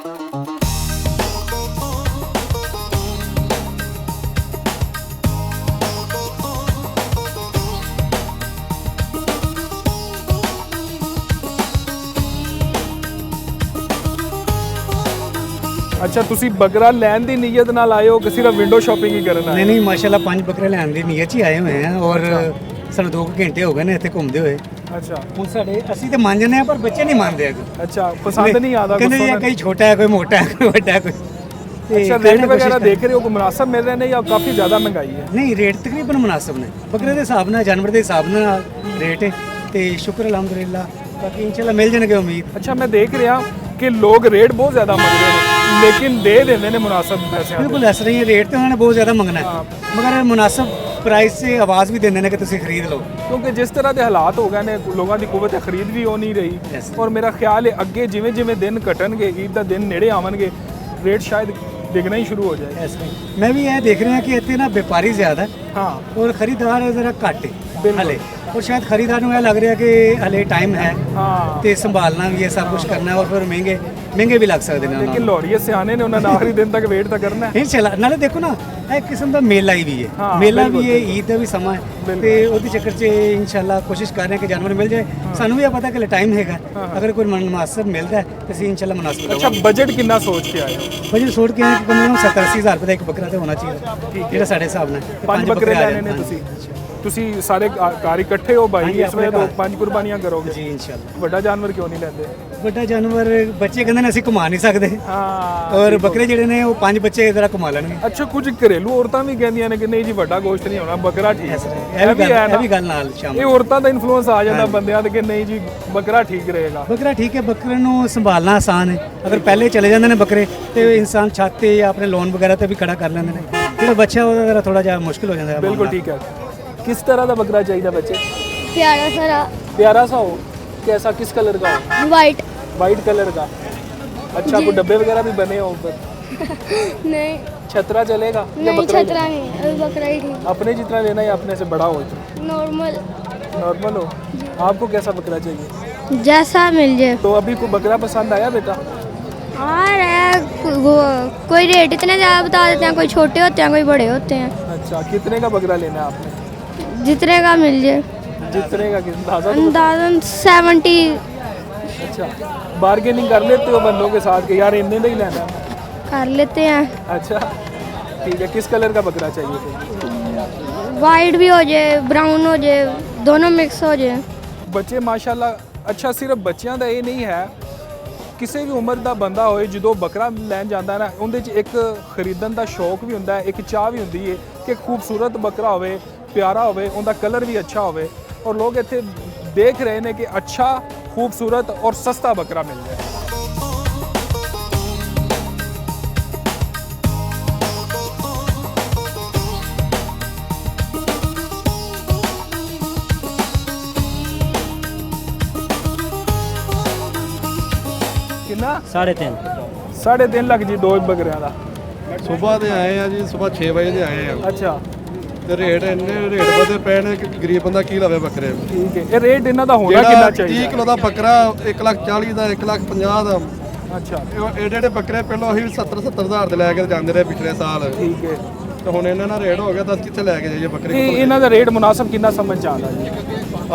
ਅੱਛਾ, ਤੁਸੀਂ ਬੱਕਰਾ ਲੈਣ ਦੀ ਨੀਅਤ ਨਾਲ ਆਏ ਹੋ ਕਿ ਸਿਰਫ ਵਿੰਡੋ ਸ਼ਾਪਿੰਗ ਹੀ ਕਰਨ ਆਏ? ਨਹੀਂ ਨਹੀਂ, ਮਾਸ਼ਾਅੱਲਾ 5 ਬੱਕਰੇ ਲੈਣ ਦੀ ਨੀਅਤ 'ਚ ਹੀ ਆਏ ਹੋਏ ਆ। ਔਰ ਸਾਨੂੰ 2 ਘੰਟੇ ਹੋ ਗਏ ਨੇ ਇੱਥੇ ਘੁੰਮਦੇ ਹੋਏ। ਅੱਛਾ ਹੁਣ ਸਾਡੇ ਅਸੀਂ ਤੇ ਮੰਨ ਜਾਂਦੇ ਆ, ਪਰ ਬੱਚੇ ਨਹੀਂ ਮੰਨਦੇ ਹੈਗੇ। ਅੱਛਾ, ਪਸੰਦ ਨਹੀਂ ਆਦਾ ਕਹਿੰਦੇ ਜੀ ਕਈ ਛੋਟਾ ਹੈ, ਕੋਈ ਮੋਟਾ ਹੈ, ਕੋਈ ਵੱਡਾ ਹੈ, ਕੋਈ ਤੇ ਅੱਛਾ, ਕਹਿਣ ਰੇਟ ਦੀ ਵਗੈਰਾ ਕੋਸ਼ਿਸ਼ ਦੇਖ ਰਹੇ ਹੋ ਕੋਈ ਮੁਨਾਸਬ ਮਿਲ ਰਹੇ ਨੇ ਜਾਂ ਕਾਫੀ ਜ਼ਿਆਦਾ ਮਹਿੰਗਾਈ ਹੈ? ਨਹੀਂ, ਰੇਟ ਤਕਰੀਬਨ ਮੁਨਾਸਬ ਨੇ। ਬੱਕਰੇ ਦੇ ਹਿਸਾਬ ਨਾਲ, ਜਾਨਵਰ ਦੇ ਹਿਸਾਬ ਨਾਲ ਰੇਟ ਹੈ। ਤੇ ਸ਼ੁਕਰ ਅਲਹਮਦੁਲਿਲਾ, ਬਾਕੀ ਇਨਸ਼ਾਅੱਲਾ ਮਿਲ ਜਾਣਗੇ ਉਮੀਦ। ਅੱਛਾ, ਮੈਂ ਦੇਖ ਰਿਹਾ ਕਿ ਲੋਕ ਰੇਟ ਬਹੁਤ ਜ਼ਿਆਦਾ ਮੰਗਦੇ ਨੇ ਲੇਕਿਨ ਦੇ ਦਿੰਦੇ ਨੇ ਮੁਨਾਸਬ ਪੈਸਿਆਂ ਦੇ। ਬਿਲਕੁਲ ਇਸ ਤਰ੍ਹਾਂ ਹੀ ਰੇਟ ਤੇ ਉਹਨਾਂ ਨੇ ਬਹੁਤ ਜ਼ਿਆਦਾ ਮੰਗਣਾ ਹੈ, ਮਗਰ ਮੁਨਾਸਬ ਪ੍ਰਾਈਸ 'ਤੇ ਆਵਾਜ਼ ਵੀ ਦਿੰਦੇ ਨੇ ਕਿ ਤੁਸੀਂ ਖਰੀਦ ਲਓ। ਕਿਉਂਕਿ ਜਿਸ ਤਰ੍ਹਾਂ ਦੇ ਹਾਲਾਤ ਹੋ ਗਏ ਨੇ, ਲੋਕਾਂ ਦੀ ਕੁਵਤ ਖਰੀਦ ਵੀ ਹੋ ਨਹੀਂ ਰਹੀ। Yes. ਔਰ ਮੇਰਾ ਖਿਆਲ ਹੈ ਅੱਗੇ ਜਿਵੇਂ ਜਿਵੇਂ ਦਿਨ ਘਟਣਗੇ, ਈਦ ਦਾ ਦਿਨ ਨੇੜੇ ਆਵਣਗੇ, ਰੇਟ ਸ਼ਾਇਦ ਡਿੱਗਣਾ ਹੀ ਸ਼ੁਰੂ ਹੋ ਜਾਏ। ਇਸ ਤਰ੍ਹਾਂ ਹੀ। ਮੈਂ ਵੀ ਇਹ ਦੇਖ ਰਿਹਾ ਕਿ ਇੱਥੇ ਨਾ ਵਪਾਰੀ ਜ਼ਿਆਦਾ ਹੈ ਹਾਂ, ਔਰ ਖਰੀਦਦਾਰ ਜ਼ਰਾ ਘੱਟ ਹੈ। ਹਲੇ ਔਰ ਸ਼ਾਇਦ ਖਰੀਦਾਰ ਨੂੰ ਇਹ ਲੱਗ ਰਿਹਾ ਕਿ ਹਲੇ ਟਾਈਮ ਹੈ ਹਾਂ ਤੇ ਸੰਭਾਲਣਾ ਵੀ ਹੈ, ਸਭ ਕੁਝ ਕਰਨਾ ਹੈ ਔਰ ਫਿਰ ਮਹਿੰਗੇ ਵੀ ਲੱਗ ਸਕਦੇ ਨੇ ਉਹਨਾਂ ਲੇਕਿਨ ਨੂੰ। ਲੋੜੀਏ ਸਿਆਣੇ ਨੇ, ਉਹਨਾਂ ਨੇ ਆਖਰੀ ਦਿਨ ਤੱਕ ਵੇਟ ਤਾਂ ਕਰਨਾ ਹੈ। ਇਹ ਚਲਾ ਨਾਲੇ ਦੇਖੋ ਨਾ ਇਹ ਇੱਕ ਕਿਸਮ ਦਾ ਮੇਲਾ ਹੀ ਵੀ ਹੈ, ਹਾਂ, ਮੇਲਾ ਬਿਲਕੁਲ, ਵੀ ਹੈ, ਈਦ ਦਾ ਵੀ ਸਮਾਂ ਹੈ ਤੇ ਉਹਦੇ ਚੱਕਰ 'ਚ ਇਨਸ਼ਾਅੱਲਾ ਕੋਸ਼ਿਸ਼ ਕਰ ਰਹੇ ਹਾਂ ਕਿ ਜਾਨਵਰ ਮਿਲ ਜਾਏ। ਸਾਨੂੰ ਵੀ ਇਹ ਪਤਾ ਕਿ ਟਾਈਮ ਹੈਗਾ, ਅਗਰ ਕੋਈ ਮੁਨਾਸਿਬ ਮਿਲਦਾ ਹੈ ਤੇ ਅਸੀਂ ਇਨਸ਼ਾਅੱਲਾ ਮੁਨਾਸਿਬ ਅੱਛਾ ਬਜਟ ਕਿੰਨਾ ਸੋਚ ਕੇ ਆਏ ਹੋ? ਬਜਟ ਸੋਚ ਕੇ ਆਏ ਕਿ ਕਮ ਸੇ ਕਮ 70-80 ਹਜ਼ਾਰ ਰੁਪਏ ਦਾ ਇੱਕ ਬੱਕਰਾ ਤੇ ਹੋਣਾ ਚਾਹੀਦਾ, ਜਿਹੜਾ ਸਾਡੇ ਹਿਸਾਬ ਨਾਲ ਤੇ 5 ਬੱਕਰੇ ਆ ਲੈਣੇ ਨੇ ਜਾਣ। ਤੁਸੀਂ ਸਾਰੇ ਘਰ ਇਕੱਠੇ ਹੋ ਭਾਈ, ਹਾਂਜੀ, ਇਸ ਵੇਲੇ ਆਪਣੇ ਤੋਂ ਘਰ। 5 ਕੁਰਬਾਨੀਆਂ ਕਰੋਗੇ ਜੀ ਇਨਸ਼ਾਅੱਲਾ। ਵੱਡਾ ਜਾਨਵਰ ਕਿਉਂ ਨਹੀਂ ਲੈਂਦੇ? ਵੱਡਾ ਜਾਨਵਰ ਬੱਚੇ ਕਹਿੰਦੇ ਨੇ ਅਸੀਂ ਘੁਮਾ ਨਹੀਂ ਸਕਦੇ ਹਾਂ ਔਰ ਬੱਕਰੇ ਜਿਹੜੇ ਨੇ ਉਹ 5 ਬੱਚੇ ਜ਼ਰਾ ਘੁਮਾ ਲੈਣਗੇ। ਅੱਛਾ ਕੁਝ ਘਰੇਲੂ ਔਰਤਾਂ ਵੀ ਕਹਿੰਦੀਆਂ ਨੇ ਕਿ ਨਹੀਂ ਜੀ ਵੱਡਾ ਗੋਸ਼ਤ ਨਹੀਂ ਹੋਣਾ, ਬੱਕਰਾ ਠੀਕ ਹੈ। ਇਹ ਵੀ ਗੱਲ ਨਾਲ ਇਹ ਸ਼ਾਮਲ। ਔਰਤਾਂ ਦਾ ਇਨਫਲੂਐਂਸ ਆ ਜਾਂਦਾ ਬੰਦਿਆਂ ਤੇ ਕਿ ਨਹੀਂ ਜੀ ਬੱਕਰਾ ਠੀਕ ਰਹੇਗਾ। ਬੱਕਰਾ ਠੀਕ ਹੈ, ਬੱਕਰੇ ਨੂੰ ਸੰਭਾਲਣਾ ਆਸਾਨ ਹੈ। ਅਗਰ ਪਹਿਲੇ ਚਲੇ ਜਾਂਦੇ ਨੇ ਬੱਕਰੇ ਤੇ ਇਨਸਾਨ ਛੱਤ ਤੇ ਜਾਂ ਆਪਣੇ ਲੋਨ ਵਗੈਰਾ ਤੇ ਵੀ ਖੜਾ ਕਰ ਲੈਂਦੇ ਨੇ। ਜਿਹੜਾ ਬੱਚਾ ਉਹਦਾ ਜ਼ਰਾ ਥੋੜਾ ਜਿਹਾ ਮੁਸ਼ਕਿਲ ਹੋ ਜਾਂਦਾ ਹੈ। बिल्कुल ठीक है। किस तरह का बकरा चाहिए बच्चे? प्यारा सारा प्यारा सा हो, कैसा, किस कलर का हो? वाइट वाइट कलर का। अच्छा कोई डब्बे वगैरह भी बने हो ऊपर? नहीं छतरा चलेगा या नहीं बकरा छतरा नहीं, अभी बकरा ही ठीक अपने जितना लेना है या अपने से बड़ा हो? नॉर्मल नॉर्मल हो। आपको कैसा बकरा चाहिए? जैसा मिल जाए। तो अभी कोई बकरा पसंद आया बेटा? कोई रेट इतने ज़्यादा बता देते हैं, कोई छोटे होते हैं कोई बड़े होते हैं, अच्छा कितने का बकरा लेना है आपने? जितने का मिल जाए। जितने का अंदाजा तो अंदाजन 70। अच्छा बार्गेनिंग कर लेते हो बंदों के साथ कि यार इतने का ही लेना है? कर लेते हैं। अच्छा ठीक है। किस कलर का बकरा चाहिए फिर? वाइट भी हो जाए, ब्राउन हो जाए, दोनों मिक्स हो जाए। ਬੱਚੇ ਮਾਸ਼ਾਅੱਲਾ। ਅੱਛਾ ਸਿਰਫ ਬੱਚਿਆਂ ਦਾ ਇਹ ਨਹੀਂ ਹੈ, ਕਿਸੇ ਵੀ ਉਮਰ ਦਾ ਬੰਦਾ ਹੋਏ ਜਦੋਂ ਬੱਕਰਾ ਲੈਣ ਜਾਂਦਾ ਨਾ ਉਹਦੇ 'ਚ ਇੱਕ ਖਰੀਦਣ ਦਾ ਸ਼ੌਕ ਵੀ ਹੁੰਦਾ ਹੈ, ਇੱਕ ਚਾਹ ਵੀ ਹੁੰਦੀ ਹੈ ਕਿ ਖੂਬਸੂਰਤ ਬੱਕਰਾ ਹੋਵੇ, ਪਿਆਰਾ ਹੋਵੇ, ਉਹਦਾ ਕਲਰ ਵੀ ਅੱਛਾ ਹੋਵੇ ਔਰ ਲੋਕ ਇੱਥੇ ਦੇਖ ਰਹੇ ਨੇ ਕਿ ਅੱਛਾ ਖੂਬਸੂਰਤ ਔਰ ਸਸਤਾ ਬੱਕਰਾ ਮਿਲ ਜਾਏ। ਕਿੰਨਾ? 3.5 3.5 ਲੱਖ ਜੀ ਦੋ ਬੱਕਰਿਆਂ ਦਾ। ਸਵੇਰ ਦੇ ਆਏ ਆ ਜੀ, ਸਵੇਰ 6 ਵਜੇ ਦੇ ਆਏ ਆ ਅੱਛਾ ਤੇ ਰੇਟ ਇੰਨੇ ਵਧੇ ਪਏ ਨੇ ਕਿ ਗਰੀਬ ਬੰਦਾ ਕੀ ਲਵੇ ਬੱਕਰੇ। ਠੀਕ ਹੈ। ਇਹ ਰੇਟ ਇਹਨਾਂ ਦਾ ਹੋਣਾ ਜਿਹੜਾ ਕਿੰਨਾ 30 ਚਾਹੀਦਾ? ਕਿਲੋ ਦਾ ਬੱਕਰਾ 1,40,000 ਦਾ, 1,50,000 ਦਾ, ਅੱਛਾ ਇਹ ਜਿਹੜੇ ਬੱਕਰੇ ਪਹਿਲਾਂ ਅਸੀਂ 70 ਹਜ਼ਾਰ ਦੇ ਲੈ ਕੇ ਜਾਂਦੇ ਰਹੇ ਪਿਛਲੇ ਸਾਲ, ਠੀਕ ਹੈ। ਤੇ ਹੁਣ ਇਹਨਾਂ ਦਾ ਰੇਟ ਹੋ ਗਿਆ ਤਾਂ ਅਸੀਂ ਕਿੱਥੇ ਲੈ ਕੇ ਜਾਈਏ ਬੱਕਰੇ? ਇਹ ਇਹਨਾਂ ਦਾ ਰੇਟ ਮੁਨਾਸਬ ਕਿੰਨਾ ਸਮਝ ਚ ਆਉਂਦਾ ਜੀ?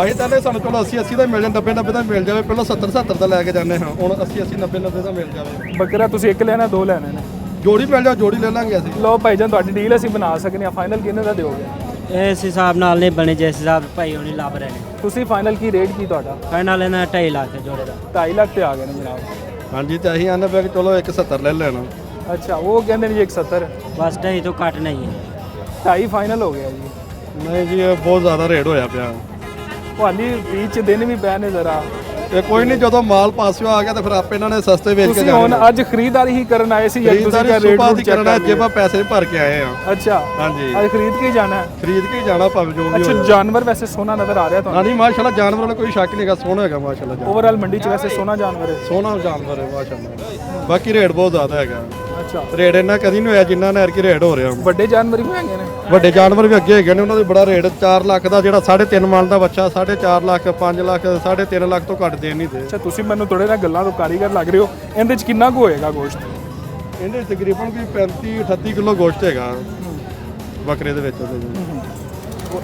ਅਸੀਂ ਤਾਂ ਸਾਨੂੰ ਚਲੋ 80 ਦਾ ਮਿਲ ਜਾਏ, 90 ਦਾ ਮਿਲ ਜਾਵੇ, ਪਹਿਲਾਂ 70 ਦਾ ਲੈ ਕੇ ਜਾਂਦੇ ਹਾਂ, ਹੁਣ 80 90 ਦਾ ਮਿਲ ਜਾਵੇ। ਬੱਕਰਾ ਤੁਸੀਂ ਇੱਕ ਲੈਣਾ ਦੋ ਲੈਣੇ ਨੇ? ਜੋੜੀ ਮਿਲ ਜਾ, ਜੋੜੀ ਲੈ ਲਾਂਗੇ ਅਸੀਂ। ਲਓ ਭਾਈਜਾਨ ਤੁਹਾਡੀ ਡੀਲ ਅਸੀਂ ਬਣਾ ਸਕਦੇ ਹਾਂ। ਫਾਈਨਲ ਕਿੰਨੇ ਦਾ ਦਿਓਗੇ? ਇਸ ਹਿਸਾਬ ਨਾਲ ਨਹੀਂ ਬਣੇ ਜਿਸ ਹਿਸਾਬ ਭਾਈ ਹੋਣੀ ਲੱਭ ਰਹੇ ਨੇ। ਤੁਸੀਂ ਫਾਈਨਲ ਕੀ ਰੇਟ ਕੀ ਤੁਹਾਡਾ? ਫਾਈਨਲ ਇਹਨਾਂ 2.5 ਲੱਖ ਜੋੜੇ ਦਾ। 2.5 ਲੱਖ ਤੇ ਆ ਗਏ ਨੇ ਜਨਾਬ। ਹਾਂਜੀ ਤੇ ਅਸੀਂ ਆਨੇ ਪਿਆ ਕਿ ਚਲੋ 170 ਲੈ ਲੈਣਾ। ਅੱਛਾ ਉਹ ਕਹਿੰਦੇ ਨੇ ਜੀ 170। ਬਸ 2.5 ਤੋਂ ਘੱਟ ਨਹੀਂ ਹੈ। 2.5 ਫਾਈਨਲ ਹੋ ਗਿਆ ਜੀ। ਨਹੀਂ ਜੀ ਇਹ ਬਹੁਤ ਜ਼ਿਆਦਾ ਰੇਟ ਹੋਇਆ ਪਿਆ। ਭਾਲੀ ਵੀਚ ਚ ਦਿਨ ਵੀ ਪਏ ਨੇ ਜ਼ਰਾ। ਇਹ ਕੋਈ ਨਹੀਂ, ਜਦੋਂ ਮਾਲ ਪਾਸਿਓ ਆ ਗਿਆ ਤਾਂ ਫਿਰ ਆਪੇ ਇਹਨਾਂ ਨੇ ਸਸਤੇ ਵੇਚ ਕੇ ਤੁਸੀਂ ਜਾਣਾ। ਹੁਣ ਅੱਜ ਖਰੀਦਦਾਰੀ ਹੀ ਕਰਨ ਆਏ ਸੀ ਜਾਂ ਤੁਸੀਂ ਖਰੀਦਦਾਰੀ ਕਿਹਾ ਰੇਟ ਸੁਬਾਹ ਰੂਟ ਦੀ ਚੈੱਕ ਕਰਨਾ, ਕਰਨਾ? ਜੇਬਾਂ ਪੈਸੇ ਭਰ ਕੇ ਆਏ ਆ। ਅੱਛਾ ਹਾਂਜੀ ਅੱਜ ਖਰੀਦ ਕੇ ਹੀ ਜਾਣਾ ਹੈ? ਖਰੀਦ ਕੇ ਹੀ ਜਾਣਾ ਭਾਵੇਂ ਜੋ ਵੀ ਅੱਛਾ ਹੋਵੇ। ਜਾਨਵਰ ਵੈਸੇ ਸੋਹਣਾ ਨਜ਼ਰ ਆ ਰਿਹਾ ਤੁਹਾਨੂੰ? ਹਾਂਜੀ ਮਾਸ਼ਾਅੱਲਾ ਜਾਨਵਰ ਵਾਲਾ ਕੋਈ ਸ਼ੱਕ ਨਹੀਂ ਹੈਗਾ, ਸੋਹਣਾ ਹੈਗਾ ਮਾਸ਼ਾਅੱਲਾ ਜਾਨਵਰ। ਓਵਰਆਲ ਮੰਡੀ ਚ ਵੈਸੇ ਸੋਹਣਾ ਜਾਨਵਰ ਹੈ। ਸੋਹਣਾ ਜਾਨਵਰ ਹੈ ਮਾਸ਼ਾਅੱਲਾ। ਬਾਕੀ ਰੇਟ ਬਹੁਤ ਜ਼ਿਆਦਾ ਹੈਗਾ। ਅੱਛਾ ਰੇਟ ਇੰਨਾ ਕਦੀ ਨਹੀਂ ਹੋਇਆ ਜਿੰਨਾ ਨਹਿਰ ਕੀ ਰੇਟ ਹੋ ਰਿਹਾ। ਵੱਡੇ ਜਾਨਵਰ ਵੀ ਹੈਗੇ ਨੇ? ਵੱਡੇ ਜਾਨਵਰ ਵੀ ਅੱਗੇ ਹੈਗੇ ਨੇ, ਉਹਨਾਂ ਦੇ ਬੜਾ ਰੇਟ 4 ਲੱਖ ਦਾ, ਜਿਹੜਾ 3.5 ਮਣ ਦਾ ਬੱਚਾ 4.5 ਲੱਖ, 5 ਲੱਖ, 3.5 ਲੱਖ ਤੋਂ ਘੱਟ ਦੇ ਨਹੀਂ ਦੇ। ਅੱਛਾ ਤੁਸੀਂ ਮੈਨੂੰ ਥੋੜੇ ਨਾਲ ਗੱਲਾਂ ਤੋਂ ਕਾਰੀਗਰ ਲੱਗ ਰਹੇ ਹੋ। ਇਹਦੇ ਚ ਕਿੰਨਾ ਕੁ ਹੋਏਗਾ ਗੋਸ਼ਤ? ਇਹਦੇ ਤਕਰੀਬਨ ਕੋਈ 35-38 ਕਿਲੋ ਗੋਸ਼ਤ ਹੈਗਾ ਬੱਕਰੇ ਦੇ ਵਿੱਚ ਉਹਦੇ।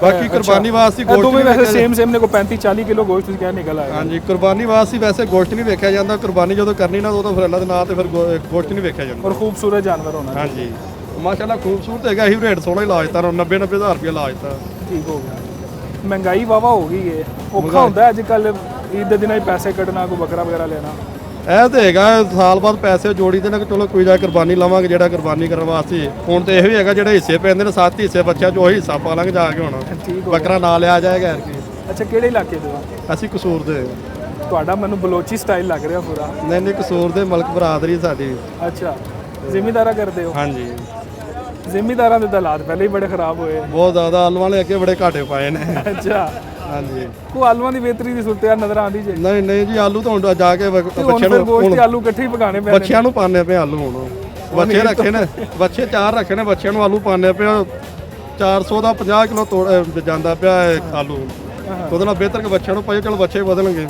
ਬਾਕੀ ਕੁਰਬਾਨੀ ਵਾਸਤੇ ਇਹ ਗੋਸ਼ਤ ਦੋਵੇਂ ਨਹੀਂ ਵੈਸੇ ਵੇਖਿਆ ਸੇਮ ਨੇ ਕੋ 35-40 ਕਿਲੋ ਗੋਸ਼ਤ ਤੁਸੀਂ ਕਿਹਾ ਨਿਕਲ ਆਇਆ। ਹਾਂਜੀ ਕੁਰਬਾਨੀ ਵਾਸਤੇ ਵੈਸੇ ਗੋਸ਼ਤ ਨਹੀਂ ਵੇਖਿਆ ਜਾਂਦਾ। ਕੁਰਬਾਨੀ ਜਦੋਂ ਕਰਨੀ ਨਾ ਉਦੋਂ ਫਿਰ ਅੱਲਾ ਦੇ ਨਾਂ ਤੇ ਫਿਰ ਗੋਸ਼ਤ ਨਹੀਂ ਵੇਖਿਆ ਜਾਂਦਾ। ਔਰ ਖੂਬਸੂਰਤ ਜਾਨਵਰ ਹੋਣਾ। ਹਾਂਜੀ ਮਾਸ਼ਾਅੱਲਾ ਖੂਬਸੂਰਤ ਹੈਗਾ। ਹੀ ਰੇਟ ਸੋਹਣਾ ਹੀ ਲਾਜਤਾ 90-90 ਹਜ਼ਾਰ ਰੁਪਏ ਲਾਜਤਾ। ਠੀਕ ਹੋ ਗਿਆ। ਮਹਿੰਗਾਈ ਵਾਵਾ ਹੋ ਗਈ ਹੈ, ਔਖਾ ਹੁੰਦਾ ਅੱਜ ਕੱਲ ਈਦ ਦੇ ਦਿਨਾਂ 'ਚ ਪੈਸੇ ਕੱਢਣਾ, ਕੋਈ ਬੱਕਰਾ ਵਗੈਰਾ ਲੈਣਾ। ਇਹ ਤੇ ਹੈਗਾ ਸਾਲ ਬਾਅਦ ਪੈਸੇ ਜੋੜੀ ਦੇ ਨਾ ਕਿ ਚਲੋ ਕੋਈ ਜਾ ਕੁਰਬਾਨੀ ਲਾਵਾਂਗੇ, ਜਿਹੜਾ ਕੁਰਬਾਨੀ ਕਰਨ ਵਾਸਤੇ। ਹੁਣ ਤੇ ਇਹ ਵੀ ਹੈਗਾ ਜਿਹੜੇ ਹਿੱਸੇ ਪੈਂਦੇ ਨੇ 7 ਹਿੱਸੇ ਬੱਚਿਆਂ 'ਚ ਉਹੀ ਹਿੱਸਾ ਪਾ ਲਾਂਗੇ ਜਾ ਕੇ। ਹੁਣ ਠੀਕ ਹੋ ਬੱਕਰਾ ਨਾਲ ਲਿਆ ਜਾਏਗਾ। ਅੱਛਾ ਕਿਹੜੇ ਇਲਾਕੇ ਦੇ ਹੋ? ਅਸੀਂ ਕਸੂਰ ਦੇ। ਤੁਹਾਡਾ ਮੈਨੂੰ ਬਲੋਚੀ ਸਟਾਈਲ ਲੱਗ ਰਿਹਾ ਪੂਰਾ। ਨਹੀਂ ਨਹੀਂ ਕਸੂਰ ਦੇ ਮਲਕ ਬਰਾਦਰੀ ਸਾਡੀ। ਅੱਛਾ ਜ਼ਿਮੀਂਦਾਰਾ ਕਰਦੇ ਹੋ? ਹਾਂਜੀ ਜ਼ਿਮੀਂਦਾਰਾਂ ਦੇ ਤਾਂ ਹਾਲਾਤ ਪਹਿਲੇ ਹੀ ਬੜੇ ਖਰਾਬ ਹੋਏ। ਬਹੁਤ ਜ਼ਿਆਦਾ ਆਲੂਆਂ ਵਾਲੇ ਅੱਗੇ ਬੜੇ ਘਾਟੇ ਪਾਏ ਨੇ। ਅੱਛਾ ਹਾਂਜੀ ਕੋ ਆਲੂਆਂ ਦੀ ਬਿਹਤਰੀ ਦੀ ਸੂਰਤ ਨਜ਼ਰ ਆਉਂਦੀ ਜੇ? ਨਹੀਂ ਨਹੀਂ ਜੀ ਆਲੂ ਤਾਂ ਹੁਣ ਜਾ ਕੇ ਬੱਚਿਆਂ ਨੂੰ ਗੋਸ਼ਤ ਤੇ ਆਲੂ ਇਕੱਠੇ ਹੀ ਪਕਾਣੇ ਪੈਣੇ। ਬੱਚਿਆਂ ਨੂੰ ਪਾਣੇ ਪਏ ਆਲੂ। ਹੁਣ ਬੱਚੇ ਰੱਖੇ ਨੇ, ਬੱਚੇ 4 ਰੱਖੇ ਨੇ, ਬੱਚਿਆਂ ਨੂੰ ਆਲੂ ਪਾਣੇ ਪਏ। 400 ਦਾ 50 ਕਿਲੋ ਜਾਂਦਾ ਪਿਆ ਹੈ ਆਲੂ। ਉਹਦੇ ਨਾਲ ਬਿਹਤਰ ਕਿ ਬੱਚਿਆਂ ਨੂੰ ਪਾਈਏ, ਚਲ ਬੱਚੇ ਵਧਣਗੇ।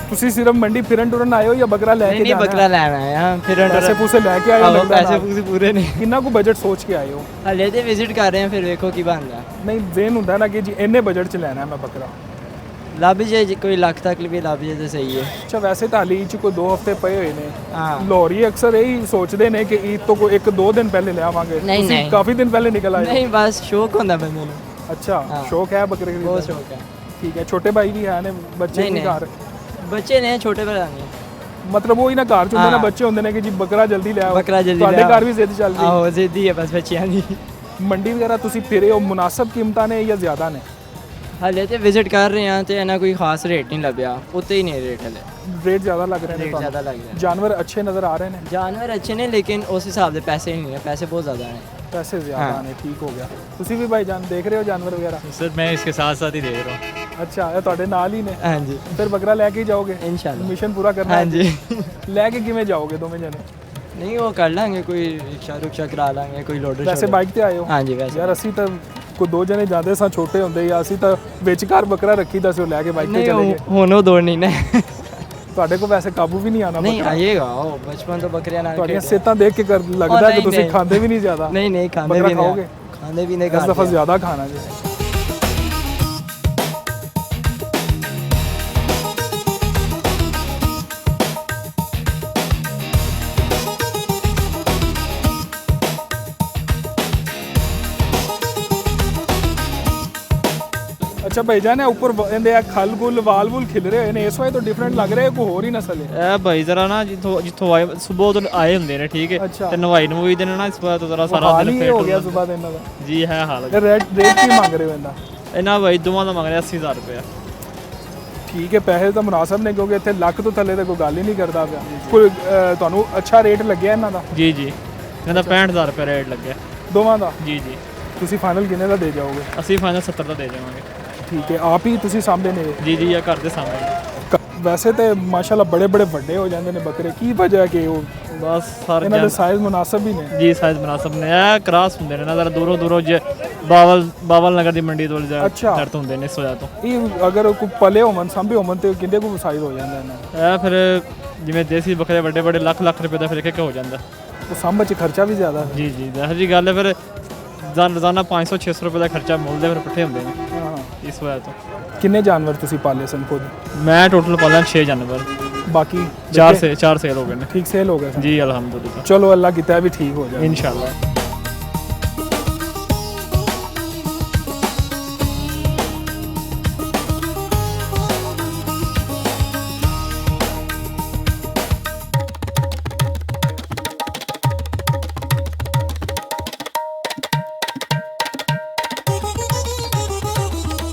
ਤੁਸੀਂ ਸਿਰਫ ਮੰਡੀ ਫਿਰਨ ਟੁਰਨ ਆਏ ਹੋ ਜਾਂ ਬੱਕਰਾ ਲੈ ਕੇ ਜਾਣਾ? ਬੱਕਰਾ ਲੈਣ ਆਏ ਹਾਂ ਫਿਰ ਪੈਸੇ ਪੂਸੇ ਲੈ ਕੇ ਆਏ ਹੋ? ਲੱਗਦਾ ਪੈਸੇ ਨਾਲ। ਪੂਸੇ ਪੂਰੇ ਨਹੀਂ, ਕਿੰਨਾ ਕੁ ਬਜਟ ਸੋਚ ਕੇ ਆਏ ਹੋ? ਹਲੇ ਤੇ ਵਿਜ਼ਿਟ ਕਰ ਰਹੇ ਹਾਂ, ਫਿਰ ਵੇਖੋ ਕੀ ਬਣਦਾ। ਨਹੀਂ ਜ਼ੇਨ ਹੁੰਦਾ ਨਾ ਕਿ ਜੀ ਇੰਨੇ ਬਜਟ 'ਚ ਲੈਣਾ ਹੈ ਮੈਂ ਬੱਕਰਾ। ਲੱਭ ਜੇ ਕੋਈ ਲੱਖ ਤੱਕ ਵੀ ਲੱਭ ਜੇ ਤਾਂ ਸਹੀ ਹੈ। ਅੱਛਾ, ਵੈਸੇ ਤਾਂ ਹਾਲੀ 'ਚ ਕੋਈ 2 ਹਫ਼ਤੇ ਪਏ ਹੋਏ ਨੇ। ਹਾਂ। ਲਾਹੌਰੀ ਅਕਸਰ ਇਹੀ ਸੋਚਦੇ ਨੇ ਕਿ ਈਦ ਤੋਂ ਕੋਈ 1-2 ਦਿਨ ਪਹਿਲੇ ਲੈ ਆਵਾਂਗੇ। ਨਹੀਂ, ਤੁਸੀਂ ਨਹੀਂ। ਕਾਫੀ ਦਿਨ ਪਹਿਲੇ ਨਿਕਲ ਆਏ ਹੋ। ਨਹੀਂ ਬਸ ਸ਼ੌਕ ਹੁੰਦਾ ਬੰਦੇ ਨੂੰ। ਅੱਛਾ, ਹਾਂ। ਸ਼ੌਕ ਹੈ ਬੱਕਰੇ ਖਰੀਦਣ ਦਾ? ਬਹੁਤ ਸ਼ੌਕ ਹੈ। ਠੀਕ ਹੈ। ਛੋਟੇ ਭਾਈ ਵੀ ਹੈ ਨੇ, ਬੱਚੇ ਨਹੀਂ, ਵੀ ਨਹੀਂ। ਘਰ? ਬੱਚੇ ਨੇ ਛੋਟੇ ਭਰਾ ਨੇ। ਮਤਲਬ ਉਹ ਹੀ ਨਾ ਘਰ 'ਚ ਹੁੰਦੇ ਨੇ, ਹਾਂ। ਬੱਚੇ ਹੁੰਦੇ ਨੇ ਕਿ ਜੀ ਬੱਕਰਾ ਜਲਦੀ ਲੈ ਆਓ। ਬੱਕਰਾ ਜਲਦੀ ਤੁਹਾਡੇ ਲੈ ਆਓ। ਘਰ ਵੀ ਜ਼ਿੱਦ ਚੱਲਦੀ? ਆਹੋ ਜ਼ਿੱਦੀ ਹੈ ਬਸ ਬੱਚਿਆਂ ਦੀ। ਮੰਡੀ ਵਗੈਰਾ ਤੁਸੀਂ ਫਿਰੇ ਹੋ, ਮੁਨਾਸਬ ਕੀਮਤਾਂ ਨੇ ਜਾਂ ਜ਼ਿਆਦਾ ਨੇ? ਹਲੇ ਤੇ ਵਿਜ਼ਿਟ ਕਰ ਰਹੇ ਹਾਂ ਤੇ ਇਹਨਾਂ ਕੋਈ ਖਾਸ ਰੇਟ ਨਹੀਂ ਲੱਭਿਆ, ਉੱਤੇ ਹੀ ਨਹੀਂ ਰੇਟ ਹਲੇ। ਰੇਟ ਜ਼ਿਆਦਾ ਲੱਗ ਰਹੇ ਨੇ ਰੇਟ ਤੁਹਾਨੂੰ? ਜ਼ਿਆਦਾ ਲੱਗ ਰਿਹਾ। ਜਾਨਵਰ ਅੱਛੇ ਨਜ਼ਰ ਆ ਰਹੇ ਨੇ? ਜਾਨਵਰ ਅੱਛੇ ਨੇ ਲੇਕਿਨ ਉਸ ਹਿਸਾਬ ਦੇ ਪੈਸੇ ਨਹੀਂ ਹੈ, ਪੈਸੇ ਬਹੁਤ ਜ਼ਿਆਦਾ ਨੇ। पैसे ज़्यादा हाँ। आने, ठीक हो गया। ਤੁਸੀਂ ਵੀ ਭਾਈ ਜਾਨ ਦੇਖ ਰਹੇ ਹੋ जानवर वगैरह? सर मैं इसके साथ साथ ही देख रहा हूँ। अच्छा, ਇਹ ਤੁਹਾਡੇ ਨਾਲ ਹੀ ਨੇ? हाँ जी। ਫਿਰ ਬੱਕਰਾ ਲੈ ਕੇ ਹੀ ਜਾਓਗੇ? इंशाल्लाह। ਮਿਸ਼ਨ ਪੂਰਾ ਕਰਨਾ हाँ ਹੈ? जी। ਲੈ ਕੇ ਕਿਵੇਂ ਜਾਓਗੇ ਦੋਵੇਂ ਜਣੇ? नहीं वो कर लेंगे, कोई रिक्शा रुक्शा करा लेंगे, कोई लोडर ਵੈਸੇ ਬਾਈਕ ਤੇ ਆਏ ਹੋ? हाँ जी वैसे। ਯਾਰ ਅਸੀਂ ਤਾਂ ਕੋਈ 2 ਜਣੇ ਜਾਂਦੇ ਸਾਂ ਛੋਟੇ ਹੁੰਦੇ, ਜਾਂ ਅਸੀਂ ਤਾਂ ਵਿਚਕਾਰ ਬੱਕਰਾ ਰੱਖੀਦਾ ਸੀ, ਉਹ ਲੈ ਕੇ ਬਾਈਕ ਤੇ नहीं ਚਲੇ ਗਏ। ਹੁਣ ਉਹ ਦੌੜ ਨਹੀਂ ਨਾ। ਤੁਹਾਡੇ ਕੋਲ ਵੈਸੇ ਕਾਬੂ ਵੀ ਨਹੀਂ ਆਣਾ नहीं ਬੱਕਰਾ? आइएगा, ਉਹ ਬਚਪਨ ਤੋਂ ਬੱਕਰੀਆਂ ਨਾਲ ਤੁਹਾਡੀਆਂ ਖੇਡਿਆ। ਸਿਹਤਾਂ ਦੇਖ ਕੇ ਲੱਗਦਾ ਕਿ नहीं, ਤੁਸੀਂ नहीं। ਖਾਂਦੇ ਵੀ ਨਹੀਂ ਜ਼ਿਆਦਾ। नहीं नहीं खाने ਬੱਕਰਾ भी ਖਾਓਗੇ? नहीं, खाने भी नहीं ਇਸ ਦਫਾ खाते। ਜ਼ਿਆਦਾ ਖਾਣਾ ਜੀ। ਅੱਛਾ ਭਾਈਜਾਨ, ਇਹ ਉੱਪਰ ਇਹਦੇ ਆ ਖਲ ਗੁਲ ਵਾਲ ਵੂਲ ਖਿਲ ਰਹੇ ਹੋਏ ਨੇ, ਇਸ ਵਾਰ ਤੋਂ ਡਿਫਰੈਂਟ ਲੱਗ ਰਿਹਾ ਹੈ, ਕੋਈ ਹੋਰ ਹੀ ਨਸਲ ਹੈ? ਇਹ ਭਾਈ ਜ਼ਰਾ ਨਾ ਜਿੱਥੋਂ ਆਏ ਸੁਬਹ ਤੋਂ ਆਏ ਹੁੰਦੇ ਨੇ, ਠੀਕ ਹੈ, ਅੱਛਾ। ਤੇ ਨਵਾਈ ਨਵੂਈ ਦੇ ਨਾ ਇਸ ਵਾਰ ਤੋਂ ਜ਼ਰਾ ਸਾਰਾ ਹਾਲ ਦਿਨ ਹੀ ਫੇਟ ਹੋ ਗਿਆ ਸੁਬਹ ਦੇ ਇਹਨਾਂ ਦਾ। ਜੀ ਹੈ ਹਾਲ। ਇਹ ਰੇਟ ਕੀ ਮੰਗ ਰਹੇ ਹੋ ਇਹਦਾ? ਇਹਨਾਂ ਭਾਈ ਦੋਵਾਂ ਦਾ ਮੰਗ ਰਿਹਾ 80000 ਰੁਪਇਆ। ਠੀਕ ਹੈ, ਪੈਸੇ ਤਾਂ ਮੁਨਾਸਬ ਨੇ ਕਿਉਂਕਿ ਇੱਥੇ ਲੱਖ ਤੋਂ ਥੱਲੇ ਤਾਂ ਕੋਈ ਗੱਲ ਹੀ ਨਹੀਂ ਕਰਦਾ ਪਿਆ। ਕੋਈ ਤੁਹਾਨੂੰ ਅੱਛਾ ਰੇਟ ਲੱਗਿਆ ਇਹਨਾਂ ਦਾ? ਜੀ ਜੀ, ਇਹਨਾਂ ਦਾ 65000 ਰੁਪਇਆ ਰੇਟ ਲੱਗਿਆ ਦੋਵਾਂ ਦਾ? ਜੀ ਜੀ। ਤੁਸੀਂ ਫਾਈਨਲ ਕਿੰਨੇ ਦਾ ਦੇ ਜਾਓਗੇ? ਅਸੀਂ ਫਾਈਨਲ 70 ਦਾ ਦੇ ਜਾਵਾਂਗੇ। ਠੀਕ ਹੈ, ਆਪ ਹੀ ਤੁਸੀਂ ਸਾਂਭਦੇ ਨੇ? ਜੀ ਜੀ, ਇਹ ਘਰ ਦੇ ਸਾਹਮਣੇ। ਵੈਸੇ ਤੇ ਮਾਸ਼ਾਅੱਲਾ ਬੜੇ ਬੜੇ ਵੱਡੇ ਹੋ ਜਾਂਦੇ ਨੇ ਬੱਕਰੇ, ਕੀ ਵਜ੍ਹਾ ਹੈ ਕਿ ਉਹ ਬਸ ਸਾਰੇ ਇਹਨਾਂ ਦੇ ਸਾਈਜ਼ ਮੁਨਾਸਬ ਹੀ ਨੇ? ਜੀ ਸਾਈਜ਼ ਮੁਨਾਸਬ ਨੇ। ਇਹ ਕ੍ਰਾਸ ਹੁੰਦੇ ਨੇ ਨਾ ਜ਼ਰਾ ਦੂਰੋਂ ਦੂਰੋਂ, ਜੇ ਬਾਵਲ ਨਗਰ ਦੀ ਮੰਡੀ ਤੋਂ ਅੱਛਾ। ਦਰਤ ਹੁੰਦੇ ਨੇ ਇਸ ਵਜ੍ਹਾ ਤੋਂ। ਇਹ ਅਗਰ ਕੋਈ ਪਲੇ ਹੋਵਨ ਸਾਂਭੇ ਹੋਵਨ ਤੇ ਕਿੰਨੇ ਕੁ ਸਾਈਜ਼ ਹੋ ਜਾਂਦਾ ਇਹਨਾਂ ਦਾ? ਇਹ ਫਿਰ ਜਿਵੇਂ ਦੇਸੀ ਬੱਕਰੇ ਵੱਡੇ ਵੱਡੇ ਲੱਖ ਰੁਪਏ ਦਾ ਫਿਰ ਇੱਕ ਹੋ ਜਾਂਦਾ। ਉਹ ਸਾਂਭਣ 'ਚ ਖਰਚਾ ਵੀ ਜ਼ਿਆਦਾ ਹੈ? ਜੀ ਜੀ, ਇਹੋ ਜਿਹੀ ਗੱਲ ਹੈ। ਫਿਰ ਰੋਜ਼ਾਨਾ 500-600 ਰੁਪਏ ਦਾ ਖਰਚਾ ਮੁੱਲਦੇ ਫਿਰ ਇਕੱਠੇ ਹੁੰਦੇ ਨੇ ਹਾਂ। ਇਸ ਵਜ੍ਹਾ ਤੋਂ। ਕਿੰਨੇ ਜਾਨਵਰ ਤੁਸੀਂ ਪਾਲੇ ਸਨ ਖੁਦ? ਮੈਂ ਟੋਟਲ ਪਾਲਿਆ 6 ਜਾਨਵਰ। ਬਾਕੀ 4 ਸੇਲ ਹੋ ਗਏ ਨੇ। ਠੀਕ ਸੇਲ ਹੋ ਗਏ ਸਨ? ਜੀ ਅਲਹਮਦੁਲਿल्लाह। ਚਲੋ ਅੱਲਾ ਕੀਤਾ ਵੀ ਠੀਕ ਹੋ ਜਾਏ इंशाल्लाह।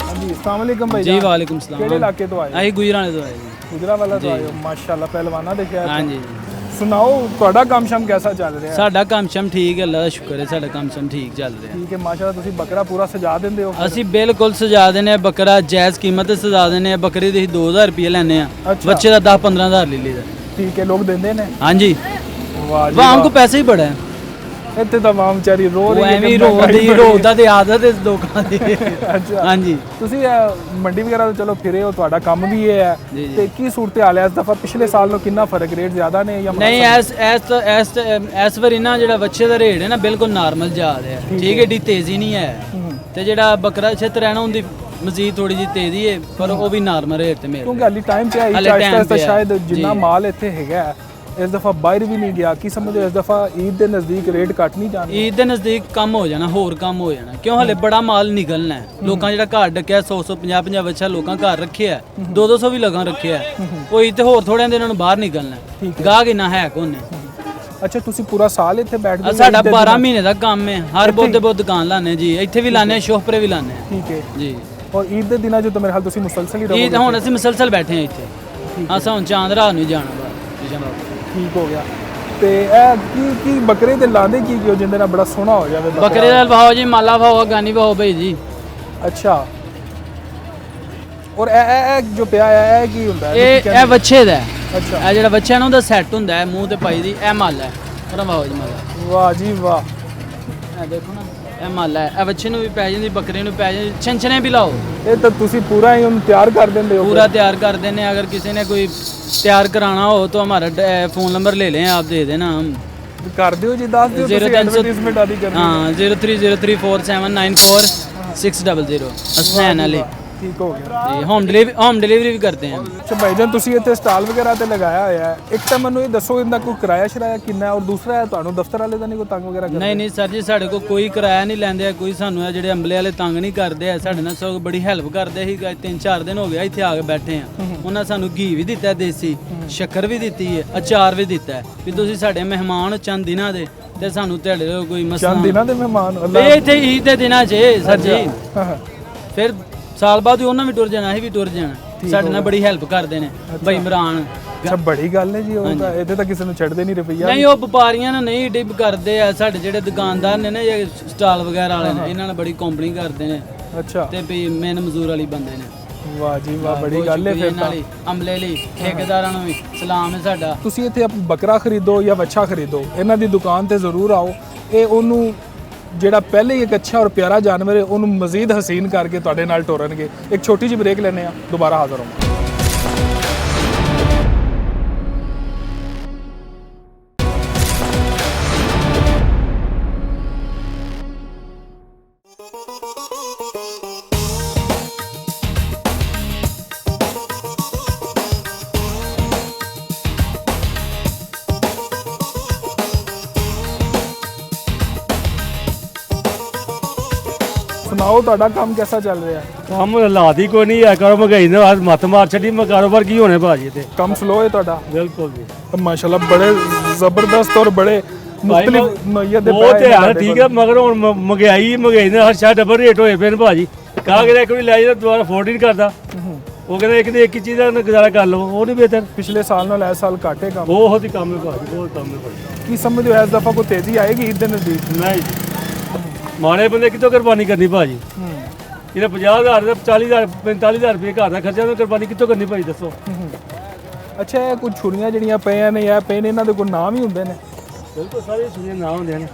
ਹਾਂਜੀ, अस्सलाम वालेकुम भाई जी वालेकुम सलाम। ਕਿਹੜੇ ਇਲਾਕੇ ਤੋਂ ਆਏ? ਅਸੀਂ ਗੁਜਰਾਣੇ ਤੋਂ ਆਏ ਜੀ। ਗੁਜਰਾਂਵਾਲਾ ਤੋਂ ਆਏ ਹੋ? ਮਾਸ਼ਾਅੱਲਾ, ਪਹਿਲਵਾਨਾਂ ਦੇ ਖਿਆਲ। ਹਾਂਜੀ। ਸੁਣਾਓ ਤੁਹਾਡਾ ਕੰਮ ਸ਼ਮ ਕੈਸਾ ਚੱਲ ਰਿਹਾ ਹੈ? ਸਾਡਾ ਕੰਮ ਸ਼ਮ ਠੀਕ ਹੈ, ਅੱਲਾ ਦਾ ਸ਼ੁਕਰ ਹੈ, ਸਾਡਾ ਕੰਮ ਸ਼ਮ ਠੀਕ ਚੱਲ ਰਿਹਾ। ਠੀਕ ਹੈ ਮਾਸ਼ਾਅੱਲਾ, ਤੁਸੀਂ ਬੱਕਰਾ ਪੂਰਾ ਸਜਾ ਦਿੰਦੇ ਹੋ? ਅਸੀਂ ਬਿਲਕੁਲ ਸਜਾ ਦਿੰਦੇ ਆ ਬੱਕਰਾ, ਜਾਇਜ਼ ਕੀਮਤ ਤੇ ਸਜਾ ਦਿੰਦੇ ਆ। ਬੱਕਰੇ ਦੇ 2000 ਰੁਪਏ ਲੈਣੇ ਆ, ਅੱਛਾ। ਬੱਚੇ ਦਾ 10-15,000 ਲੈ ਲਈਦਾ। ਠੀਕ ਹੈ, ਲੋਕ ਦਿੰਦੇ ਨੇ? ਹਾਂਜੀ, ਵਾਹ ਜੀ ਵਾਮ ਕੋ ਪੈਸੇ ਹੀ ਬੜਾ ਹੈ। ਇੱਥੇ ਤਾਂ ਵਾਮ ਵਿਚਾਰੀ ਰੋ ਉਹ ਰਹੀ ਹੈ ਐਵੇਂ ਕਿ ਰੋਦੀ ਰੋਦਾ ਤੇ ਆਦਤ ਹੈ ਲੋਕਾਂ ਦੀ। ਅੱਛਾ। ਹਾਂਜੀ। ਤੁਸੀਂ ਮੰਡੀ ਵਗੈਰਾ ਤੋਂ ਚਲੋ ਫਿਰੇ ਹੋ, ਤੁਹਾਡਾ ਕੰਮ ਵੀ ਇਹ ਹੈ ਜੀ, ਜੀ। ਤੇ ਕੀ ਸੂਰਤ ਹਾਲ ਹੈ ਇਸ ਦਫਾ? ਪਿਛਲੇ ਸਾਲ ਨਾਲੋਂ ਕਿੰਨਾ ਫਰਕ? ਰੇਟ ਜ਼ਿਆਦਾ ਨੇ ਜਾਂ ਨਹੀਂ, ਐਸ ਵਾਰੀ ਨਾ ਜਿਹੜਾ ਬੱਚੇ ਦਾ ਰੇਟ ਹੈ ਨਾ ਬਿਲਕੁਲ ਨਾਰਮਲ ਜਾ ਰਿਹਾ। ਠੀਕ ਹੈ, ਏਡੀ ਤੇਜ਼ੀ ਨਹੀਂ ਹੈ। ਤੇ ਜਿਹੜਾ ਬੱਕਰਾ ਛਿੱਤ ਰਹਿਣਾ ਹੁੰਦੀ ਮਜ਼ੀਦ ਥੋੜੀ ਜਿਹੀ ਤੇਜ਼ੀ ਹੈ, ਪਰ ਉਹ ਵੀ ਨਾਰਮਲ ਰੇਟ ਤੇ ਮਿਲ ਕਿਉਂਕਿ ਹਾਲੀ ਟਾਈਮ ਤੇ ਆਈ ਹਾਲੇ time ਚਾਹੀਦਾ ਤੇ ਹੈ। ਸ਼ਾਇਦ ਜਿੰਨਾ ਜੀ। ਮਾਲ ਇੱਥੇ ਹੈਗਾ ਇਸ ਦਫਾ ਬਾਹਰ ਵੀ ਨਹੀਂ ਗਿਆ। ਕੀ ਸਮਝੋ ਇਸ ਦਫਾ ਈਦ ਦੇ ਨਜ਼ਦੀਕ ਰੇਟ ਘੱਟ ਨਹੀਂ ਜਾਣਗੇ? ਈਦ ਦੇ ਨਜ਼ਦੀਕ ਕੰਮ ਹੋ ਜਾਣਾ, ਹੋਰ ਕੰਮ ਹੋ ਜਾਣਾ। ਕਿਉਂ ਹਲੇ ਬੜਾ ਮਾਲ ਨਿਕਲਣਾ ਹੈ। ਲੋਕਾਂ ਜਿਹੜਾ ਘਰ ਡੱਕਿਆ 100 50 ਬੱਚਾ ਲੋਕਾਂ ਘਰ ਰੱਖਿਆ, 200 ਵੀ ਲਗਾਂ ਰੱਖਿਆ। ਕੋਈ ਤੇ ਹੋਰ ਥੋੜਿਆਂ ਦੇ ਇਹਨਾਂ ਨੂੰ ਬਾਹਰ ਨਿਕਲਣਾ। ਗਾਹਕ ਇੰਨਾ ਹੈ ਕੋਨੇ। ਅੱਛਾ, ਤੁਸੀਂ ਪੂਰਾ ਸਾਲ ਇੱਥੇ ਬੈਠਦੇ ਹੋ? ਸਾਡਾ 12 ਮਹੀਨੇ ਦਾ ਕੰਮ ਹੈ। ਹਰ ਬੁੱਧ ਦੁਕਾਨ ਲਾਣੇ ਜੀ, ਇੱਥੇ ਵੀ ਲਾਣੇ, ਸ਼ੋਹਪਰੇ ਵੀ ਲਾਣੇ। ਠੀਕ ਹੈ ਜੀ। ਔਰ ਈਦ ਦੇ ਦਿਨਾਂ 'ਚ ਤਾਂ ਮੇਰੇ ਹਾਲ ਤੁਸੀਂ ਮੁਸਲਸਲ ਹੀ ਰਹੋਗੇ? ਈਦ ਹੁਣ ਅਸੀਂ ਮੁਸਲਸਲ ਬੈਠੇ ਹਾਂ ਇੱਥੇ। ਅਸਾਂ ਹੁਣ ਚਾਂਦ ਰਾਤ ਨੂੰ ਜਾਣਾ ਬਾਹਰ। ਠੀਕ ਹੋ ਗਿਆ। ਤੇ ਇਹ ਕੀ ਬੱਕਰੇ ਦੇ ਲਾਂਦੇ ਕੀ ਜਿੰਦੇ ਨਾਲ ਬੜਾ ਸੋਹਣਾ ਹੋ ਜਾਵੇ ਬੱਕਰੇ ਦਾ ਭਾਅ ਜੀ ਮਾਲਾ ਭਾਅ ਗਾਨੀ ਭਾਅ ਭਾਈ ਜੀ। ਅੱਛਾ, ਔਰ ਇਹ ਜੋ ਪਿਆ ਹੈ ਇਹ ਕੀ ਹੁੰਦਾ ਹੈ? ਇਹ ਬੱਚੇ ਦਾ ਅੱਛਾ, ਇਹ ਜਿਹੜਾ ਬੱਚਿਆਂ ਨੂੰ ਉਹਦਾ ਸੈੱਟ ਹੁੰਦਾ ਹੈ ਮੂੰਹ ਤੇ ਪਾਈ ਦੀ, ਇਹ ਮਾਲਾ ਹੈ ਉਹਦਾ ਭਾਅ ਜੀ ਮਾਲਾ। ਵਾਹ ਜੀ ਵਾਹ, ਇਹ ਦੇਖੋ ਨਾ ਇਹ ਮਾਲਾ ਹੈ, ਇਹ ਬੱਚੇ ਨੂੰ ਵੀ ਪੈ ਜਾਂਦੀ, ਬੱਕਰੇ ਨੂੰ ਪੈ ਜਾਂਦੀ, ਛੰਛਣੇ ਵੀ ਲਾਓ। ਇਹ ਤਾਂ ਤੁਸੀਂ ਪੂਰਾ ਹੀ ਉਹਨੂੰ ਤਿਆਰ ਕਰ ਦਿੰਦੇ ਹੋ? पूरा तैयार कर देने, अगर किसी ने कोई तैयार कराना हो तो हमारा फ़ोन नंबर ले लें, आप दे देना हम ਕਰ ਦਿਓ ਜੀ, ਦੱਸ ਦਿਓ ਤੁਸੀਂ ਐਡਵਰਟਾਈਜ਼ਮੈਂਟ ਆਦੀ ਕਰਨੀ। हाँ 030347946000 हसनैन अली। ਠੀਕ ਹੋ ਗਿਆ जी, होम डिलीवरी भी करते हैं। ਅੱਛਾ ਭਾਈਜਾਨ, ਤੁਸੀਂ ਇੱਥੇ ਸਟਾਲ ਵਗੈਰਾ ਤੇ ਲਗਾਇਆ ਹੋਇਆ ਹੈ, ਇੱਕ ਤਾਂ ਮੈਨੂੰ ਇਹ ਦੱਸੋ ਇਹਦਾ ਕੋਈ ਕਿਰਾਇਆ ਸ਼ਰਾਇਆ ਕਿੰਨਾ ਹੈ, ਔਰ ਦੂਸਰਾ ਹੈ ਤੁਹਾਨੂੰ ਦਫ਼ਤਰ ਵਾਲੇ ਦਾ ਨਹੀਂ ਕੋਈ ਤੰਗ ਵਗੈਰਾ ਕਰਦੇ? नहीं नहीं सर जी, साढ़े को कोई किराया नहीं लेंदे, कोई सानू है ਜਿਹੜੇ ਅੰਬਲੇ ਵਾਲੇ ਤੰਗ ਨਹੀਂ ਕਰਦੇ, ਸਾਡੇ ਨਾਲ ਸਗੋਂ ਬੜੀ ਹੈਲਪ ਕਰਦੇ ਸੀ। 3-4 ਦਿਨ ਹੋ ਗਿਆ ਇੱਥੇ ਆ ਕੇ ਬੈਠੇ ਆ, ਉਹਨਾਂ ਸਾਨੂੰ ਘੀ ਵੀ ਦਿੱਤਾ ਦੇਸੀ, ਸ਼ੱਕਰ ਵੀ ਦਿੱਤੀ ਹੈ, ਅਚਾਰ ਵੀ ਦਿੱਤਾ ਹੈ ਵੀ ਤੁਸੀਂ ਸਾਡੇ ਮਹਿਮਾਨ ਚੰਦ ਦਿਨਾਂ ਦੇ ਤੇ ਸਾਨੂੰ ਤੁਹਾਡੇ ਕੋਲ ਕੋਈ ਮਸਲਾ ਚੰਦ ਦਿਨਾਂ ਦੇ ਮਹਿਮਾਨ ਇਹ ਇੱਥੇ ਈਦ ਦੇ ਦਿਨਾਂ 'ਚ ਸਰ ਜੀ, ਫਿਰ ਸਾਲ ਬਾਅਦ ਉਹਨਾਂ ਵੀ ਟੁਰ ਜਾਣਾ, ਅਸੀਂ ਵੀ ਟੁਰ ਜਾਣਾ, ਸਾਡੇ ਨਾਲ ਬੜੀ ਹੈਲਪ ਕਰਦੇ ਨੇ ਭਾਈ ਇਮਰਾਨ। ਅੱਛਾ, ਬੜੀ ਗੱਲ ਹੈ ਜੀ, ਉਹ ਤਾਂ ਇਹਦੇ ਤਾਂ ਕਿਸੇ ਨੂੰ ਛੱਡਦੇ ਨਹੀਂ ਰੁਪਈਆ। ਨਹੀਂ, ਉਹ ਵਪਾਰੀਆਂ ਨੂੰ ਨਹੀਂ ਡਿਪ ਕਰਦੇ ਆ, ਸਾਡੇ ਜਿਹੜੇ ਦੁਕਾਨਦਾਰ ਨੇ ਨਾ ਇਹ ਸਟਾਲ ਵਗੈਰਾ ਵਾਲੇ ਨੇ, ਇਹਨਾਂ ਨਾਲ ਬੜੀ ਕੰਪਨੀ ਕਰਦੇ ਨੇ। ਅੱਛਾ, ਤੇ ਵੀ ਮਿਹਨਤ ਮਜ਼ਦੂਰ ਵਾਲੀ ਬੰਦੇ ਨੇ। ਵਾਹ ਜੀ ਵਾਹ, ਬੜੀ ਗੱਲ ਹੈ ਫਿਰ ਤਾਂ। ਅਮਲੇ ਲਈ ਠੇਕੇਦਾਰਾਂ ਨੂੰ ਵੀ ਸਲਾਮ ਹੈ ਸਾਡਾ। ਤੁਸੀਂ ਇੱਥੇ ਬੱਕਰਾ ਖਰੀਦੋ ਜਾਂ ਵੱਛਾ ਖਰੀਦੋ, ਇਹਨਾਂ ਦੀ ਦੁਕਾਨ ਤੇ ਜ਼ਰੂਰ ਆਓ। ਇਹ ਉਹਨੂੰ ਜਿਹੜਾ ਪਹਿਲੇ ਹੀ ਇੱਕ ਅੱਛਾ ਔਰ ਪਿਆਰਾ ਜਾਨਵਰ ਹੈ ਉਹਨੂੰ ਮਜ਼ੀਦ ਹਸੀਨ ਕਰਕੇ ਤੁਹਾਡੇ ਨਾਲ ਟੋਰਨਗੇ। ਇੱਕ ਛੋਟੀ ਜਿਹੀ ਬ੍ਰੇਕ ਲੈਂਦੇ ਆ, ਦੁਬਾਰਾ ਹਾਜ਼ਰ ਹਾਂ। ਸੁਣਾਓ, ਤੁਹਾਡਾ ਕੰਮ ਕਿਹਦਾ ਚੱਲ ਰਿਹਾ ਹੈ? ਕੰਮ ਹਾਲਾਤ ਹੀ ਕੋਈ ਨਹੀਂ ਹੈ, ਕਰੋ ਮਹਿੰਗਾਈ ਨੇ ਬਾਅਦ ਮੱਤ ਮਾਰ ਛੱਡੀ, ਮੈਂ ਕਾਰੋਬਾਰ ਕੀ ਹੋਣੇ ਭਾਜੀ ਤੇ ਕੰਮ ਸਲੋ ਹੈ ਤੁਹਾਡਾ? ਬਿਲਕੁਲ ਜੀ, ਮਾਸ਼ਾਅੱਲਾ ਬੜੇ ਜ਼ਬਰਦਸਤ ਔਰ ਬੜੇ ਮੁਖਤਲਿਫ ਨੌਈਅਤ ਦੇ ਉਹ ਤੇ ਹਾਲ ਠੀਕ ਹੈ, ਮਗਰ ਹੁਣ ਮਹਿੰਗਾਈ ਨੇ ਹਰ ਸ਼ਾਇਦ ਡਬਲ ਰੇਟ ਹੋਏ ਪਏ ਨੇ ਭਾਜੀ। ਕਹਾ ਕਿ ਇੱਕ ਵੀ ਲੈ ਜਾ ਦੁਬਾਰਾ ਅਫੋਰਡ ਨਹੀਂ ਕਰਦਾ, ਉਹ ਕਹਿੰਦਾ ਇੱਕ ਨੇ ਇੱਕ ਹੀ ਚੀਜ਼ ਦਾ ਗੁਜ਼ਾਰਾ ਕਰ ਲਓ, ਉਹ ਨਹੀਂ ਬਿਹਤਰ। ਪਿਛਲੇ ਸਾਲ ਨਾਲ ਇਸ ਸਾਲ ਘਾਟੇ ਕੰਮ ਬਹੁਤ ਹੀ ਕੰਮ ਹੈ ਭਾਜੀ, ਬਹੁਤ ਕੰਮ ਹੈ ਭਾਜੀ। ਕੀ ਸਮਝਦੇ ਹੋ ਇਸ ਦਫਾ ਕੋਈ ਤੇਜ਼ੀ ਆਏਗੀ ਈਦ ਦੇ ਨਜ਼ਦੀਕ? ਨਹੀਂ, ਮਾੜੇ ਬੰਦੇ ਕਿੱਥੋਂ ਕੁਰਬਾਨੀ ਕਰਨੀ ਭਾਜੀ? ਇਹਦਾ 50,000 ਦਾ 40,000 45,000 ਰੁਪਏ ਘਰ ਦਾ ਖਰਚਾ, ਕੁਰਬਾਨੀ ਕਿੱਥੋਂ ਕਰਨੀ ਭਾਜੀ ਦੱਸੋ? ਅੱਛਾ, ਇਹ ਕੁਝ ਛੁਰੀਆਂ ਜਿਹੜੀਆਂ ਪਈਆਂ ਨੇ ਇਹ ਪਏ ਨੇ, ਇਹਨਾਂ ਦੇ ਕੋਈ ਨਾਮ ਹੀ ਹੁੰਦੇ ਨੇ? ਬਿਲਕੁਲ, ਸਾਰੇ ਛੁਰੀਆਂ ਨਾਮ ਹੁੰਦੇ ਨੇ।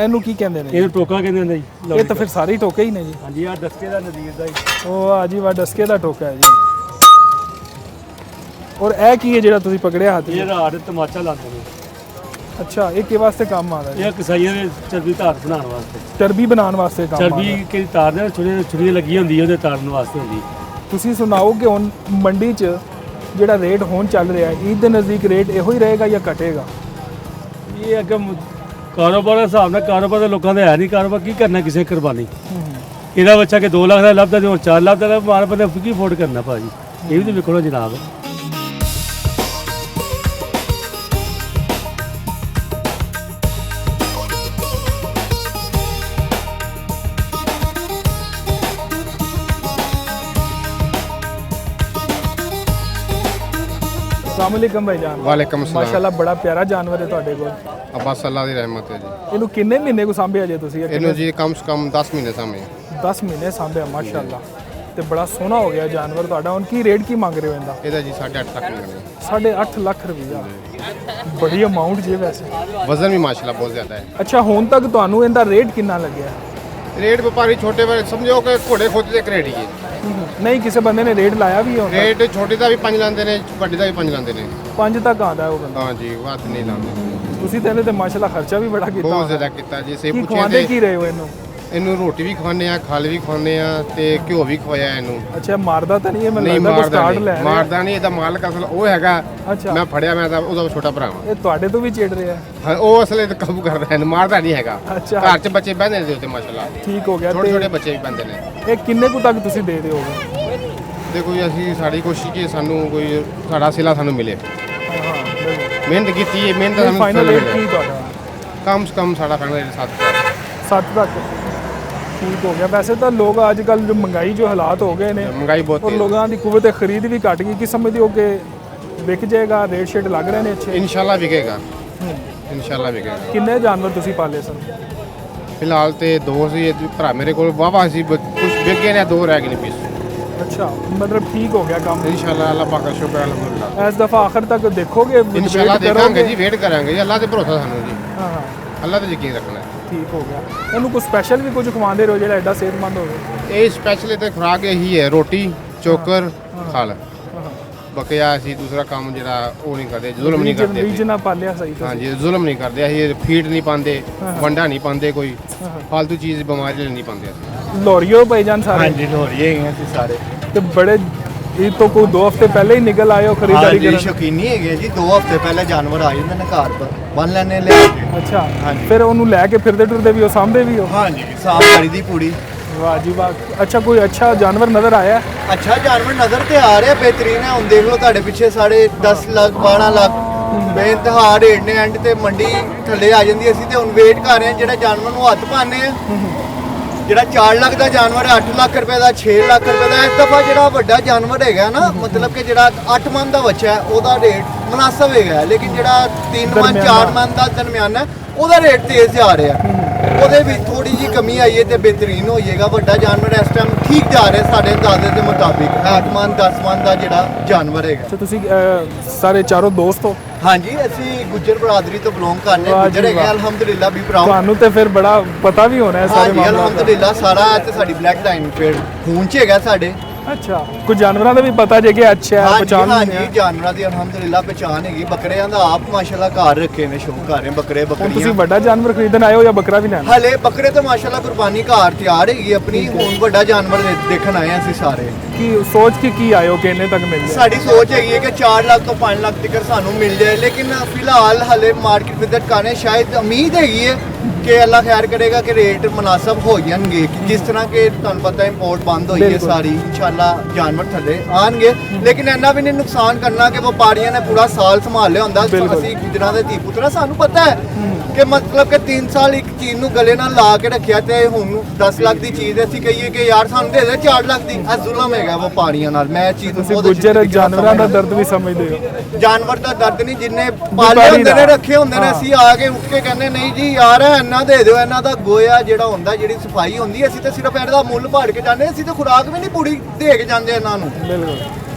ਇਹਨੂੰ ਕੀ ਕਹਿੰਦੇ ਨੇ? ਇਹਨੂੰ ਟੋਕਾ ਕਹਿੰਦੇ ਨੇ ਜੀ। ਇਹ ਤਾਂ ਫਿਰ ਸਾਰੇ ਟੋਕੇ ਹੀ ਨੇ ਜੀ। ਹਾਂਜੀ, ਆ ਡਸਕੇ ਦਾ ਨਦੀਰ ਦਾ ਜੀ। ਉਹ ਆ ਜੀ, ਵਾ ਡਸਕੇ ਦਾ ਟੋਕਾ ਹੈ ਜੀ। ਔਰ ਇਹ ਕੀ ਹੈ ਜਿਹੜਾ ਤੁਸੀਂ ਪਕੜਿਆ ਹੱਥ? ਇਹ ਰਾਤ ਤਮਾਚਾ ਲਾਉਂਦੇ ਨੇ। ਅੱਛਾ, ਇਹ ਕਿ ਵਾਸਤੇ ਕੰਮ ਆਦਾ ਹੈ? ਇਹ ਕਸਾਈਆਂ ਦੇ ਚਰਬੀ ਧਾਰ ਬਣਾਉਣ ਵਾਸਤੇ, ਚਰਬੀ ਬਣਾਉਣ ਵਾਸਤੇ ਕੰਮ ਆਦਾ। ਚਰਬੀ ਕਿਹੜੀ ਤਾਰ ਦੇ ਛੁਰੀ ਲੱਗੀ ਹੁੰਦੀ ਹੈ, ਉਹਦੇ ਤਾਰਨ ਵਾਸਤੇ ਹੁੰਦੀ। ਤੁਸੀਂ ਸੁਣਾਓ ਕਿ ਹੁਣ ਮੰਡੀ 'ਚ ਜਿਹੜਾ ਰੇਟ ਹੁਣ ਚੱਲ ਰਿਹਾ ਹੈ, ਈਦ ਦੇ ਨਜ਼ਦੀਕ ਰੇਟ ਇਹੋ ਹੀ ਰਹੇਗਾ ਜਾਂ ਘਟੇਗਾ? ਇਹ ਅੱਗੇ ਕਾਰੋਬਾਰ ਦੇ ਹਿਸਾਬ ਨਾਲ, ਕਾਰੋਬਾਰ ਦੇ ਲੋਕਾਂ ਦਾ ਹੈ ਨਹੀਂ, ਕਾਰੋਬਾਰ ਕੀ ਕਰਨਾ ਕਿਸੇ ਕੁਰਬਾਨੀ। ਇਹਦਾ ਬੱਚਾ ਕਿ 2 ਲੱਖ ਦਾ ਲੱਭਦਾ ਤੇ ਹੁਣ 4 ਲੱਖ ਦਾ ਮਾਰ ਬੰਦੇ ਕੀ ਅਫੋਰਡ ਕਰਨਾ ਭਾਜੀ? ਇਹ ਵੀ ਤਾਂ ਵੇਖੋ ਨਾ ਜਨਾਬ। अस्सलामुअलैकुम भाईजान। वालेकुम अस्सलाम। माशाल्लाह बड़ा प्यारा जानवर है ਤੁਹਾਡੇ ਕੋਲ। अब्बास अल्लाह ਦੀ ਰਹਿਮਤ ਹੈ ਜੀ। ਇਹਨੂੰ ਕਿੰਨੇ ਮਹੀਨੇ ਕੋ ਸਾਂਭਿਆ ਜੇ ਤੁਸੀਂ? ਇਹਨੂੰ ਜੀ ਕਮ ਸੇ ਕਮ 10 ਮਹੀਨੇ ਸਾਂਭੇ। 10 ਮਹੀਨੇ ਸਾਂਭਿਆ, ਮਾਸ਼ਾਅੱਲਾ। ਤੇ ਬੜਾ ਸੋਹਣਾ ਹੋ ਗਿਆ ਜਾਨਵਰ ਤੁਹਾਡਾ। ਹੁਣ ਕੀ ਰੇਟ ਕੀ ਮੰਗ ਰਹੇ ਹੋ ਇਹਦਾ? ਇਹਦਾ ਜੀ 8.5 ਲੱਖ ਮੰਗਦੇ। 8.5 ਲੱਖ ਰੁਪਈਆ, ਬੜੀ ਅਮਾਉਂਟ ਜੇ ਵੈਸੇ। ਵਜ਼ਨ ਵੀ ਮਾਸ਼ਾਅੱਲਾ ਬਹੁਤ ਜ਼ਿਆਦਾ ਹੈ। ਅੱਛਾ, ਹੁਣ ਤੱਕ ਤੁਹਾਨੂੰ ਇਹਦਾ ਰੇਟ ਕਿੰਨਾ ਲੱਗਿਆ? ਰੇਟ ਵਪਾਰੀ ਛੋਟੇ ਵਾਲੇ ਸਮਝੋ ਕਿ ਘੋੜੇ ਖੋਤੇ ਦੇ ਕਰੇਟ ਹੀ ਹੈ। ਨਹੀਂ, ਕਿਸੇ ਬੰਦੇ ਨੇ ਰੇਟ ਲਾਇਆ ਵੀ ਹੁੰਦਾ? ਰੇਟ ਛੋਟੇ ਦਾ ਵੀ 5 ਲਾਉਂਦੇ ਨੇ, ਵੱਡੇ ਦਾ ਵੀ 5 ਲਾਉਂਦੇ ਨੇ। 5 ਤੱਕ ਆਉਂਦਾ ਉਹ ਬੰਦਾ? ਹਾਂ ਜੀ, ਵੱਧ ਨਹੀਂ ਲਾਉਂਦੇ। ਤੁਸੀਂ ਤੇ ਇਹਦੇ ਤੇ ਮਾਸ਼ਾਅੱਲਾ ਖਰਚਾ ਵੀ ਬੜਾ ਕੀਤਾ। ਬਹੁਤ ਜ਼ਿਆਦਾ ਕੀਤਾ ਜੀ। ਸੇ ਪੁੱਛਿਆ ਖਵਾਉਂਦੇ ਕੀ ਰਹੇ ਹੋ ਇਹਨੂੰ? ਇਹਨੂੰ ਰੋਟੀ ਵੀ ਖਵਾਉਂਦੇ ਆ, ਖਲ ਵੀ ਖਵਾਉਂਦੇ ਆ ਤੇ ਘਿਓ ਵੀ ਖਵਾਇਆ ਇਹਨੂੰ। ਅੱਛਾ, ਮਾਰਦਾ ਤਾਂ ਨਹੀਂ ਇਹ? ਮੈਨੂੰ ਨਹੀਂ ਲੱਗਦਾ ਕੋਈ ਮਾਰਦਾ ਸਟਾਰਟ ਨਹੀਂ, ਲੈ ਰਿਹਾ। ਮਾਰਦਾ ਨਹੀਂ। ਇਹਦਾ ਮਾਲਕ ਅਸਲ ਉਹ ਹੈਗਾ। ਅੱਛਾ, ਮੈਂ ਫੜਿਆ, ਮੈਂ ਤਾਂ ਉਹਦਾ ਛੋਟਾ ਭਰਾ ਹਾਂ। ਇਹ ਤੁਹਾਡੇ ਤੋਂ ਵੀ ਚਿੜ ਰਿਹਾ? ਹਾਂ, ਉਹ ਅਸਲੇ ਤੇ ਕਾਬੂ ਕਰਦਾ ਇਹਨੂੰ, ਮਾਰਦਾ ਨਹੀਂ ਹੈਗਾ। ਅੱਛਾ, ਘਰ 'ਚ ਬੱਚੇ ਬਹਿੰਦੇ ਨੇ ਉੱਤੇ ਮਾਸ਼ਾਅੱਲਾ। ਠੀਕ ਹੋ ਗਿਆ। ਛੋਟੇ ਛੋਟੇ ਬੱਚੇ ਵੀ ਬੰਦੇ ਨੇ। ਇਹ ਕਿੰਨੇ ਕੁ ਤੱਕ ਤੁਸੀਂ ਦੇ ਦਿਓਗੇ? ਦੇਖੋ ਜੀ, ਅਸੀਂ ਸਾਡੀ ਕੋਸ਼ਿਸ਼ ਕਿ ਸਾਨੂੰ ਕੋਈ ਸਾਡਾ ਸਿਲਾ ਸਾਨੂੰ ਮਿਲੇ। ਹਾਂ, ਮਿਹਨਤ ਕੀਤੀ ਹੈ, ਮਿਹਨਤ ਸਾਨੂੰ ਫਾਈਨਲ ਰੇਟ ਕੀ ਤੁਹਾਡਾ? ਕਮ ਸੇ ਕਮ ਸਾਡਾ ਫਾਈਨਲ ਰੇਟ 7 ਤੱਕ ਠੀਕ ਹੋ ਗਿਆ। ਵੈਸੇ ਤਾਂ ਲੋਕ ਅੱਜ ਕੱਲ ਜੋ ਮਹਿੰਗਾਈ ਜੋ ਹਾਲਾਤ ਹੋ ਗਏ ਨੇ, ਮਹਿੰਗਾਈ ਬਹੁਤ ਔਰ ਲੋਕਾਂ ਦੀ ਕੁਵਤ ਖਰੀਦ ਵੀ ਘਟ ਗਈ। ਕੀ ਸਮਝਦੇ ਹੋ ਕਿ ਵਿਕ ਜਾਏਗਾ? ਰੇਟ ਸ਼ੇਟ ਲੱਗ ਰਹੇ ਨੇ ਅੱਛੇ? ਇਨਸ਼ਾਅੱਲਾ ਵਿਕੇਗਾ। ਇਨਸ਼ਾਅੱਲਾ ਵਿਕੇਗਾ। ਕਿੰਨੇ ਜਾਨਵਰ ਤੁਸੀਂ ਪਾਲੇ ਸਨ? ਫਿਲਹਾਲ ਤੇ 2 ਸੀ, ਭਰਾ ਮੇਰੇ ਕੋਲ ਵਾਵਾ ਸੀ, ਕੁਝ ਵਿਕ ਗਏ ਨੇ, 2 ਰਹਿ ਗਏ ਨੇ ਪੀਸ। ਅੱਛਾ, ਮਤਲਬ ਠੀਕ ਹੋ ਗਿਆ ਕੰਮ। ਇਨਸ਼ਾਅੱਲਾ ਅੱਲਾਹ ਪਾਕ ਦਾ ਸ਼ੁਕਰ ਅਲਹਮਦੁਲਿल्लाह। ਇਸ ਦਫਾ ਆਖਰ ਤੱਕ ਦੇਖੋਗੇ? ਇਨਸ਼ਾਅੱਲਾ ਦੇਖਾਂਗੇ ਜੀ, ਵੇਟ ਕਰਾਂਗੇ ਜੀ, ਅੱਲਾਹ ਤੇ ਭਰੋਸਾ ਸਾਨੂੰ ਜੀ। ਹਾਂ ਹਾਂ, ਅੱਲਾਹ ਤੇ ਯਕੀਨ ਰੱਖਣਾ। ਠੀਕ ਹੋ ਗਿਆ। ਇਹਨੂੰ ਕੋਈ ਸਪੈਸ਼ਲ ਵੀ ਕੁਝ ਖਵਾਉਂਦੇ ਰਹੋ ਜਿਹੜਾ ਐਡਾ ਸਿਹਤਮੰਦ ਹੋਵੇ? ਇਹ ਸਪੈਸ਼ਲ ਤੇ ਖੁਰਾਕ ਇਹੀ ਹੈ, ਰੋਟੀ ਚੋਕਰ ਖਲ। ਬਕਿਆ ਅਸੀਂ ਦੂਸਰਾ ਕੰਮ ਜਿਹੜਾ ਉਹ ਨਹੀਂ ਕਰਦੇ, ਜ਼ੁਲਮ ਨਹੀਂ ਕਰਦੇ। ਰੀਜਨਾ ਪਾਲਿਆ ਸਹੀ ਤੁਸੀਂ। ਹਾਂਜੀ, ਜ਼ੁਲਮ ਨਹੀਂ ਕਰਦੇ ਅਸੀਂ, ਫੀਡ ਨਹੀਂ ਪਾਉਂਦੇ, ਵੰਡਾ ਨਹੀਂ ਪਾਉਂਦੇ, ਕੋਈ ਫालतू ਚੀਜ਼ ਬਿਮਾਰੀ ਲਈ ਨਹੀਂ ਪਾਉਂਦੇ ਅਸੀਂ। ਲੋਰੀਓ ਭਾਈਜਾਨ ਸਾਰੇ? ਹਾਂਜੀ, ਲੋਰੀਏ ਹੈਗੇ ਅਸੀਂ ਸਾਰੇ। ਤੇ ਬੜੇ ਇਹ ਤੋਂ ਕੋਈ 2 ਹਫ਼ਤੇ ਪਹਿਲੇ ਹੀ ਨਿਕਲ ਆਏ ਹੋ ਖਰੀਦਾਰੀ ਕਰਨ? ਸ਼ੌਕੀਨੀ ਹੈਗੇ ਜੀ, 2 ਹਫ਼ਤੇ ਪਹਿਲੇ ਜਾਨਵਰ ਆ ਜਾਂਦੇ ਨੇ ਘਰ ਪਰ ਬੰਨ ਲੈਣੇ ਲੈ ਕੇ। ਅੱਛਾ, ਫਿਰ ਉਹਨੂੰ ਲੈ ਕੇ ਫਿਰਦੇ ਟੁਰਦੇ ਵੀ ਹੋ, ਸਾਂਭਦੇ ਵੀ ਹੋ? ਹਾਂਜੀ, ਸਾਫ ਕਰੀ ਦੀ ਪੂਰੀ। ਵਾਹ ਜੀ ਵਾਹ। ਅੱਛਾ, ਕੋਈ ਅੱਛਾ ਜਾਨਵਰ ਨਜ਼ਰ ਆਇਆ? ਅੱਛਾ ਜਾਨਵਰ ਨਜ਼ਰ ਤੇ ਆ ਰਿਹਾ, ਬਿਹਤਰੀਨ ਹੈ। ਹੁਣ ਦੇਖ ਲਓ ਤੁਹਾਡੇ ਪਿੱਛੇ ਸਾਡੇ 10 ਲੱਖ 12 ਲੱਖ ਬੇਇੰਤਹਾ ਰੇਟ ਨੇ, ਐਂਡ ਤੇ ਮੰਡੀ ਥੱਲੇ ਆ ਜਾਂਦੀ। ਅਸੀਂ ਤੇ ਹੁਣ ਵੇਟ ਕਰ ਰਹੇ ਹਾਂ ਜਿਹੜਾ ਜਾਨਵਰ ਨੂੰ ਹੱਥ ਪਾਣੇ ਆ। ਜਿਹੜਾ 4 ਲੱਖ ਦਾ ਜਾਨਵਰ ਹੈ, 8 ਲੱਖ ਰੁਪਏ ਦਾ, 6 ਲੱਖ ਰੁਪਏ ਦਾ। ਇਸ ਦਫਾ ਜਿਹੜਾ ਵੱਡਾ ਜਾਨਵਰ ਹੈਗਾ ਨਾ, ਮਤਲਬ ਕਿ ਜਿਹੜਾ 8 ਮਨ ਦਾ ਬੱਚਾ ਹੈ, ਉਹਦਾ ਰੇਟ ਮੁਨਾਸਬ ਹੈਗਾ, ਲੇਕਿਨ ਜਿਹੜਾ 3 ਮਨ 4 ਮਨ ਦਾ ਦਰਮਿਆਨਾ ਹੈ, ਉਹਦਾ ਰੇਟ ਤੇਜ਼ ਜਾ ਰਿਹਾ। ਉਹਦੇ ਵਿੱਚ ਥੋੜੀ ਜੀ ਕਮੀ ਆਈ ਹੈ ਤੇ ਬਿਹਤਰੀਨ ਹੋ ਜਾਏਗਾ। ਵੱਡਾ ਜਾਨਵਰ ਇਸ ਟਾਈਮ ਠੀਕ ਜਾ ਰਿਹਾ ਸਾਡੇ ਅੰਦਾਜ਼ੇ ਦੇ ਮੁਤਾਬਿਕ, 8 ਮਨ 10 ਮਨ ਦਾ ਜਿਹੜਾ ਜਾਨਵਰ ਹੈਗਾ। ਅੱਛਾ, ਤੁਸੀਂ ਸਾਰੇ ਚਾਰੋਂ ਦੋਸਤ ਹੋ? ਹਾਂਜੀ, ਅਸੀਂ ਗੁੱਜਰ ਬਰਾਦਰੀ ਤੋਂ ਬਿਲੋਂਗ ਕਰਨੇ। ਗੁੱਜਰ ਹੈਗੇ ਅਲਹਮਦੁਲਿਲਾ ਵੀ ਭਰਾ। ਤੁਹਾਨੂੰ ਤੇ ਫਿਰ ਬੜਾ ਪਤਾ ਵੀ ਹੋਣਾ ਹੈ ਸਾਰੇ ਮਾਮਲੇ ਦਾ। ਅਲਹਮਦੁਲਿਲਾ ਸਾਰਾ ਤੇ ਸਾਡੀ ਬਲੈਕ ਲਾਈਨ ਫੇਰ ਖੂਨ ਚ ਹੈਗਾ ਸਾਡੇ। ਅੱਛਾ, ਕੁਝ ਜਾਨਵਰਾਂ ਦਾ ਵੀ ਪਤਾ ਜੇ ਕਿ ਅੱਛਾ ਹੈ, ਪਛਾਣ ਹਾਂਜੀ, ਜਾਨਵਰਾਂ ਦੀ ਅਲਹਮਦੁਲਿਲਾ ਪਛਾਣ ਹੈਗੀ। ਬੱਕਰਿਆਂ ਦਾ ਆਪ ਮਾਸ਼ਾਅੱਲਾ ਘਰ ਰੱਖੇ ਨੇ, ਸ਼ੌਕ ਕਰ ਰਹੇ ਬੱਕਰੇ ਬੱਕਰੀਆਂ। ਤੁਸੀਂ ਵੱਡਾ ਜਾਨਵਰ ਖਰੀਦਣ ਆਏ ਹੋ ਜਾਂ ਬੱਕਰਾ ਵੀ ਲੈਣਾ? ਹਲੇ ਬੱਕਰੇ ਤੇ ਮਾਸ਼ਾਅੱਲਾ ਕੁਰਬਾਨੀ ਘਰ ਤਿਆਰ ਹੈਗੀ ਆਪਣੀ। ਹੁਣ ਵੱਡਾ ਜਾਨਵਰ ਦੇਖਣ ਆਏ ਅਸੀਂ ਸਾਰੇ। ਕੀ ਸੋਚ ਕੇ ਕੀ ਆਏ ਹੋ ਕਿ ਇੰਨੇ ਤੱਕ ਮਿਲ ਜਾਏ? ਸਾਡੀ ਸੋਚ ਹੈਗੀ ਹੈ ਕਿ 4 ਲੱਖ ਤੋਂ 5 ਲੱਖ ਤੱਕ ਸਾਨੂੰ ਮਿਲ ਜਾਏ, ਲੇਕਿਨ ਫਿਲਹਾਲ ਹਲੇ ਮਾਰਕੀਟ ਵਿਜ਼ਿਟ ਕਰਨੇ। ਸ਼ਾਇਦ ਉਮੀਦ ਹੈਗੀ ਹੈ ਕਿ ਅੱਲਾ ਖੈਰ ਕਰੇਗਾ ਕਿ ਰੇਟ ਮੁਨਾਸਬ ਹੋ ਜਾਣਗੇ, ਜਿਸ ਤਰ੍ਹਾਂ ਕਿ ਤੁਹਾਨੂੰ ਪਤਾ ਇੰਪੋਰਟ ਬੰਦ ਹੋਈ ਹੈ ਸਾਰੀ। ਇਨਸ਼ਾਅੱਲਾ ਜਾਨਵਰ ਥੱਲੇ ਆਣਗੇ, ਲੇਕਿਨ ਇੰਨਾ ਵੀ ਨਹੀਂ ਨੁਕਸਾਨ ਕਰਨਾ ਕਿ ਵਪਾਰੀਆਂ ਨੇ ਪੂਰਾ ਸਾਲ ਸੰਭਾਲ ਲਿਆ ਹੁੰਦਾ। ਅਸੀਂ ਗੁਜਰਾਂ ਦੇ ਧੀ ਪੁੱਤਰ, ਸਾਨੂੰ ਪਤਾ ਹੈ ਕਿ ਮਤਲਬ ਕਿ 3 ਸਾਲ ਇੱਕ ਚੀਜ਼ ਨੂੰ ਗਲੇ ਨਾਲ ਲਾ ਕੇ ਰੱਖਿਆ ਤੇ ਹੁਣ 10 ਲੱਖ ਦੀ ਚੀਜ਼ ਅਸੀਂ ਕਹੀਏ ਕਿ ਯਾਰ ਸਾਨੂੰ ਦੇ ਦੇ 4 ਲੱਖ ਦੀ, ਇਹ ਜ਼ੁਲਮ ਹੈਗਾ ਵਪਾਰੀਆਂ ਨਾਲ। ਮੈਂ ਇਹ ਚੀਜ਼ ਨੂੰ ਬਹੁਤ ਗੁੱਜਰ ਜਾਨਵਰਾਂ ਦਾ ਦਰਦ ਵੀ ਸਮਝਦੇ ਹੋ? ਜਾਨਵਰ ਦਾ ਦਰਦ ਨਹੀਂ, ਜਿੰਨੇ ਪਾਲੇ ਹੁੰਦੇ ਨੇ, ਰੱਖੇ ਹੁੰਦੇ ਨੇ, ਅਸੀਂ ਆ ਕੇ ਉੱਠ ਕੇ ਕਹਿੰਦੇ ਨਹੀਂ ਜੀ ਯਾਰ ਇੰਨਾ ਦੇ ਦਿਓ। ਇਹਨਾਂ ਦਾ ਗੋਇਆ ਜਿਹੜਾ ਹੁੰਦਾ, ਜਿਹੜੀ ਸਫਾਈ ਹੁੰਦੀ, ਅਸੀਂ ਤਾਂ ਸਿਰਫ ਇਹਦਾ ਮੁੱਲ ਭਾੜ ਕੇ ਜਾਂਦੇ, ਅਸੀਂ ਤਾਂ ਖੁਰਾਕ ਵੀ ਨਹੀਂ ਪੂਰੀ ਦੇ ਕੇ ਜਾਂਦੇ ਇਹਨਾਂ ਨੂੰ। ਬਿਲਕੁਲ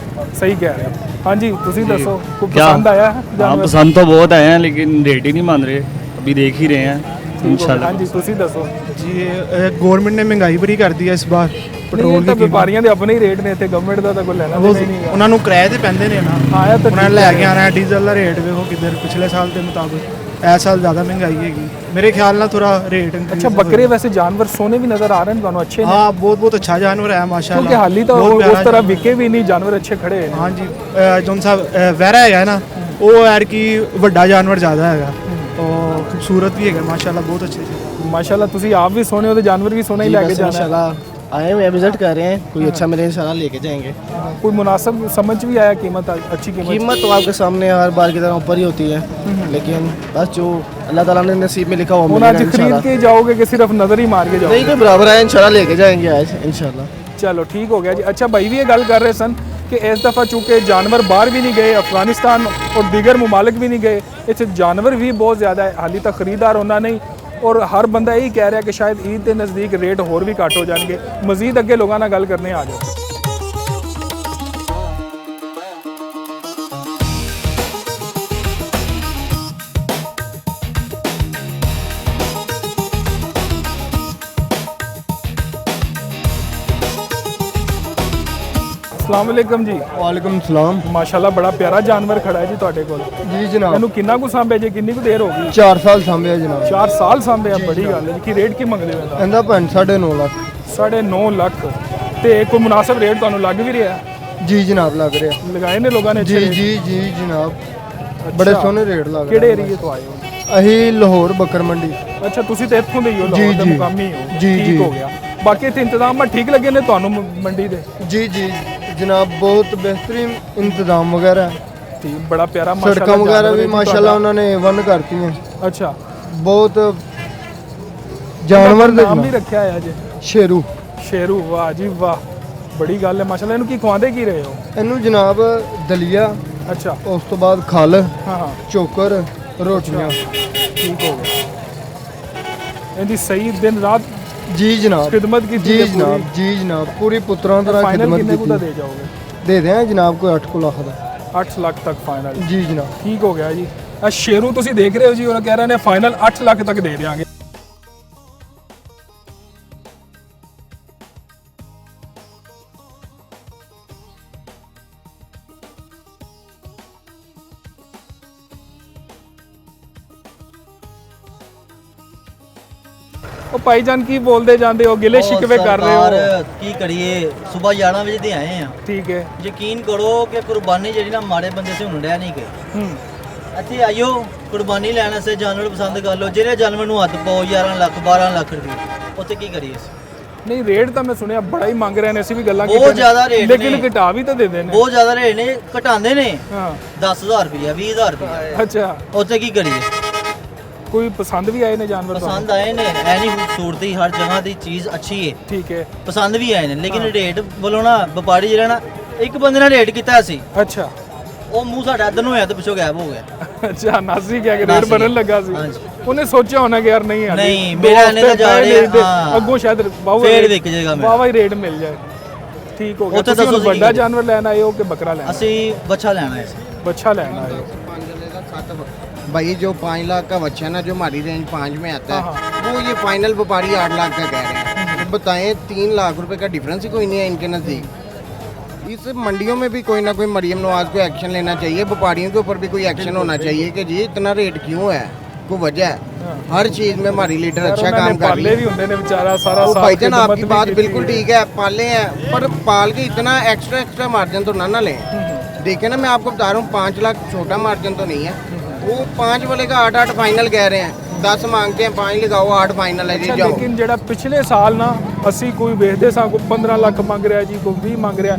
ਸਹੀ ਕਹਿ ਰਹੇ ਹੋ। ਹਾਂਜੀ, ਤੁਸੀਂ ਦੱਸੋ, ਕੋਈ ਪਸੰਦ ਆਇਆ ਜਾਨਵਰ? पसंद तो बहुत आए हैं लेकिन रेट ही नहीं मान रहे, अभी देख ही रहे हैं इंशाल्लाह। ਹਾਂਜੀ, ਤੁਸੀਂ ਦੱਸੋ ਜੀ। ਗਵਰਨਮੈਂਟ ਨੇ ਮਹਿੰਗਾਈ ਬੜੀ ਕਰਦੀ ਹੈ ਇਸ ਵਾਰ। ਪੈਟਰੋਲ ਦੇ ਵਪਾਰੀਆਂ ਦੇ ਆਪਣੇ ਹੀ ਰੇਟ ਨੇ, ਇੱਥੇ ਗਵਰਨਮੈਂਟ ਦਾ ਤਾਂ ਕੋਈ ਲੈਣਾ ਦੇਣਾ ਹੀ ਨਹੀਂ ਹੈ। ਉਹਨਾਂ ਨੂੰ ਕਿਰਾਏ ਤੇ ਪੈਂਦੇ ਨੇ ਨਾ, ਆਇਆ ਤਾਂ ਉਹਨਾਂ ਨੇ ਲੈ ਕੇ ਆਣਾ। ਡੀਜ਼ਲ ਦਾ ਰੇਟ ਵੇਖੋ ਕਿੱਧਰ, ਪਿਛਲੇ ਸਾਲ ਦੇ ਮੁਤਾਬਿਕ ਇਸ ਸਾਲ ਜ਼ਿਆਦਾ ਮਹਿੰਗਾਈ ਹੈਗੀ ਮੇਰੇ ਖਿਆਲ ਨਾਲ। ਥੋੜਾ ਰੇਟ ਅੱਛਾ, ਬੱਕਰੇ ਵੈਸੇ ਜਾਨਵਰ ਸੋਹਣੇ ਵੀ ਨਜ਼ਰ ਆ ਰਹੇ ਨੇ ਤੁਹਾਨੂੰ? ਅੱਛੇ ਨੇ? ਹਾਂ, ਬਹੁਤ ਅੱਛਾ ਜਾਨਵਰ ਹੈ ਮਾਸ਼ਾਅੱਲਾ। ਕਿਉਂਕਿ ਹਾਲੀ ਤਾਂ ਉਸ ਤਰ੍ਹਾਂ ਵਿਕੇ ਵੀ ਨਹੀਂ, ਜਾਨਵਰ ਅੱਛੇ ਖੜੇ ਨੇ। ਹਾਂਜੀ, ਜੋਨ ਸਾਹਿਬ ਵਹਿਰਾ ਹੈਗਾ ਨਾ, ਉਹ ਯਾਰ ਕੀ ਵੱਡਾ ਜਾਨਵਰ ਜ਼ਿਆਦਾ ਹੈਗਾ, ਉਹ ਖੂਬਸੂਰਤ ਵੀ ਹੈਗਾ ਮਾਸ਼ਾਅੱਲਾ, ਬਹੁਤ ਅੱਛੇ। माशाल्लाह, ਤੁਸੀਂ ਆਪ ਵੀ ਸੋਹਣੇ ਹੋ ਤੇ ਜਾਨਵਰ ਵੀ ਸੋਹਣਾ ਹੀ ਲੈ ਕੇ ਜਾਣਾ। इंशाल्लाह आए हुए हैं, विजिट कर रहे हैं, कोई अच्छा मिले इंशाल्लाह लेके जाएंगे। कोई मुनासिब समझ भी आया कीमत? अच्छी कीमत तो आपके सामने हर बार की तरह ऊपर ही होती है, लेकिन बस जो अल्लाह ताला ने नसीब में लिखा हुआ मिलेगा इंशाल्लाह। खरीद के जाओगे कि सिर्फ नजर ही मार के जाओगे? नहीं, कोई बराबर है, इंशाल्लाह लेके जाएंगे आज इंशाल्लाह। चलो ठीक हो गया जी। अच्छा भाई भी ये गल कर रहे सन कि इस दफ़ा चूँकि जानवर बाहर भी नहीं गए, अफगानिस्तान और दीगर ममालिक भी नहीं गए, इस जानवर भी बहुत ज़्यादा है, हाली तक खरीदार होना नहीं। और हर बंदा यही कह रहा है कि शायद ईद के नज़दीक रेट होर भी घट हो जाएंगे। मजीद अगे लोगों नाल गल करने आ जाओ। अस्सलाम वालेकुम जी। वालेकुम सलाम। माशाल्लाह बड़ा प्यारा जानवर खड़ा है जी ਤੁਹਾਡੇ ਕੋਲ। जी जनाब। ਇਹਨੂੰ ਕਿੰਨਾ ਕੁ ਸਾਂਭਿਆ ਜੀ, ਕਿੰਨੀ ਕੁ ਦੇਰ ਹੋ ਗਈ? 4 ਸਾਲ ਸਾਂਭਿਆ ਜਨਾਬ। 4 ਸਾਲ ਸਾਂਭਿਆ, ਬੜੀ ਗੱਲ ਹੈ। ਕੀ ਰੇਟ ਕੀ ਮੰਗਦੇ ਹੋ ਇਹਦਾ? ਇਹਦਾ 9.5 ਲੱਖ। 9.5 ਲੱਖ ਤੇ ਕੋਈ ਮੁਨਾਸਿਬ ਰੇਟ ਤੁਹਾਨੂੰ ਲੱਗ ਵੀ ਰਿਹਾ? ਜੀ ਜਨਾਬ ਲੱਗ ਰਿਹਾ। ਲਗਾਏ ਨੇ ਲੋਕਾਂ ਨੇ? ਜੀ ਜੀ ਜੀ ਜਨਾਬ, ਬੜੇ ਸੋਹਣੇ ਰੇਟ ਲੱਗ ਰਹੇ। ਕਿਹੜੇ ਏਰੀਏ ਤੋਂ ਆਏ ਹੋ? ਅਸੀਂ ਲਾਹੌਰ ਬੱਕਰ ਮੰਡੀ। ਅੱਛਾ, ਤੁਸੀਂ ਤੇ ਇੱਥੋਂ ਦੇ ਹੀ ਹੋ, ਲਾਹੌਰ ਦੇ ਮੁਕਾਮੀ ਹੋ? ਠੀਕ ਹੋ ਗਿਆ। ਬਾਕੀ ਇੱਥੇ ਇੰਤਜ਼ਾਮ ਠੀਕ ਲੱਗੇ ਨੇ ਤੁਹਾਨੂੰ ਮੰਡੀ ਦੇ? ਜੀ ਜੀ जनाब, बहुत बेहतरीन इंतजाम वगैरह है। बड़ा प्यारा सड़कों वगैरह भी माशाल्लाह उन्होंने वन करती हैं। अच्छा, बहुत जानवर नाम भी रखा है अज? शेरू। शेरू, वाह जी वाह, बड़ी गल है माशाल्लाह। इनू की खवांदे की रहे हो? इनू जनाब दलिया, अच्छा, उस तो बाद खल, हाँ हाँ, चोकर, ਰੋਟੀਆਂ ਠੀਕ ਹੋ ਗਿਆ। ਇਹਦੀ ਸਹੀ ਦਿਨ ਰਾਤ ਜੀ ਜਨਾਬ ਖਿਦਮਤ ਕੀਤੀ ਜੀ ਹੈ ਜਨਾਬ ਪੂਰੀ। ਜੀ ਜਨਾਬ ਪੂਰੀ ਪੁੱਤਰਾਂ ਤਰ੍ਹਾਂ ਫਾਈਨਲ ਖਿਦਮਤ ਕਿੰਨੇ ਕੁ ਦਾ ਕੀਤੀ ਦੇ ਜਾਓਗੇ? ਦੇ ਦਿਆਂ ਜਨਾਬ ਕੋਈ 8 ਲੱਖ ਦਾ 8 ਲੱਖ ਤੱਕ ਫਾਈਨਲ। ਜੀ ਜਨਾਬ ਠੀਕ ਹੋ ਗਿਆ ਜੀ। ਆ ਸ਼ੇਰੂ ਤੁਸੀਂ ਦੇਖ ਰਹੇ ਹੋ ਜੀ, ਉਹਨਾਂ ਕਹਿ ਰਹੇ ਨੇ ਫਾਈਨਲ 8 ਲੱਖ ਤੱਕ ਦੇ ਦਿਆਂਗੇ। ਉਹ ਭਾਈ ਜਾਨ ਕੀ ਬੋਲਦੇ ਜਾਂਦੇ ਹੋ, ਗਿਲੇ ਸ਼ਿਕਵੇ ਕਰ ਰਹੇ ਹੋ? ਕੀ ਕਰੀਏ, ਸਵੇਰ 11 ਵਜੇ ਦੇ ਆਏ ਆ। ਠੀਕ ਹੈ। ਯਕੀਨ ਕਰੋ ਕਿ ਕੁਰਬਾਨੀ ਜਿਹੜੀ ਨਾ ਮਾੜੇ ਬੰਦੇ ਸੇ ਹੁੰਡਿਆ ਨਹੀਂ ਗਏ। ਇੱਥੇ ਆਇਓ ਕੁਰਬਾਨੀ ਲੈਣ ਵਾਸਤੇ, ਜਾਨਵਰ ਪਸੰਦ ਕਰ ਲਓ। ਜਿਹੜੇ ਜਾਨਵਰ ਨੂੰ ਹੱਥ ਪਾਓ 11 ਲੱਖ 12 ਲੱਖ ਰੁਪਏ, ਉੱਥੇ ਕੀ ਕਰੀਏ ਅਸੀਂ? ਨਹੀਂ ਰੇਟ ਤਾਂ ਮੈਂ ਸੁਣਿਆ ਬੜਾ ਹੀ ਮੰਗ ਰਹੇ ਨੇ, ਅਸੀਂ ਵੀ ਗੱਲਾਂ ਬਹੁਤ ਜ਼ਿਆਦਾ ਰੇਟ ਲੇਕਿਨ ਨੇ। ਘਟਾ ਵੀ ਤਾਂ ਦੇ ਦੇਣੇ। ਬਹੁਤ ਜ਼ਿਆਦਾ ਰੇਟ ਨੇ, ਘਟਾਉਂਦੇ ਨੇ। ਹਾਂ 10,000 ਰੁਪਏ 20,000 ਰੁਪਏ। ਅੱਛਾ, ਉੱਥੇ ਕੀ ਕਰੀਏ? ਕੋਈ ਪਸੰਦ ਵੀ ਆਏ ਨੇ ਜਾਨਵਰ? ਪਸੰਦ ਆਏ ਨੇ, ਐ ਨਹੀਂ ਖੂਬਸੂਰਤੀ ਹਰ ਜਗ੍ਹਾ ਦੀ ਚੀਜ਼ ਅੱਛੀ ਹੈ। ਠੀਕ ਹੈ। ਪਸੰਦ ਵੀ ਆਏ ਨੇ, ਲੇਕਿਨ ਰੇਟ ਬੋਲੋ ਨਾ, ਵਪਾਰੀ ਜਿਹੜਾ ਨਾ, ਇੱਕ ਬੰਦੇ ਨੇ ਰੇਟ ਕੀਤਾ ਸੀ। ਅੱਛਾ, ਉਹ ਮੂੰਹ ਸਾਡਾ ਇੱਧਰ ਨੂੰ ਹੋਇਆ ਤੇ ਪਿੱਛੋਂ ਗਾਇਬ ਹੋ ਗਿਆ। ਅੱਛਾ, ਨਾਸੀ ਕਿਹਾ ਕਿ ਰੇਟ ਬਣਨ ਲੱਗਾ ਸੀ। ਉਹਨੇ ਸੋਚਿਆ ਹੋਣਾ ਕਿ ਯਾਰ ਨਹੀਂ ਆ ਨਹੀਂ ਮੇਰਾ ਇਹਨੇ ਤਾਂ ਜਾ ਰਿਹਾ, ਅੱਗੋਂ ਸ਼ਾਇਦ ਫੇਰ ਵਿਕ ਜਾਏਗਾ ਮੇਰਾ, ਵਾਵਾ ਹੀ ਰੇਟ ਮਿਲ ਜਾਏ। ਠੀਕ ਹੋ ਗਿਆ। ਉੱਥੇ ਤੁਸੀਂ ਦੱਸੋ ਵੱਡਾ ਜਾਨਵਰ ਲੈਣ ਆਏ ਹੋ ਕਿ ਬੱਕਰਾ ਲੈਣਾ? ਅਸੀਂ ਬੱਚਾ ਲੈਣਾ ਹੈ। बच्चा लेना है। भाई जो 5 लाख का बच्चा है ना, जो हमारी रेंज 5 में आता है, वो ये फाइनल व्यापारी 8 लाख का कह रहे हैं। तो बताएं 3 लाख रुपए का डिफरेंस ही कोई नहीं है इनके नज़दीक। इस मंडियों में भी कोई ना कोई मरियम नवाज को एक्शन लेना चाहिए, व्यापारियों के ऊपर भी कोई एक्शन होना चाहिए कि जी इतना रेट क्यों है, कोई वजह है। हर चीज़ में हमारी लीडर अच्छा काम कर रही है। भाईजान आपकी बात बिल्कुल ठीक है, पाले हैं, पर पाल के इतना एक्स्ट्रा मार्जिन तो ना लें। देखे ना, मैं आपको बता रहा हूँ 5 लाख छोटा मार्जिन तो नहीं है। वो 5 वाले का 8 फाइनल कह रहे हैं, 10 मांगते हैं, 5 लगाओ 8 फाइनल है जी। जाओ। लेकिन ਜਿਹੜਾ ਪਿਛਲੇ ਸਾਲ ਨਾ ਅਸੀਂ ਕੋਈ ਵੇਖਦੇ ਸਾਂ ਕੋਈ 15 ਲੱਖ ਮੰਗ ਰਿਹਾ ਜੀ, ਕੋਈ 20 ਮੰਗ ਰਿਹਾ,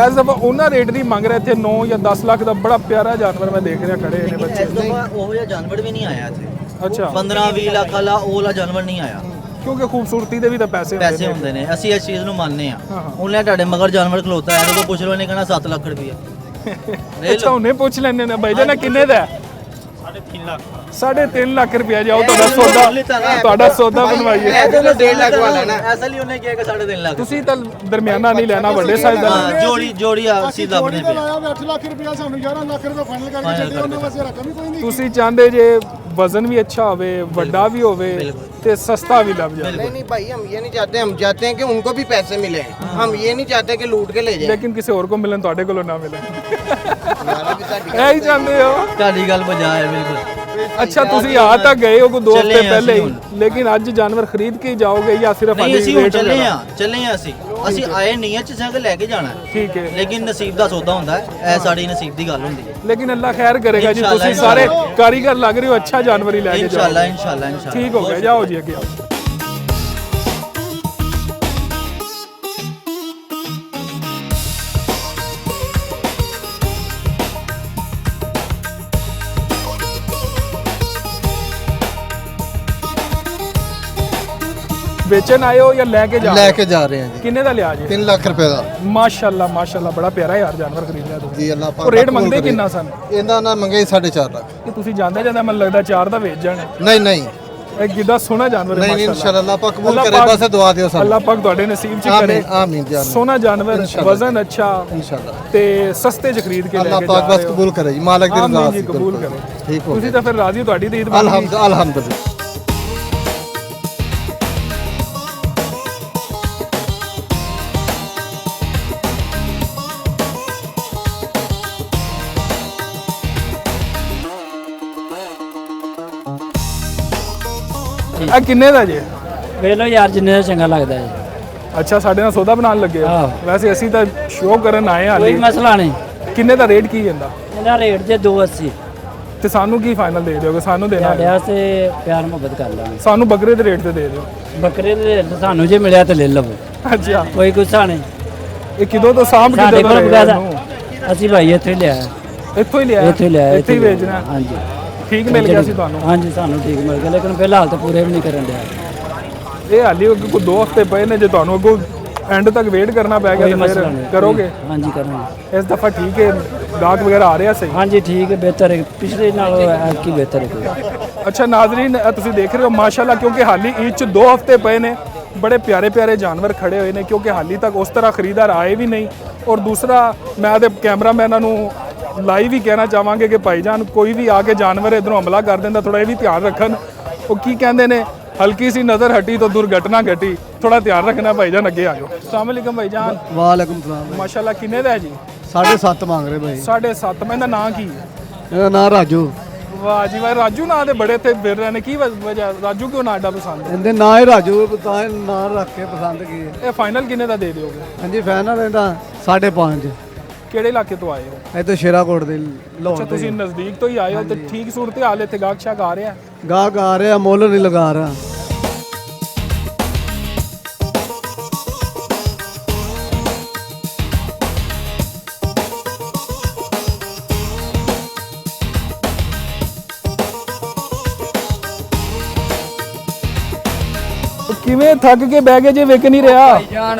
ਐਸ ਦਫਾ ਉਹਨਾਂ ਰੇਟ ਦੀ ਮੰਗ ਰਿਹਾ। ਇੱਥੇ 9 ਜਾਂ 10 ਲੱਖ ਦਾ ਬੜਾ ਪਿਆਰਾ ਜਾਨਵਰ ਮੈਂ ਦੇਖ ਰਿਹਾ ਖੜੇ ਨੇ ਬੱਚੇ। ਇਸ ਦਫਾ ਉਹ ਜਿਹਾ ਜਾਨਵਰ ਵੀ ਨਹੀਂ ਆਇਆ ਇੱਥੇ। ਅੱਛਾ, 15-20 ਲੱਖ ਵਾਲਾ ਉਹ ਵਾਲਾ ਜਾਨਵਰ ਨਹੀਂ ਆਇਆ, ਕਿਉਂਕਿ ਖੂਬਸੂਰਤੀ ਦੇ ਵੀ ਤਾਂ ਪੈਸੇ ਹੁੰਦੇ ਨੇ। ਅਸੀਂ ਇਸ ਚੀਜ਼ ਨੂੰ ਮੰਨਦੇ ਆ। ਉਹਨੇ ਤੁਹਾਡੇ ਮਗਰ ਜਾਨਵਰ ਖਲੋਤਾ ਹੈ, ਉਹਨੂੰ ਪੁੱਛ ਲਓ, ਇਹਨੇ ਕਹਿਣਾ 7 ਲੱਖ ਰੁਪਏ। ਅੱਛਾ, ਉਹਨੇ ਪੁੱਛ ਲੈਣੇ ਨੇ ਬਾਈ ਜਾਨਾ ਕਿੰਨੇ ਦਾ? 3.5 ਲੱਖ ਰੁਪਇਆ। ਜਾਓ ਤੁਹਾਡਾ ਸੌਦਾ ਬਣਵਾਈਏ। ਅਸਲੀ ਉਹਨੇ ਕਿਹਾ ਕਿ 3.5 ਲੱਖ। ਤੁਸੀਂ ਤਾਂ ਦਰਮਿਆਨਾ ਨਹੀਂ ਲੈਣਾ, ਵੱਡੇ ਸਾਈਜ਼ ਦਾ ਜੋੜੀ ਅਸੀਂ ਲੱਭਦੇ ਪਏ। 8 ਲੱਖ ਰੁਪਇਆ ਸਾਨੂੰ 11 ਲੱਖ ਰੁਪਏ ਫਾਈਨਲ ਕਰਕੇ ਛੱਡੇ, ਉਹਨਾਂ ਵਾਸਤੇ ਰਕਮ ਹੀ ਕੋਈ ਨਹੀਂ। ਤੁਸੀਂ ਚਾਹੁੰਦੇ ਜੇ वजन भी अच्छा होवे, बड़ा भी होवे, ते सस्ता भी लग जाए। नहीं भाई, हम ये नहीं चाहते, हम चाहते हैं कि उनको भी पैसे मिले। हम ये नहीं चाहते कि लूट के ले जाए। लेकिन किसी और को मिलन, ਤੁਹਾਡੇ ਕੋਲੋਂ ਨਾ ਮਿਲੇ। ਇਹੀ ਚਾਹੁੰਦੇ ਹੋ? ਤੁਹਾਡੀ ਗੱਲ ਬਜਾ ਹੈ ਬਿਲਕੁਲ। अच्छा, ਤੁਸੀਂ ਆ ਤਾਂ ਗਏ ਹੋ ਕੋਈ 2 ਹਫ਼ਤੇ ਪਹਿਲੇ ਹੀ, ਲੇਕਿਨ ਅੱਜ ਜਾਨਵਰ ਖਰੀਦ ਕੇ ਜਾਓਗੇ ਜਾਂ ਸਿਰਫ ਅੱਜ ਅਸੀਂ ਚੱਲੇ ਆ? ਅਸੀਂ ਆਏ ਨੀਅਤ ਚ ਸਾਂ ਕਿ ਲੈ ਕੇ ਜਾਣਾ। ਠੀਕ ਹੈ, ਲੇਕਿਨ ਨਸੀਬ ਦਾ ਸੌਦਾ ਹੁੰਦਾ ਹੈ, ਇਹ ਸਾਡੀ ਨਸੀਬ ਦੀ ਗੱਲ ਹੁੰਦੀ ਹੈ। ਲੇਕਿਨ ਅੱਲਾ ਖੈਰ ਕਰੇਗਾ ਜੀ, ਤੁਸੀਂ ਸਾਰੇ ਕਾਰੀਗਰ ਲੱਗ ਰਹੇ ਹੋ, ਅੱਛਾ ਜਾਨਵਰ ਹੀ ਲੈ ਕੇ ਜਾਓ। इंशाल्लाह ठीक हो गया, जाओ जी आगे आओ। बेचन आए हो या लेके जा रहे हैं? किन्ने दा लिया जी? 3 लाख रुपए ਦਾ। माशाल्लाह माशाल्लाह, बड़ा प्यारा यार जानवर खरीद लिया तुसीं। ਜੀ ਅੱਲਾਹ ਪਾਕ। ਉਹ ਰੇਟ ਮੰਗਦੇ ਕਿੰਨਾ ਸਨ? ਇਹਨਾਂ ਨਾਲ ਮੰਗੇ 4.5 ਲੱਖ। ਕਿ ਤੁਸੀਂ ਜਾਂਦੇ ਜਾਂਦਾ ਮੈਨੂੰ ਲੱਗਦਾ 4 ਦਾ ਵੇਚ ਜਾਣ। ਨਹੀਂ ਇੱਕ ਗਿੱਧਾ ਸੋਹਣਾ ਜਾਨਵਰ ਹੈ ਨਹੀਂ, ਮਾਸ਼ਾਅੱਲਾ। ਇਨਸ਼ਾਅੱਲਾ ਪਾਕ ਕਬੂਲ ਕਰੇ, ਬਸ ਦੁਆ ਦਿਓ ਸਾਨੂੰ। ਅੱਲਾਹ ਪਾਕ ਤੁਹਾਡੇ ਨਸੀਬ 'ਚ ਕਰੇ। ਆਮੀਨ ਜੀ, ਆਮੀਨ। ਸੋਹਣਾ ਜਾਨਵਰ, ਵਜ਼ਨ ਅੱਛਾ ਇਨਸ਼ਾਅੱਲਾ, ਤੇ ਸਸਤੇ 'ਚ ਖਰੀਦ ਕੇ ਲੈ ਕੇ ਜਾ ਰਹੇ ਹੋ। ਅੱਲਾਹ ਪਾਕ ਬਸ ਕਬੂਲ ਕਰੇ ਜੀ, ਮਾਲਕ ਦੀ ਰਜ਼ਾ ਜੀ ਕਬੂਲ ਕਰੇ। ਠੀਕ ਹੋ। ਤੁਸੀਂ ਤਾਂ ਫਿਰ ਰਾਜ਼ੀ, ਤੁਹਾਡੀ ਦੀ ਈਦ ਅਲਹਮਦੁਲਿल्लाह। ਆ ਕਿੰਨੇ ਦਾ ਜੇ? ਵੇਖ ਲਓ ਯਾਰ, ਜਿੰਨੇ ਦਾ ਚੰਗਾ ਲੱਗਦਾ ਜੀ। ਅੱਛਾ, ਸਾਡੇ ਨਾਲ ਸੌਦਾ ਬਣਾਉਣ ਲੱਗੇ ਹੋ? ਵੈਸੇ ਅਸੀਂ ਤਾਂ ਸ਼ੋਅ ਕਰਨ ਆਏ ਹਾਂ। ਕੋਈ ਮਸਲਾ ਨਹੀਂ। ਕਿੰਨੇ ਦਾ ਰੇਟ ਕੀ ਜਾਂਦਾ? ਇਹਦਾ ਰੇਟ ਜੇ 280। ਤੇ ਸਾਨੂੰ ਕੀ ਫਾਈਨਲ ਦੇ ਦਿਓਗੇ? ਸਾਨੂੰ ਦੇਣਾ ਸਾਡੇ ਵਾਸਤੇ ਪਿਆਰ ਮੁਹੱਬਤ ਕਰ ਲਾਂਗੇ। ਸਾਨੂੰ ਬੱਕਰੇ ਦੇ ਰੇਟ ਤੇ ਦੇ ਦਿਓ। ਬੱਕਰੇ ਦੇ ਰੇਟ ਸਾਨੂੰ ਜੇ ਮਿਲਿਆ ਤੇ ਲੈ ਲਵੋ। ਅੱਛਾ, ਕੋਈ ਗੁੱਸਾ ਨਹੀਂ। ਇਹ ਕਿਦੋਂ ਤੋਂ ਸਾਂਭ ਸਾਡੇ ਕਿਦੋਂ ਕੋਲ ਦਾ? ਅਸੀਂ ਭਾਈ ਇੱਥੇ ਲਿਆ। ਇੱਥੋਂ ਹੀ ਲਿਆ? ਇੱਥੇ ਹੀ ਵੇਚਣਾ? ਹਾਂਜੀ। ਠੀਕ ਮਿਲ ਗਿਆ ਸੀ ਤੁਹਾਨੂੰ? ਹਾਂਜੀ, ਸਾਨੂੰ ਠੀਕ ਮਿਲ ਗਿਆ, ਲੇਕਿਨ ਫਿਲਹਾਲ ਤਾਂ ਪੂਰੇ ਵੀ ਨਹੀਂ ਕਰਨ ਦਿਆ। ਇਹ ਹਾਲੀ ਕੋਈ 2 ਹਫ਼ਤੇ ਪਏ ਨੇ, ਜੇ ਤੁਹਾਨੂੰ ਅੱਗੋਂ ਐਂਡ ਤੱਕ ਵੇਟ ਕਰਨਾ ਪੈ ਗਿਆ कोई ਤੇ मसला ਫਿਰ नहीं। ਕਰੋਗੇ? हाँ जी करेंगे। ਇਸ ਦਫਾ ਠੀਕ ਹੈ, ਗਾਹਕ ਵਗੈਰਾ ਆ ਰਿਹਾ ਸਹੀ? हाँ जी ठीक है, बेहतर है, पिछले नालों की बेहतर है कोई। ਅੱਛਾ ਨਾਜ਼ਰੀਨ, ਤੁਸੀਂ ਦੇਖ ਰਹੇ ਹੋ ਮਾਸ਼ਾਅੱਲਾ, ਕਿਉਂਕਿ ਹਾਲੀ ਈਦ 'ਚ 2 ਹਫ਼ਤੇ ਪਏ ਨੇ, ਬੜੇ ਪਿਆਰੇ ਪਿਆਰੇ ਜਾਨਵਰ ਖੜੇ ਹੋਏ ਨੇ, ਕਿਉਂਕਿ ਹਾਲੀ ਤੱਕ ਉਸ ਤਰ੍ਹਾਂ ਖਰੀਦਾਰ ਆਏ ਵੀ ਨਹੀਂ। ਔਰ ਦੂਸਰਾ, ਮੈਂ ਤੇ ਕੈਮਰਾਮੈਨਾਂ ਨੂੰ ਲਾਈਵ ਹੀ ਕਹਿਣਾ ਚਾਹਾਂਗੇ ਕਿ ਭਾਈਜਾਨ ਕੋਈ ਵੀ ਆ ਕੇ ਜਾਨਵਰ ਇਧਰੋਂ ਹਮਲਾ ਕਰ ਦਿੰਦਾ, ਥੋੜਾ ਇਹ ਵੀ ਧਿਆਨ ਰੱਖਣ। ਉਹ ਕੀ ਕਹਿੰਦੇ ਨੇ, ਹਲਕੀ ਸੀ ਨਜ਼ਰ ਹਟੀ ਤਾਂ ਦੁਰਘਟਨਾ ਘਟੀ, ਥੋੜਾ ਧਿਆਨ ਰੱਖਣਾ ਭਾਈਜਾਨ। ਅੱਗੇ ਆ ਜਾਓ। अस्सलाम वालेकुम भाईजान। वालेकुम सलाम। माशाल्लाह किन्ने दा है जी? 7.5 ਮੰਗ ਰਹੇ ਭਾਈ। 7.5। ਮੈਂ ਦਾ ਨਾਂ ਕੀ ਹੈ? ਇਹਦਾ ਨਾਂ ਰਾਜੂ। ਵਾਹ ਜੀ ਵਾਹ, ਰਾਜੂ ਨਾਂ ਦੇ ਬੜੇ ਇੱਥੇ ਫਿਰ ਰਹੇ ਨੇ, ਕੀ ਵਜ੍ਹਾ? ਰਾਜੂ ਕਿਉਂ ਨਾਂ ਐਡਾ ਪਸੰਦ ਹੈ? ਇਹਦੇ ਨਾਂ ਹੀ ਰਾਜੂ, ਤਾਂ ਇਹ ਨਾਂ ਰੱਖ ਕੇ ਪਸੰਦ ਕੀ ਹੈ। ਇਹ ਫਾਈਨਲ ਕਿੰਨੇ ਦਾ ਦੇ ਦਿਓਗੇ? ਹਾਂਜੀ ਫਾਈਨਲ ਇਹਦਾ 5.5। ਕਿਹੜੇ ਇਲਾਕੇ ਤੋਂ ਆਏ ਹੋ? ਇਹ ਤਾਂ ਸ਼ੇਰਾਕੋਟ ਦੇ ਅੱਛਾ, ਲਾਹੌਰ ਤੁਸੀਂ ਨਜ਼ਦੀਕ ਤੋਂ ਹੀ ਆਏ ਹੋ ਤੇ ਠੀਕ ਸੂਰਤ ਹਾਲ ਇੱਥੇ ਗਾਹਕ ਸ਼ਾਕ ਆ ਰਿਹਾ? ਗਾਹਕ ਆ ਰਿਹਾ, ਮੁੱਲ ਨਹੀਂ ਲਗਾ ਰਿਹਾ। ਕਿਵੇਂ ਥੱਕ ਕੇ ਬਹਿ ਗਏ ਜੇ, ਵਿਕ ਨਹੀਂ ਰਿਹਾ? ਭਾਈਜਾਨ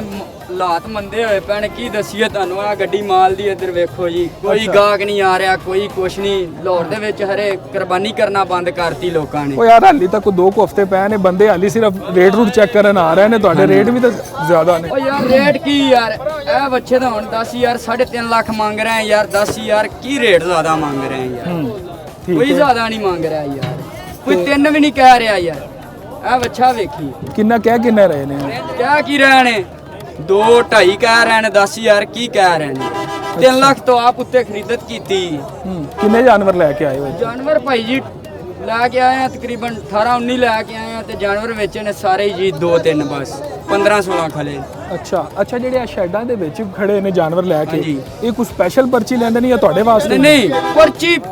ਹਾਲਾਤ ਮੰਦੇ ਹੋਏ ਪੈਣ, ਕੀ ਦਸੀਏ ਤੁਹਾਨੂੰ। ਆ ਗੱਡੀ ਮਾਲ ਦੀ ਇੱਧਰ ਵੇਖੋ ਜੀ, ਕੋਈ ਗਾਹਕ ਨਹੀਂ ਆ ਰਿਹਾ, ਕੋਈ ਕੁਛ ਨਹੀਂ। ਲਾਹੌਰ ਦੇ ਵਿੱਚ ਹਰੇ ਕੁਰਬਾਨੀ ਕਰਨਾ ਬੰਦ ਕਰਤੀ ਲੋਕਾਂ ਨੇ। ਉਹ ਯਾਰ ਹਾਲੀ ਤੱਕ 2 ਹਫ਼ਤੇ ਪਏ ਨੇ, ਬੰਦੇ ਹਾਲੀ ਸਿਰਫ ਰੇਟ ਰੂਟ ਚੈੱਕ ਕਰਨ ਆ ਰਹੇ ਨੇ, ਤੁਹਾਡੇ ਰੇਟ ਵੀ ਤਾਂ ਜ਼ਿਆਦਾ ਨੇ। ਓ ਯਾਰ ਰੇਟ ਕੀ ਯਾਰ, ਇਹ ਬੱਚੇ ਤਾਂ ਹੁਣ 10 ਯਾਰ 3.5 ਲੱਖ ਮੰਗ ਰਹੇ ਆ ਯਾਰ। 10 ਯਾਰ ਕੀ ਰੇਟ ਜ਼ਿਆਦਾ ਮੰਗ ਰਹੇ ਆ ਯਾਰ, ਕੋਈ ਜ਼ਿਆਦਾ ਨਹੀਂ ਮੰਗ ਰਿਹਾ ਯਾਰ, ਕੋਈ 3 ਵੀ ਨਹੀਂ ਕਹਿ ਰਿਹਾ ਯਾਰ। ਇਹ ਬੱਚਾ ਵੇਖੀ ਕਿੰਨਾ ਕਿੰਨੇ ਰਹੇ ਨੇ? ਕਿਆ ਕੀ ਰਹੇ ਨੇ? 2.5 ਕਹਿ ਰਹੇ ਨੇ, 10 ਯਾਰ ਕੀ ਕਹਿ ਰਹੇ ਨੇ। 3 ਲੱਖ ਤੋਂ ਆਪ ਉੱਤੇ ਖਰੀਦਤ ਕੀਤੀ। ਕਿੰਨੇ ਜਾਨਵਰ ਲੈ ਕੇ ਆਏ ਹੋ? ਜਾਨਵਰ ਭਾਈ ਜੀ ਲੈ ਕੇ ਆਏ ਆ ਤਕਰੀਬਨ 18-19 ਲੈ ਕੇ ਆਏ ਆ, ਤੇ ਜਾਨਵਰ ਵੇਚੇ ਨੇ ਸਾਰੇ ਜੀ 2-3 ਬਸ, 15-16 ਖਲੇ। ਅੱਛਾ ਜਿਹੜੇ ਆ ਸ਼ੈਡਾਂ ਦੇ ਵਿੱਚ ਖੜੇ ਨੇ ਜਾਨਵਰ ਲੈ ਕੇ, ਇਹ ਕੋਈ ਸਪੈਸ਼ਲ ਪਰਚੀ ਲੈਂਦੇ ਨੇ ਜਾਂ ਤੁਹਾਡੇ ਵਾਸਤੇ? ਨਹੀਂ,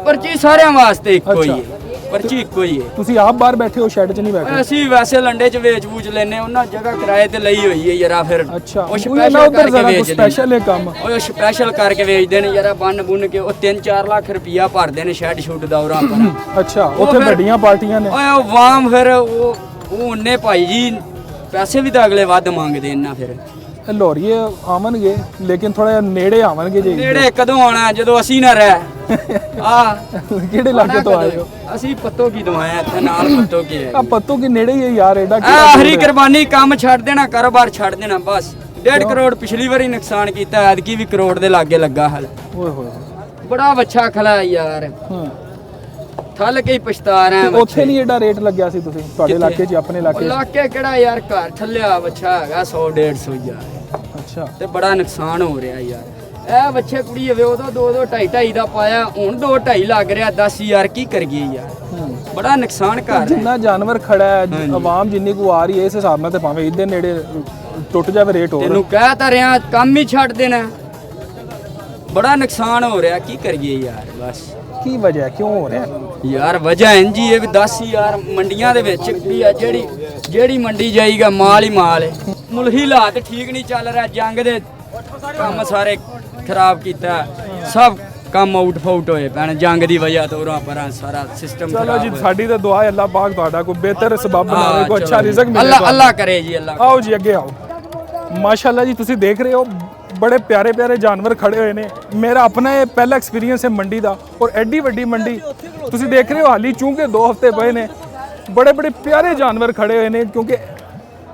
ਪਰਚੀ ਸਾਰਿਆਂ ਵਾਸਤੇ ਇੱਕੋ ਹੀ ਹੈ, ਪਰਚੀ ਇੱਕੋ ਹੀ ਹੈ। ਤੁਸੀਂ ਆਪ ਬਾਹਰ ਬੈਠੇ ਹੋ, ਸ਼ੈਡ 'ਚ ਨਹੀਂ ਬੈਠੇ? ਅਸੀਂ ਵੈਸੇ ਲੰਡੇ 'ਚ ਵੇਚ-ਵੂਚ ਲੈਨੇ, ਉਹਨਾਂ ਜਗ੍ਹਾ ਕਿਰਾਏ ਤੇ ਲਈ ਹੋਈ ਹੈ ਯਾਰਾ। ਫਿਰ ਅੱਛਾ, ਉਹ ਸਪੈਸ਼ਲ ਕਰਕੇ ਵੇਚਦੇ, ਸਪੈਸ਼ਲ ਹੈ ਕੰਮ। ਉਹ ਸਪੈਸ਼ਲ ਕਰਕੇ ਵੇਚਦੇ ਨੇ ਯਾਰਾ, ਬੰਨ ਕੇ। ਉਹ 3-4 ਲੱਖ ਰੁਪਇਆ ਭਰਦੇ ਨੇ ਸ਼ੈਡ ਸ਼ੂਟ ਦਾ ਉਰਾਂ ਪਰ। ਅੱਛਾ, ਉੱਥੇ ਵੱਡੀਆਂ ਪਾਰਟੀਆਂ ਨੇ। ਓਏ ਉਹ ਵਾਮ ਫਿਰ ਉਹ ਉਹਨੇ ਭਾਈ ਜੀ ਪੈਸੇ ਵੀ ਤਾਂ ਅਗਲੇ ਵੱਧ ਮੰਗਦੇ ਇਹਨਾਂ। ਫਿਰ ਲੋਰੀਏ ਆਵਣਗੇ, ਲੇਕਿਨ ਥੋੜਾ ਜਿਹਾ ਨੇੜੇ ਆਵਣਗੇ ਜੀ। ਨੇੜੇ ਕਦੋਂ ਆਣਾ, ਜਦੋਂ ਅਸੀਂ ਨਾ ਰਹਿ। ਆ ਕਿਹੜੇ ਇਲਾਕੇ ਤੋਂ ਆਏ ਹੋ? ਅਸੀਂ ਪੱਤੋ ਕੀ ਦਵਾਇਆ, ਇੱਥੇ ਨਾਲ ਪੱਤੋ ਕੀ ਹੈ। ਆ ਪੱਤੋ ਕੀ ਨੇੜੇ ਹੀ ਹੈ ਯਾਰ, ਐਡਾ ਹਰੀ ਕੁਰਬਾਨੀ, ਕੰਮ ਛੱਡ ਦੇਣਾ, ਕਾਰੋਬਾਰ ਛੱਡ ਦੇਣਾ ਬਸ। 1.5 ਕਰੋੜ ਪਿਛਲੀ ਵਾਰੀ ਨੁਕਸਾਨ ਕੀਤਾ, ਐਤਕੀ ਵੀ ਕਰੋੜ ਦੇ ਲਾਗੇ ਲੱਗਾ ਹਲ। ਓਏ ਹੋਏ, ਬੜਾ ਵੱਛਾ ਖਲਾ ਯਾਰ, ਥੱਲ ਕੇ ਹੀ ਪਛਤਾ ਰਹੇ। ਉੱਥੇ ਨਹੀਂ ਐਡਾ ਰੇਟ ਲੱਗਿਆ ਸੀ ਤੁਸੀਂ ਤੁਹਾਡੇ ਇਲਾਕੇ 'ਚ? ਆਪਣੇ ਇਲਾਕੇ ਕਿਹੜਾ ਯਾਰ, ਘਰ ਥੱਲਿਆ ਵੱਛਾ ਹੈਗਾ 100-150 ਯਾਰ। ਅੱਛਾ, ਤੇ ਬੜਾ ਨੁਕਸਾਨ ਹੋ ਰਿਹਾ ਯਾਰ। ਇਹ ਬੱਚੇ ਕੁੜੀ ਹੋਵੇ ਉਦੋਂ 2-2.5 ਦਾ ਪਾਇਆ, ਹੁਣ 2.5 ਲੱਗ ਰਿਹਾ। 10 ਯਾਰ ਕੀ ਕਰੀਏ ਯਾਰ, ਬੜਾ ਨੁਕਸਾਨ ਕਰ ਰਿਹਾ। ਜਿੰਨਾ ਜਾਨਵਰ ਖੜਾ ਹੈ, ਆਵਾਮ ਜਿੰਨੀ ਕੋ ਆ ਰਹੀ ਹੈ, ਇਸ ਹਿਸਾਬ ਨਾਲ ਤੇ ਭਾਵੇਂ ਇਹਦੇ ਨੇੜੇ ਟੁੱਟ ਜਾਵੇ ਰੇਟ ਹੋਰ। ਤੈਨੂੰ ਕਹਿ ਤਾਂ ਰਿਹਾ ਕੰਮ ਹੀ ਛੱਡ ਦੇਣਾ, ਬੜਾ ਨੁਕਸਾਨ ਹੋ ਰਿਹਾ, ਕੀ ਕਰੀਏ ਯਾਰ। ਬਸ ਕੀ ਵਜ੍ਹਾ, ਕਿਉਂ ਹੋ ਰਿਹਾ ਯਾਰ? ਵਜ੍ਹਾ ਇੰਜੀ ਹੈ ਵੀ 10 ਯਾਰ ਮੰਡੀਆਂ ਦੇ ਵਿੱਚ ਵੀ ਆ, ਜਿਹੜੀ ਮੰਡੀ ਜਾਈਗਾ ਮਾਲ ਹੀ ਮਾਲ ਹੈ। ਮੁਲਹੀ ਹਾਲਾਤ ਠੀਕ ਨਹੀਂ ਚੱਲ ਰਿਹਾ, ਜੰਗ ਦੇ ਕੰਮ ਸਾਰੇ ਖਰਾਬ ਕੀਤਾ, ਸਭ ਕੰਮ ਆਊਟ ਫਾਊਟ ਹੋਏ ਪੈਣ ਜੰਗ ਦੀ ਵਜ੍ਹਾ ਤੋਂ। ਉਰਾਂ ਪਰਾਂ ਸਾਰਾ ਸਿਸਟਮ ਖਰਾਬ। ਚਲੋ ਜੀ, ਸਾਡੀ ਤਾਂ ਦੁਆ ਹੈ ਅੱਲਾਹ ਪਾਕ ਤੁਹਾਡਾ ਕੋਈ ਬਿਹਤਰ ਸਬਬ ਬਣਾਵੇ, ਕੋਈ ਅੱਛਾ ਰਿਜ਼ਕ ਮਿਲੇ। ਅੱਲਾਹ ਕਰੇ ਜੀ, ਅੱਲਾਹ। ਆਓ ਜੀ ਅੱਗੇ ਆਓ। ਮਾਸ਼ਾਅੱਲਾ ਜੀ, ਤੁਸੀਂ ਦੇਖ ਰਹੇ ਹੋ ਬੜੇ ਪਿਆਰੇ ਪਿਆਰੇ ਜਾਨਵਰ ਖੜੇ ਹੋਏ ਨੇ। ਮੇਰਾ ਆਪਣਾ ਇਹ ਪਹਿਲਾ ਐਕਸਪੀਰੀਅੰਸ ਹੈ ਮੰਡੀ ਦਾ, ਔਰ ਐਡੀ ਵੱਡੀ ਮੰਡੀ ਤੁਸੀਂ ਦੇਖ ਰਹੇ ਹੋ। ਹਾਲੀ ਚੂੰਕਿ 2 ਹਫ਼ਤੇ ਪਏ ਨੇ, ਬੜੇ ਪਿਆਰੇ ਜਾਨਵਰ ਖੜੇ ਹੋਏ ਨੇ, ਕਿਉਂਕਿ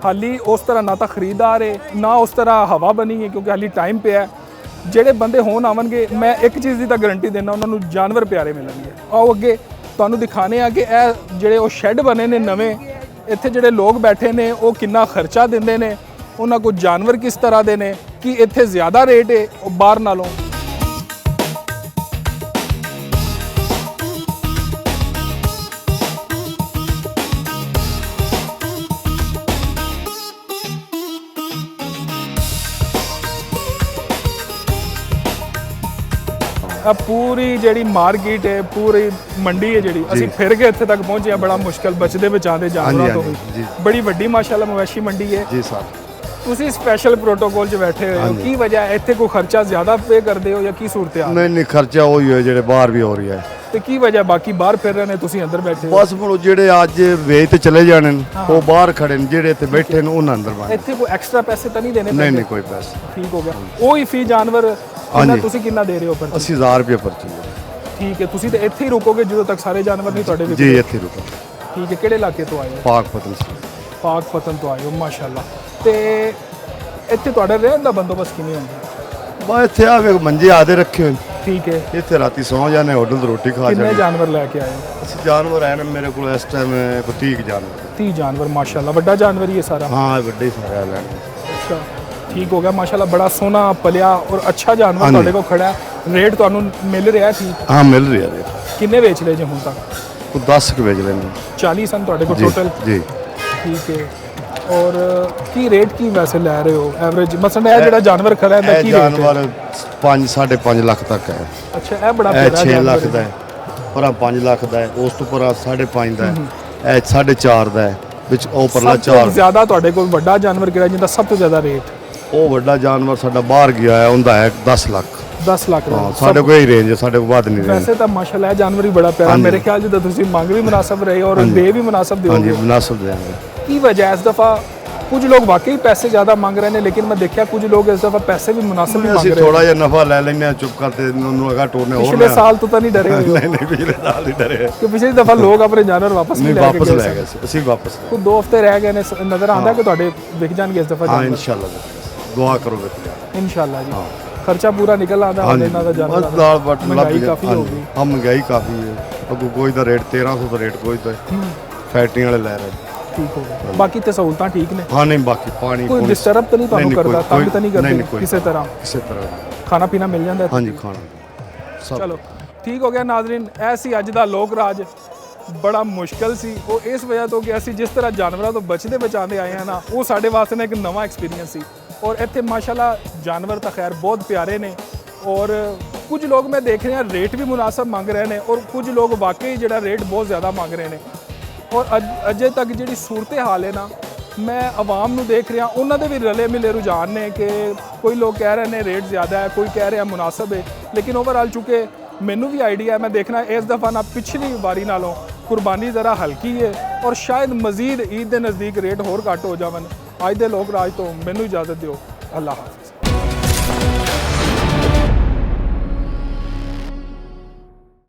ਹਾਲੀ ਉਸ ਤਰ੍ਹਾਂ ਨਾ ਤਾਂ ਖਰੀਦਦਾਰ ਹੈ, ਨਾ ਉਸ ਤਰ੍ਹਾਂ ਹਵਾ ਬਣੀ ਹੈ, ਕਿਉਂਕਿ ਹਾਲੀ ਟਾਈਮ ਪਿਆ। ਜਿਹੜੇ ਬੰਦੇ ਹੋਣ ਆਵਣਗੇ, ਮੈਂ ਇੱਕ ਚੀਜ਼ ਦੀ ਤਾਂ ਗਾਰੰਟੀ ਦਿੰਦਾ, ਉਹਨਾਂ ਨੂੰ ਜਾਨਵਰ ਪਿਆਰੇ ਮਿਲਣਗੇ। ਆਓ ਅੱਗੇ ਤੁਹਾਨੂੰ ਦਿਖਾਣੇ ਆ ਕਿ ਇਹ ਜਿਹੜੇ ਉਹ ਸ਼ੈੱਡ ਬਣੇ ਨੇ ਨਵੇਂ, ਇੱਥੇ ਜਿਹੜੇ ਲੋਕ ਬੈਠੇ ਨੇ ਉਹ ਕਿੰਨਾ ਖਰਚਾ ਦਿੰਦੇ ਨੇ, ਉਹਨਾਂ ਕੋਲ ਜਾਨਵਰ ਕਿਸ ਤਰ੍ਹਾਂ ਦੇ ਨੇ, ਕਿ ਇੱਥੇ ਜ਼ਿਆਦਾ ਰੇਟ ਹੈ ਉਹ ਬਾਹਰ ਨਾਲੋਂ। ਆ ਪੂਰੀ ਜਿਹੜੀ ਮਾਰਕੀਟ ਹੈ, ਪੂਰੀ ਮੰਡੀ ਹੈ ਜਿਹੜੀ, ਅਸੀਂ ਫਿਰ ਕੇ ਇੱਥੇ ਤੱਕ ਪਹੁੰਚੇ ਆ। ਬੜਾ ਮੁਸ਼ਕਲ, ਬਚਦੇ ਬਚਾਉਂਦੇ ਜਾਨਵਰਾਂ ਤੋਂ ਵੀ। ਬੜੀ ਵੱਡੀ ਮਾਸ਼ਾਅੱਲਾ ਮਵੇਸ਼ੀ ਮੰਡੀ ਹੈ ਜੀ ਸਾਹਿਬ। ਤੁਸੀਂ ਸਪੈਸ਼ਲ ਪ੍ਰੋਟੋਕੋਲ 'ਚ ਬੈਠੇ ਹੋਏ ਹੋ, ਕੀ ਵਜ੍ਹਾ ਹੈ? ਇੱਥੇ ਕੋਈ ਖਰਚਾ ਜ਼ਿਆਦਾ ਪੇ ਕਰਦੇ ਹੋ ਜਾਂ ਕੀ ਸੂਰਤ ਹਾਲ? ਨਹੀਂ ਖਰਚਾ ਉਹੀ ਹੋਇਆ ਜਿਹੜੇ ਬਾਹਰ ਵੀ ਹੋ ਰਿਹਾ ਹੈ। ਤੇ ਕੀ ਵਜ੍ਹਾ ਬਾਕੀ ਬਾਹਰ ਫਿਰ ਰਹੇ ਨੇ, ਤੁਸੀਂ ਅੰਦਰ ਬੈਠੇ ਹੋ? ਬਸ ਹੁਣ ਜਿਹੜੇ ਅੱਜ ਵੇਚ ਤੇ ਚਲੇ ਜਾਣੇ ਨੇ ਉਹ ਬਾਹਰ ਖੜੇ ਨੇ, ਜਿਹੜੇ ਇੱਥੇ ਬੈਠੇ ਨੇ ਉਹਨਾਂ ਅੰਦਰ ਬਾਹਰ। ਇੱਥੇ ਕੋਈ ਐਕਸਟਰਾ ਪੈਸੇ ਤਾਂ ਨਹੀਂ ਦੇਣੇ ਪੈਂਦੇ? ਨਹੀਂ ਕੋਈ ਪੈਸੇ। ਠੀਕ ਹੋ ਗਿਆ। ਉਹੀ ਫੀ ਜਾਨਵਰ ਤੁਸੀਂ ਕਿੰਨਾ ਦੇ ਰਹੇ ਹੋ ਪਰਚੀ? 80000 ਰੁਪਏ ਪਰਚੀ। ਠੀਕ ਹੈ, ਤੁਸੀਂ ਤੇ ਇੱਥੇ ਹੀ ਰੁਕੋਗੇ ਜਦੋਂ ਤੱਕ ਸਾਰੇ ਜਾਨਵਰ ਨਹੀਂ ਤੁਹਾਡੇ ਵਿੱਚ? ਜੀ ਇੱਥੇ ਰੁਕੋ। ਠੀਕ ਹੈ, ਕਿਹੜੇ ਇਲਾਕੇ ਤੋਂ ਆਏ ਹੋ? ਪਾਕਪਤਨ। ਪਾਕਪਤਨ ਤੋਂ ਆਏ ਹੋ, ਮਾਸ਼ਾਅੱਲਾ। ਤੇ ਇੱਥੇ ਤੁਹਾਡਾ ਰਹਿਣ ਦਾ ਬੰਦੋਬਸਤ ਕਿਵੇਂ ਹੁੰਦਾ? ਬਾ ਇੱਥੇ ਆਵੇ ਮੰਜੇ ਆਦੇ ਰੱਖੇ ਹੋਏ। ਠੀਕ ਹੈ। ਇੱਥੇ ਰਾਤੀ ਸੌ ਜਾਂਦੇ, ਹੋਟਲ ਤੋਂ ਰੋਟੀ ਖਾ ਜਾਂਦੇ। ਕਿੰਨੇ ਜਾਨਵਰ ਲੈ ਕੇ ਆਏ ਹੋ? ਅਸੀਂ ਜਾਨਵਰ ਆਏ ਨੇ ਮੇਰੇ ਕੋਲ ਇਸ ਟਾਈਮ 30 ਜਾਨਵਰ। 30 ਜਾਨਵਰ, ਮਾਸ਼ਾਅੱਲਾ। ਵੱਡਾ ਜਾਨਵਰ ਹੀ ਹੈ ਸਾਰਾ? ਹਾਂ ਵੱਡੇ ਸਾਰੇ ਲੈਣੇ। ਅੱਛਾ, ਠੀਕ ਹੋ ਗਿਆ, ਮਾਸ਼ਾਅੱਲਾ। ਬੜਾ ਸੋਹਣਾ ਪਲਿਆ ਔਰ ਅੱਛਾ ਜਾਨਵਰ ਤੁਹਾਡੇ ਕੋਲ ਖੜਾ ਹੈ। ਰੇਟ ਤੁਹਾਨੂੰ ਮਿਲ ਰਿਹਾ ਸੀ? ਹਾਂ ਮਿਲ ਰਿਹਾ ਰੇਟ। ਕਿੰਨੇ ਵੇਚ ਲਏ ਜੇ ਹੁਣ ਤੱਕ? ਉਹ 10 ਕੁ ਵੇਚ ਲੈਣੇ। 40 ਸਨ ਤੁਹਾਡੇ ਕੋਲ ਟੋਟਲ? ਜੀ। ਠੀਕ ਹੈ। ਔਰ ਕੀ ਰੇਟ ਕੀ ਵੈਸੇ ਲੈ ਰਹੇ ਹੋ ਐਵਰੇਜ? ਮਸਲ ਇਹ ਜਿਹੜਾ ਜਾਨਵਰ ਖੜਾ ਹੈ ਕੀ ਰੇਟ ਹੈ? ਜਾਨਵਰ 5.5 ਲੱਖ ਤੱਕ ਹੈ। ਅੱਛਾ, ਇਹ ਬੜਾ ਪਿਆਰਾ ਜਾਨਵਰ 6 ਲੱਖ ਦਾ ਹੈ, ਪਰਾਂ 5 ਲੱਖ ਦਾ ਹੈ, ਉਸ ਤੋਂ ਪਰਾਂ 5.5 ਦਾ ਹੈ, ਇਹ 4.5 ਦਾ ਹੈ, ਵਿੱਚ ਉਹ ਪਰਲਾ 4। ਜ਼ਿਆਦਾ ਤੁਹਾਡੇ ਕੋਲ ਵੱਡਾ ਜਾਨਵਰ ਕਿਹੜਾ ਜਿਹਦਾ ਸਭ ਤੋਂ ਜ਼ਿਆਦਾ ਰੇਟ? ਉਹ ਵੱਡਾ ਜਾਨਵਰ ਸਾਡਾ ਬਾਹਰ ਗਿਆ ਹੈ, ਉਹਦਾ ਹੈ 10 ਲੱਖ। 10 ਲੱਖ ਦਾ? ਸਾਡੇ ਕੋਲ ਹੀ ਰੇਂਜ ਹੈ, ਸਾਡੇ ਕੋਲ ਵੱਧ ਨਹੀਂ ਰੇਂਜ। ਵੈਸੇ ਤਾਂ ਮਾਸ਼ਾਅੱਲਾ ਇਹ ਜਾਨਵਰ ਹੀ ਬੜਾ ਪਿਆਰਾ। ਮੇਰੇ ਖਿਆਲ ਜਿੱਦਾਂ ਤੁਸੀਂ ਮੰਗ ਵੀ ਮੁਨਾਸਬ ਰਹੇ ਔਰ ਦੇ ਵੀ ਮੁਨਾਸਬ ਦਿਓਗੇ। ਹਾਂਜੀ ਮੁਨਾਸਬ ਦੇਵਾਂਗੇ। ਕੀ ਵਜ੍ਹਾ ਇਸ ਦਫਾ? ਕੁਝ ਲੋਕ ਵਾਕਈ ਪੈਸੇ ਜ਼ਿਆਦਾ ਮੰਗ ਰਹੇ ਨੇ, ਲੇਕਿਨ ਮੈਂ ਦੇਖਿਆ ਕੁਝ ਲੋਕ ਇਸ ਦਫਾ ਪੈਸੇ ਵੀ ਮੁਨਾਸਬ ਨਹੀਂ ਮੰਗ ਰਹੇ। ਅਸੀਂ ਥੋੜਾ ਜਿਹਾ ਨਫਾ ਲੈ ਲੈਂਦੇ ਹਾਂ, ਚੁੱਪ ਕਰਦੇ ਉਹਨੂੰ ਅਗਾ ਟੋਰਨੇ ਹੋਰ। ਪਿਛਲੇ ਸਾਲ ਤੋਂ ਤਾਂ ਨਹੀਂ ਡਰੇ ਹੋਏ? ਨਹੀਂ ਪਿਛਲੇ ਸਾਲ ਨਹੀਂ ਡਰੇ। ਕਿ ਪਿਛਲੀ ਦਫਾ ਲੋਕ ਆਪਣੇ ਜਾਨਵਰ ਵਾਪਸ ਨਹੀਂ ਲੈ ਕੇ ਗਏ? ਲੈ ਗਏ ਸੀ ਅਸੀਂ ਵਾਪਸ। ਕੋਈ 2 ਹਫ਼ਤੇ ਰਹਿ ਗਏ ਨੇ, ਨਜ਼ਰ ਆਉਂਦਾ ਕਿ ਤੁਹਾਡੇ ਵਿਕ ਜਾਣਗੇ ਇਸ ਦਫਾ? ਹਾਂ ਇਨਸ਼ਾਅੱਲਾ, ਦੁਆ ਕਰੋਗੇ ਇਨਸ਼ਾਅੱਲਾ ਜੀ। ਖਰਚਾ ਪੂਰਾ ਨਿਕਲ ਆਉਂਦਾ ਹੈ ਇਹਨਾਂ ਦਾ ਜਾਨਵਰ ਦਾ? ਦਾਲ ਬਟ ਮਹਿੰਗਾਈ ਕਾਫੀ ਹੋ ਗਈ। ਹਾਂ ਮਹਿੰਗਾਈ ਕਾਫੀ ਹੈ। ਅੱਗੋਂ ਕੋਈ ਦਾ ਰੇਟ 1300 ਦਾ ਰੇਟ ਕੋਈ ਤਾਂ ਫੈਕਟਰੀ ਵਾਲੇ ਲੈ ਰਹੇ। ਠੀਕ ਹੋ ਗਿਆ। ਬਾਕੀ ਤੇ ਸਹੂਲਤਾਂ ਠੀਕ ਨੇ? ਹਾਂ ਨਹੀਂ ਬਾਕੀ ਪਾਣੀ ਕੋਈ ਡਿਸਟਰਬ ਤਾਂ ਨਹੀਂ ਤੁਹਾਨੂੰ ਕਰਦਾ? ਤੰਗ ਤਾਂ ਨਹੀਂ ਕਰਦੇ ਕਿਸੇ ਤਰ੍ਹਾਂ? ਕਿਸੇ ਤਰ੍ਹਾਂ ਖਾਣਾ ਪੀਣਾ ਮਿਲ ਜਾਂਦਾ? ਹਾਂਜੀ ਖਾਣਾ। ਚਲੋ ਠੀਕ ਹੋ ਗਿਆ ਨਾਜ਼ਰੀਨ, ਇਹ ਸੀ ਅੱਜ ਦਾ ਲੋਕ ਰਾਜ। ਬੜਾ ਮੁਸ਼ਕਲ ਸੀ ਉਹ ਇਸ ਵਜ੍ਹਾ ਤੋਂ ਕਿ ਅਸੀਂ ਜਿਸ ਤਰ੍ਹਾਂ ਜਾਨਵਰਾਂ ਤੋਂ ਬਚਦੇ ਬਚਾਉਂਦੇ ਆਏ ਹਾਂ ਨਾ, ਉਹ ਸਾਡੇ ਵਾਸਤੇ ਨਾ ਇੱਕ ਨਵਾਂ ਐਕਸਪੀਰੀਅੰਸ ਸੀ। ਔਰ ਇੱਥੇ ਮਾਸ਼ਾਅੱਲਾ ਜਾਨਵਰ ਤਾਂ ਖੈਰ ਬਹੁਤ ਪਿਆਰੇ ਨੇ ਔਰ ਕੁਝ ਲੋਕ ਮੈਂ ਦੇਖ ਰਿਹਾ ਰੇਟ ਵੀ ਮੁਨਾਸਬ ਮੰਗ ਰਹੇ ਨੇ ਔਰ ਕੁਝ ਲੋਕ ਵਾਕਈ ਜਿਹੜਾ ਰੇਟ ਬਹੁਤ ਜ਼ਿਆਦਾ ਮੰਗ ਰਹੇ ਨੇ। ਔਰ ਅਜੇ ਤੱਕ ਜਿਹੜੀ ਸੂਰਤ ਹਾਲ ਹੈ ਨਾ, ਮੈਂ ਆਵਾਮ ਨੂੰ ਦੇਖ ਰਿਹਾ ਉਹਨਾਂ ਦੇ ਵੀ ਰਲੇ ਮਿਲੇ ਰੁਝਾਨ ਨੇ ਕਿ ਕੋਈ ਲੋਕ ਕਹਿ ਰਹੇ ਨੇ ਰੇਟ ਜ਼ਿਆਦਾ ਹੈ, ਕੋਈ ਕਹਿ ਰਿਹਾ ਮੁਨਾਸਬ ਹੈ। ਲੇਕਿਨ ਓਵਰਆਲ ਚੁੱਕੇ ਮੈਨੂੰ ਵੀ ਆਈਡੀਆ ਹੈ, ਮੈਂ ਦੇਖਣਾ ਇਸ ਦਫਾ ਨਾ ਪਿਛਲੀ ਵਾਰੀ ਨਾਲੋਂ ਕੁਰਬਾਨੀ ਜ਼ਰਾ ਹਲਕੀ ਹੈ ਔਰ ਸ਼ਾਇਦ ਮਜ਼ੀਦ ਈਦ ਦੇ ਨਜ਼ਦੀਕ ਰੇਟ ਹੋਰ ਘੱਟ ਹੋ ਜਾਵਨ। ਅੱਜ ਦੇ ਲੋਕ ਰਾਜ ਤੋਂ ਮੈਨੂੰ ਇਜਾਜ਼ਤ ਦਿਓ। ਅੱਲਾਹ ਹਾਫਿਜ਼।